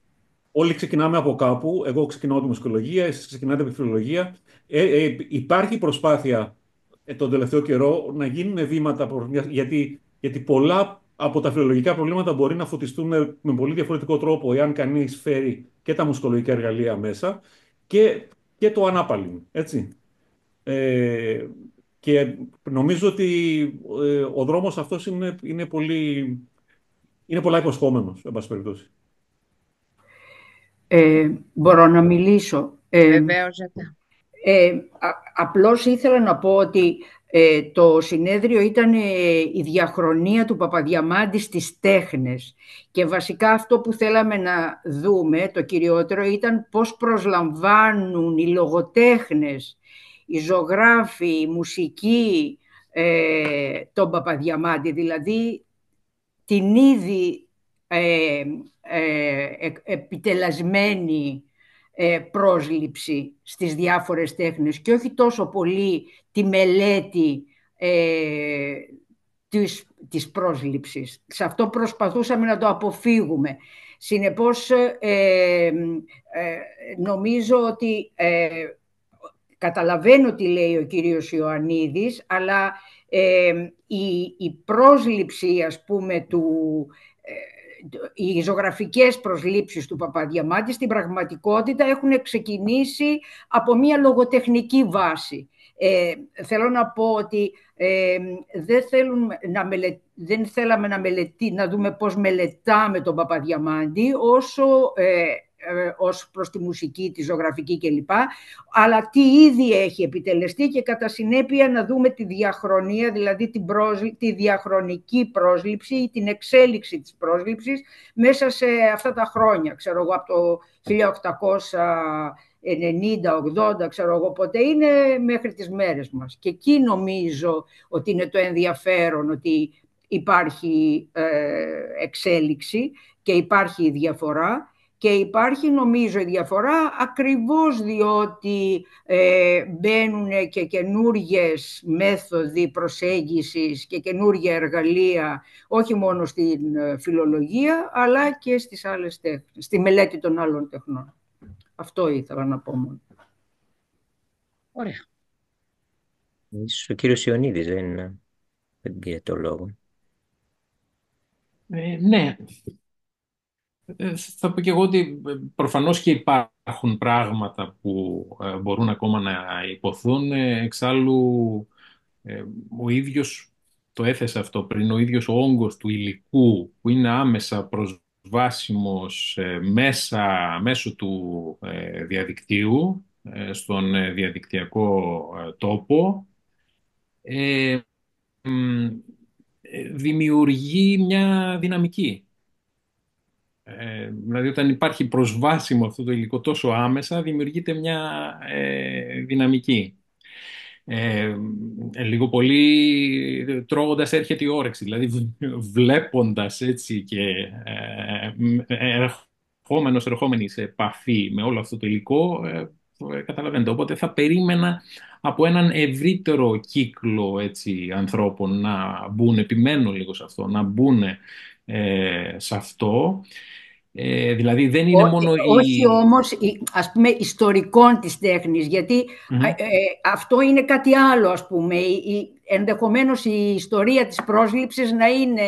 Speaker 4: όλοι ξεκινάμε από κάπου. Εγώ ξεκινάω από τη μουσικολογία, εσείς ξεκινάτε από τη φιλολογία. Υπάρχει προσπάθεια τον τελευταίο καιρό να γίνουν βήματα γιατί πολλά από τα φιλολογικά προβλήματα μπορεί να φωτιστούν με πολύ διαφορετικό τρόπο εάν κανείς φέρει και τα μουσικολογικά εργαλεία μέσα και το ανάπαλιν. Έτσι. Ε, και νομίζω ότι ο δρόμος αυτός είναι πολλά υποσχόμενος, εν πάση περιπτώσει.
Speaker 2: Μπορώ να μιλήσω.
Speaker 1: Βεβαίως,
Speaker 2: Απλώς ήθελα να πω ότι το συνέδριο ήταν η διαχρονία του Παπαδιαμάντη στις τέχνες και βασικά αυτό που θέλαμε να δούμε, το κυριότερο, ήταν πώς προσλαμβάνουν οι λογοτέχνες, οι ζωγράφοι, η μουσική, τον Παπαδιαμάντη, δηλαδή την ήδη επιτελεσμένη πρόσληψη στις διάφορες τέχνες και όχι τόσο πολύ τη μελέτη της πρόσληψης. Σε αυτό προσπαθούσαμε να το αποφύγουμε. Συνεπώς, νομίζω ότι καταλαβαίνω τι λέει ο κύριος Ιωαννίδης, αλλά η πρόσληψη, ας πούμε, οι ζωγραφικές προσλήψεις του Παπαδιαμάντη στην πραγματικότητα έχουν ξεκινήσει από μια λογοτεχνική βάση. Θέλω να πω ότι δεν θέλαμε να δούμε πώς μελετάμε τον Παπαδιαμάντη όσο ως προς τη μουσική, τη ζωγραφική κλπ. Αλλά τι ήδη έχει επιτελεστεί και κατά συνέπεια να δούμε τη διαχρονία, δηλαδή τη διαχρονική πρόσληψη ή την εξέλιξη της πρόσληψης μέσα σε αυτά τα χρόνια, ξέρω εγώ, από το 1890-80, ξέρω εγώ πότε είναι, μέχρι τις μέρες μας. Και εκεί νομίζω ότι είναι το ενδιαφέρον, ότι υπάρχει εξέλιξη και υπάρχει η διαφορά. Και υπάρχει, νομίζω, η διαφορά ακριβώς διότι μπαίνουν και καινούργιες μέθοδοι προσέγγισης και καινούργια εργαλεία, όχι μόνο στην φιλολογία, αλλά και στις άλλες τέχνες, στη μελέτη των άλλων τεχνών. Αυτό ήθελα να πω μόνο.
Speaker 1: Ωραία.
Speaker 7: Ο κύριος Ιωαννίδης δεν πήρε το λόγο.
Speaker 5: Ναι. Θα πω και εγώ ότι προφανώς και υπάρχουν πράγματα που μπορούν ακόμα να υποθούν. Εξάλλου, ο ίδιος το έθεσε αυτό πριν, ο ίδιος ο όγκος του υλικού που είναι άμεσα προσβάσιμος μέσω του διαδικτύου, στον διαδικτυακό τόπο, δημιουργεί μια δυναμική. Δηλαδή όταν υπάρχει προσβάσιμο αυτό το υλικό τόσο άμεσα, δημιουργείται μια δυναμική. Λίγο πολύ τρώγοντας έρχεται η όρεξη, δηλαδή βλέποντας έτσι και ερχόμενοι σε επαφή με όλο αυτό το υλικό, καταλαβαίνετε. Οπότε θα περίμενα από έναν ευρύτερο κύκλο έτσι, ανθρώπων να μπουν, επιμένω λίγο σε αυτό, να μπουν σε αυτό. Δηλαδή δεν είναι μόνο
Speaker 2: Όχι όμως, ας πούμε, ιστορικών της τέχνης, γιατί αυτό είναι κάτι άλλο, ας πούμε. Ενδεχομένως η ιστορία της πρόσληψης να είναι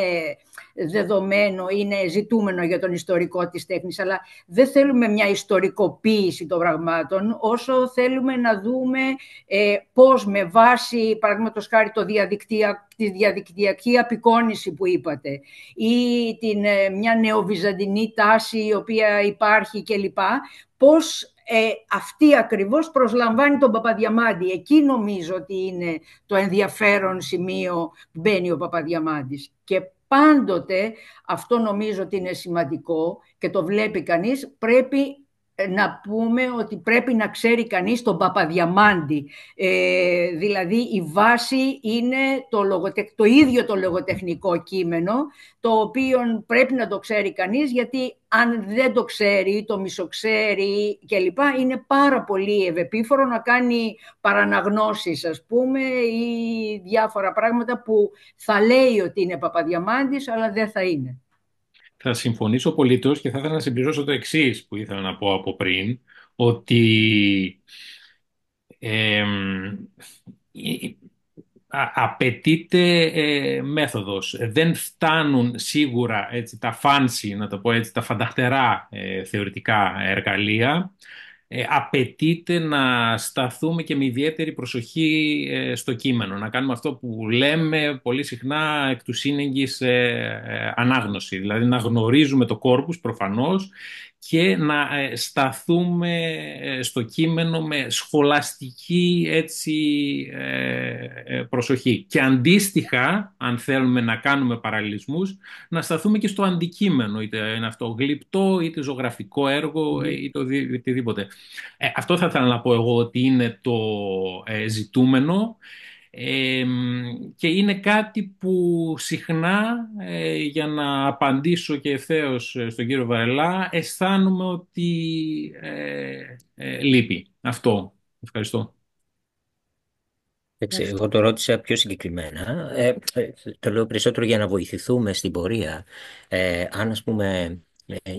Speaker 2: δεδομένο, είναι ζητούμενο για τον ιστορικό της τέχνης, αλλά δεν θέλουμε μια ιστορικοποίηση των πραγμάτων, όσο θέλουμε να δούμε πώς με βάση, παραδείγματος χάρη, τη διαδικτυακή απεικόνηση που είπατε, ή μια νεοβυζαντινή τάση η οποία υπάρχει κλπ. Πώς αυτή ακριβώς προσλαμβάνει τον Παπαδιαμάντη. Εκεί νομίζω ότι είναι το ενδιαφέρον σημείο που μπαίνει ο Παπαδιαμάντης. Και πάντοτε αυτό νομίζω ότι είναι σημαντικό και το βλέπει κανείς, πρέπει να πούμε ότι πρέπει να ξέρει κανείς τον Παπαδιαμάντη. Δηλαδή η βάση είναι το ίδιο το λογοτεχνικό κείμενο, το οποίο πρέπει να το ξέρει κανείς, γιατί αν δεν το ξέρει, το μισοξέρει κλπ, είναι πάρα πολύ ευεπίφορο να κάνει παραναγνώσεις, ας πούμε, ή διάφορα πράγματα που θα λέει ότι είναι Παπαδιαμάντης, αλλά δεν θα είναι.
Speaker 5: Θα συμφωνήσω απολύτως και θα ήθελα να συμπληρώσω το εξής που ήθελα να πω από πριν, ότι απαιτείται μέθοδος. Δεν φτάνουν σίγουρα έτσι, τα fancy, να το πω έτσι, τα φανταχτερά θεωρητικά εργαλεία. Απαιτείται να σταθούμε και με ιδιαίτερη προσοχή στο κείμενο. Να κάνουμε αυτό που λέμε πολύ συχνά εκ του σύνεγγυς ανάγνωση. Δηλαδή να γνωρίζουμε το κόρπους προφανώς και να σταθούμε στο κείμενο με σχολαστική έτσι, προσοχή. Και αντίστοιχα, αν θέλουμε να κάνουμε παραλληλισμούς, να σταθούμε και στο αντικείμενο, είτε είναι αυτό γλυπτό, είτε ζωγραφικό έργο, είτε οτιδήποτε. Αυτό θα ήθελα να πω εγώ ότι είναι το ζητούμενο. Και είναι κάτι που συχνά, για να απαντήσω και ευθέως στον κύριο Βαρελά, αισθάνομαι ότι λείπει. Αυτό. Ευχαριστώ.
Speaker 7: Εγώ το ρώτησα πιο συγκεκριμένα. Το λέω περισσότερο για να βοηθηθούμε στην πορεία. Αν, ας πούμε,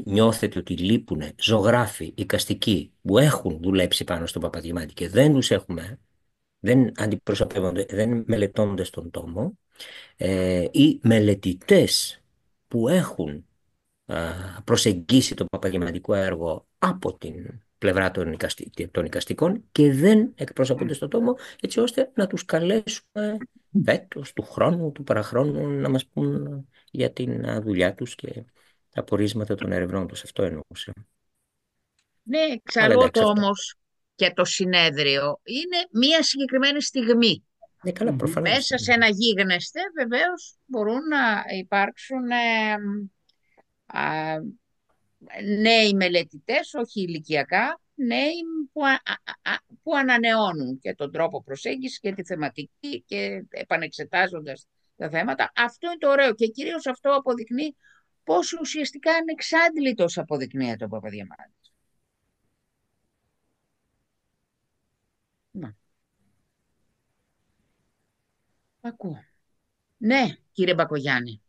Speaker 7: νιώθετε ότι λείπουν ζωγράφοι, εικαστικοί που έχουν δουλέψει πάνω στον Παπαδιαμάντη και δεν τους έχουμε, δεν αντιπροσωπεύονται, δεν μελετώνται στον τόμο, ή μελετητές που έχουν προσεγγίσει το παπαδιαμαντικό έργο από την πλευρά των εικαστικών και δεν εκπροσωπούνται στον τόμο, έτσι ώστε να τους καλέσουμε φέτος, του χρόνου, του παραχρόνου, να μας πούν για την δουλειά τους και τα πορίσματα των ερευνών τους. Αυτό εννοούσα.
Speaker 1: Ναι, εξάλλου όμως και το συνέδριο είναι μία συγκεκριμένη στιγμή.
Speaker 7: Ναι, καλά, προφανώς.
Speaker 1: Μέσα σε ένα γίγνεσθε βεβαίως μπορούν να υπάρξουν νέοι μελετητές, όχι ηλικιακά, νέοι που ανανεώνουν και τον τρόπο προσέγγισης και τη θεματική και επανεξετάζοντας τα θέματα. Αυτό είναι το ωραίο και κυρίως αυτό αποδεικνύει πόσο ουσιαστικά ανεξάντλητος αποδεικνύεται ο Παπαδιαμάντης. Να. Ακούω. Ναι, κύριε Μπακογιάννη.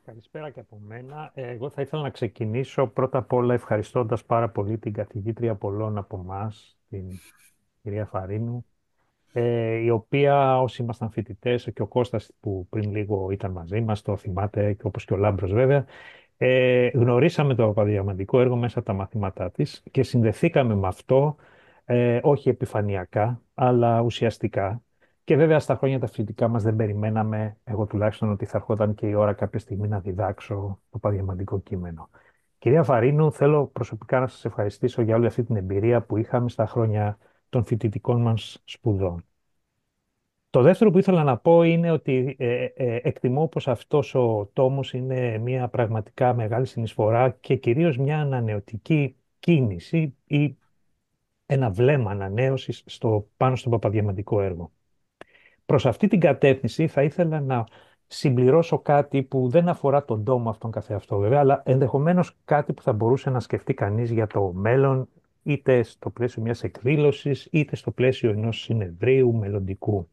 Speaker 8: Καλησπέρα και από μένα. Εγώ θα ήθελα να ξεκινήσω πρώτα απ' όλα ευχαριστώντας πάρα πολύ την καθηγήτρια πολλών από εμάς, την κυρία Φαρίνου, η οποία όσοι ήμασταν φοιτητές και ο Κώστας που πριν λίγο ήταν μαζί μας, το θυμάται και όπως και ο Λάμπρος βέβαια, γνωρίσαμε το παπαδιαμαντικό έργο μέσα από τα μαθήματά της και συνδεθήκαμε με αυτό, όχι επιφανειακά, αλλά ουσιαστικά. Και βέβαια στα χρόνια τα φοιτητικά μας δεν περιμέναμε, εγώ τουλάχιστον, ότι θα ερχόταν και η ώρα κάποια στιγμή να διδάξω το παπαδιαμαντικό κείμενο. Κυρία Φαρίνου, θέλω προσωπικά να σας ευχαριστήσω για όλη αυτή την εμπειρία που είχαμε στα χρόνια των φοιτητικών μας σπουδών. Το δεύτερο που ήθελα να πω είναι ότι εκτιμώ πως αυτός ο τόμος είναι μια πραγματικά μεγάλη συνεισφορά και κυρίως μια ανανεωτική κίνηση ή ένα βλέμμα ανανέωσης πάνω στο παπαδιαμαντικό έργο. Προς αυτή την κατεύθυνση θα ήθελα να συμπληρώσω κάτι που δεν αφορά τον τόμο αυτόν καθεαυτό βέβαια, αλλά ενδεχομένως κάτι που θα μπορούσε να σκεφτεί κανείς για το μέλλον, είτε στο πλαίσιο μιας εκδήλωσης, είτε στο πλαίσιο ενός συνεδρίου μελλοντικού.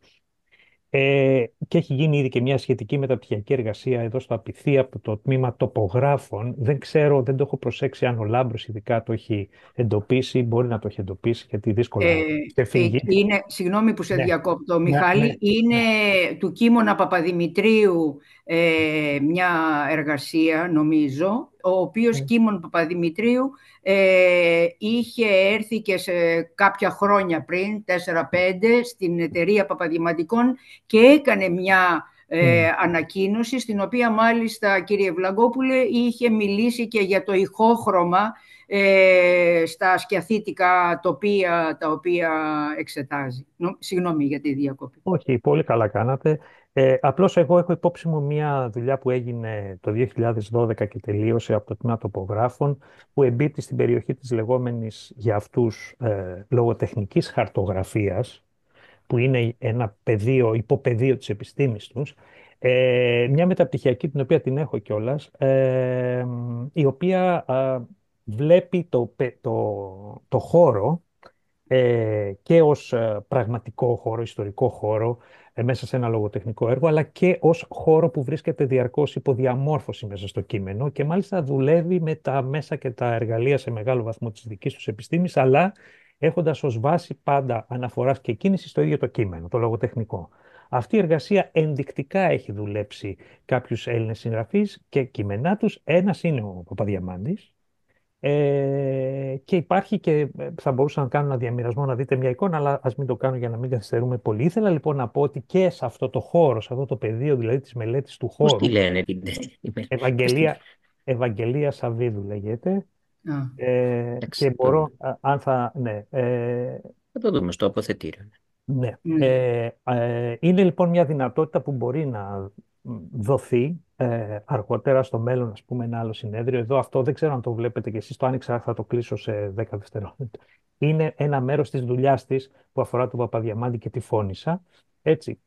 Speaker 8: Και έχει γίνει ήδη και μια σχετική μεταπτυχιακή εργασία εδώ στο Απιθύ από το τμήμα τοπογράφων. Δεν ξέρω, δεν το έχω προσέξει αν ο Λάμπρος ειδικά το έχει εντοπίσει, μπορεί να το έχει εντοπίσει, γιατί δύσκολα ξεφύγει.
Speaker 2: Είναι, συγγνώμη που σε
Speaker 8: Ναι.
Speaker 2: διακόπτω,
Speaker 8: Ναι,
Speaker 2: Μιχάλη,
Speaker 8: ναι,
Speaker 2: είναι
Speaker 8: ναι.
Speaker 2: του Κίμωνα Παπαδημητρίου μια εργασία, νομίζω, ο οποίος Κίμων Παπαδημητρίου είχε έρθει και σε κάποια χρόνια πριν, 4-5, στην εταιρεία Παπαδιαμαντικών και έκανε μια ανακοίνωση, στην οποία μάλιστα, κύριε Βλαγκόπουλε, είχε μιλήσει και για το ηχόχρωμα στα σκιαθίτικα τοπία τα οποία εξετάζει. Συγγνώμη για τη διακοπή.
Speaker 8: Όχι, πολύ καλά κάνατε. Απλώς εγώ έχω υπόψη μου μια δουλειά που έγινε το 2012 και τελείωσε από το τμήμα τοπογράφων, που εμπίπτει στην περιοχή της λεγόμενης για αυτούς λογοτεχνικής χαρτογραφίας, που είναι ένα πεδίο, υποπεδίο της επιστήμης τους, μια μεταπτυχιακή την οποία την έχω κιόλας, η οποία βλέπει το χώρο και ως πραγματικό χώρο, ιστορικό χώρο μέσα σε ένα λογοτεχνικό έργο, αλλά και ως χώρο που βρίσκεται διαρκώς υποδιαμόρφωση μέσα στο κείμενο και μάλιστα δουλεύει με τα μέσα και τα εργαλεία σε μεγάλο βαθμό της δικής τους επιστήμης, αλλά έχοντας ως βάση πάντα αναφοράς και κίνηση στο ίδιο το κείμενο, το λογοτεχνικό. Αυτή η εργασία ενδεικτικά έχει δουλέψει κάποιους Έλληνες συγγραφείς και κείμενά τους. Ένας είναι ο Παπαδιαμάντης, και υπάρχει και θα μπορούσα να κάνω ένα διαμοιρασμό να δείτε μια εικόνα, αλλά ας μην το κάνω για να μην καθυστερούμε πολύ. Ήθελα λοιπόν να πω ότι και σε αυτό το χώρο, σε αυτό το πεδίο δηλαδή της μελέτης του
Speaker 7: Πώς
Speaker 8: χώρου,
Speaker 7: τη λένε
Speaker 8: Ευαγγελία Σαββίδου λέγεται, και
Speaker 7: Εντάξει,
Speaker 8: μπορώ, αν θα, ναι,
Speaker 7: θα το δούμε στο αποθετήριο.
Speaker 8: ναι. Είναι λοιπόν μια δυνατότητα που μπορεί να δοθεί αργότερα στο μέλλον, ας πούμε, ένα άλλο συνέδριο. Εδώ αυτό δεν ξέρω αν το βλέπετε και εσείς, το άνοιξα, θα το κλείσω σε 10 δευτερόλεπτα. Είναι ένα μέρος της δουλειάς της που αφορά τον Παπαδιαμάντη και τη Φώνισσα. Έτσι.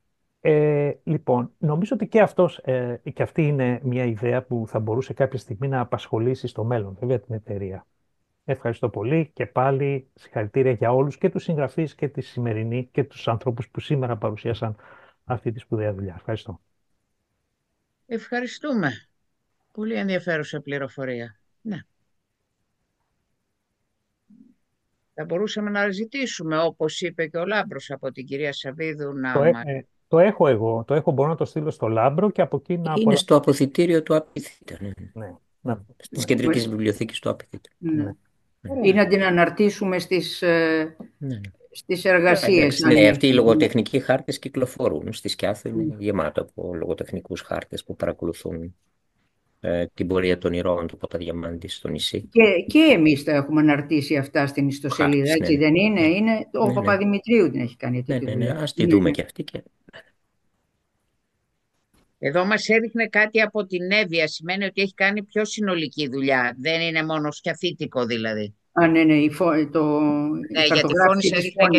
Speaker 8: Λοιπόν, νομίζω ότι και αυτή είναι μια ιδέα που θα μπορούσε κάποια στιγμή να απασχολήσει στο μέλλον, βέβαια, την εταιρεία. Ευχαριστώ πολύ και πάλι συγχαρητήρια για όλους και τους συγγραφείς και τη σημερινή και τους ανθρώπους που σήμερα παρουσίασαν αυτή τη σπουδαία δουλειά. Ευχαριστώ.
Speaker 1: Ευχαριστούμε. Πολύ ενδιαφέρουσα πληροφορία. Ναι. Θα μπορούσαμε να ζητήσουμε, όπως είπε και ο Λάμπρος, από την κυρία Σαββίδου
Speaker 8: Το έχω εγώ, μπορώ να το στείλω στο Λάμπρο και από εκεί να...
Speaker 7: Είναι στο αποθητήριο του Απιθύτα. Της Κεντρικής Βιβλιοθήκης του Απιθύτα.
Speaker 2: Ή να την αναρτήσουμε στις εργασίες.
Speaker 7: Ναι, αυτοί οι λογοτεχνικοί χάρτες κυκλοφορούν. Στη Σκιάθο είναι γεμάτο από λογοτεχνικούς χάρτες που παρακολουθούν την πορεία των ηρώων του Παπαδιαμάντη στο νησί.
Speaker 2: Και εμείς τα έχουμε αναρτήσει αυτά στην ιστοσελίδα, έτσι δεν είναι? Ο Παπαδημητρίου την έχει κάνει αυτή τη δουλειά.
Speaker 7: Ας τη δούμε και αυτή.
Speaker 1: Εδώ μας έδειχνε κάτι από την Εύβοια, σημαίνει ότι έχει κάνει πιο συνολική δουλειά. Δεν είναι μόνο σκιαθίτικο δηλαδή.
Speaker 2: Ναι,
Speaker 1: για τη Φώνισσα έδειχνε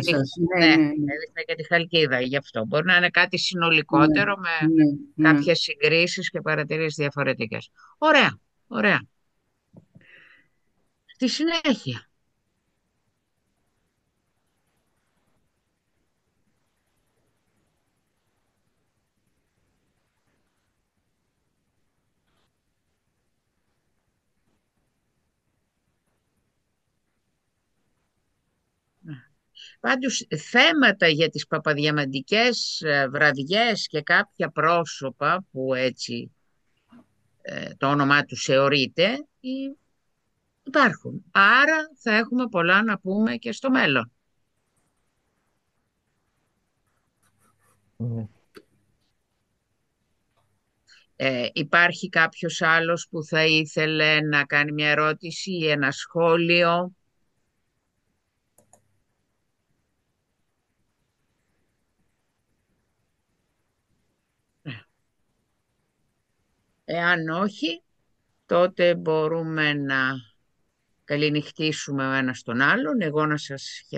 Speaker 1: και τη Χαλκίδα, γι' αυτό. Μπορεί να είναι κάτι συνολικότερο με κάποιες συγκρίσεις και παρατηρήσεις διαφορετικές. Ωραία, ωραία. Στη συνέχεια. Πάντως θέματα για τις παπαδιαμαντικές βραδιές και κάποια πρόσωπα που έτσι το όνομά τους θεωρείται υπάρχουν. Άρα θα έχουμε πολλά να πούμε και στο μέλλον. Υπάρχει κάποιος άλλος που θα ήθελε να κάνει μια ερώτηση ή ένα σχόλιο? Εάν όχι, τότε μπορούμε να καληνυχτήσουμε ο ένας τον άλλον. Εγώ να σας χαιρετήσω.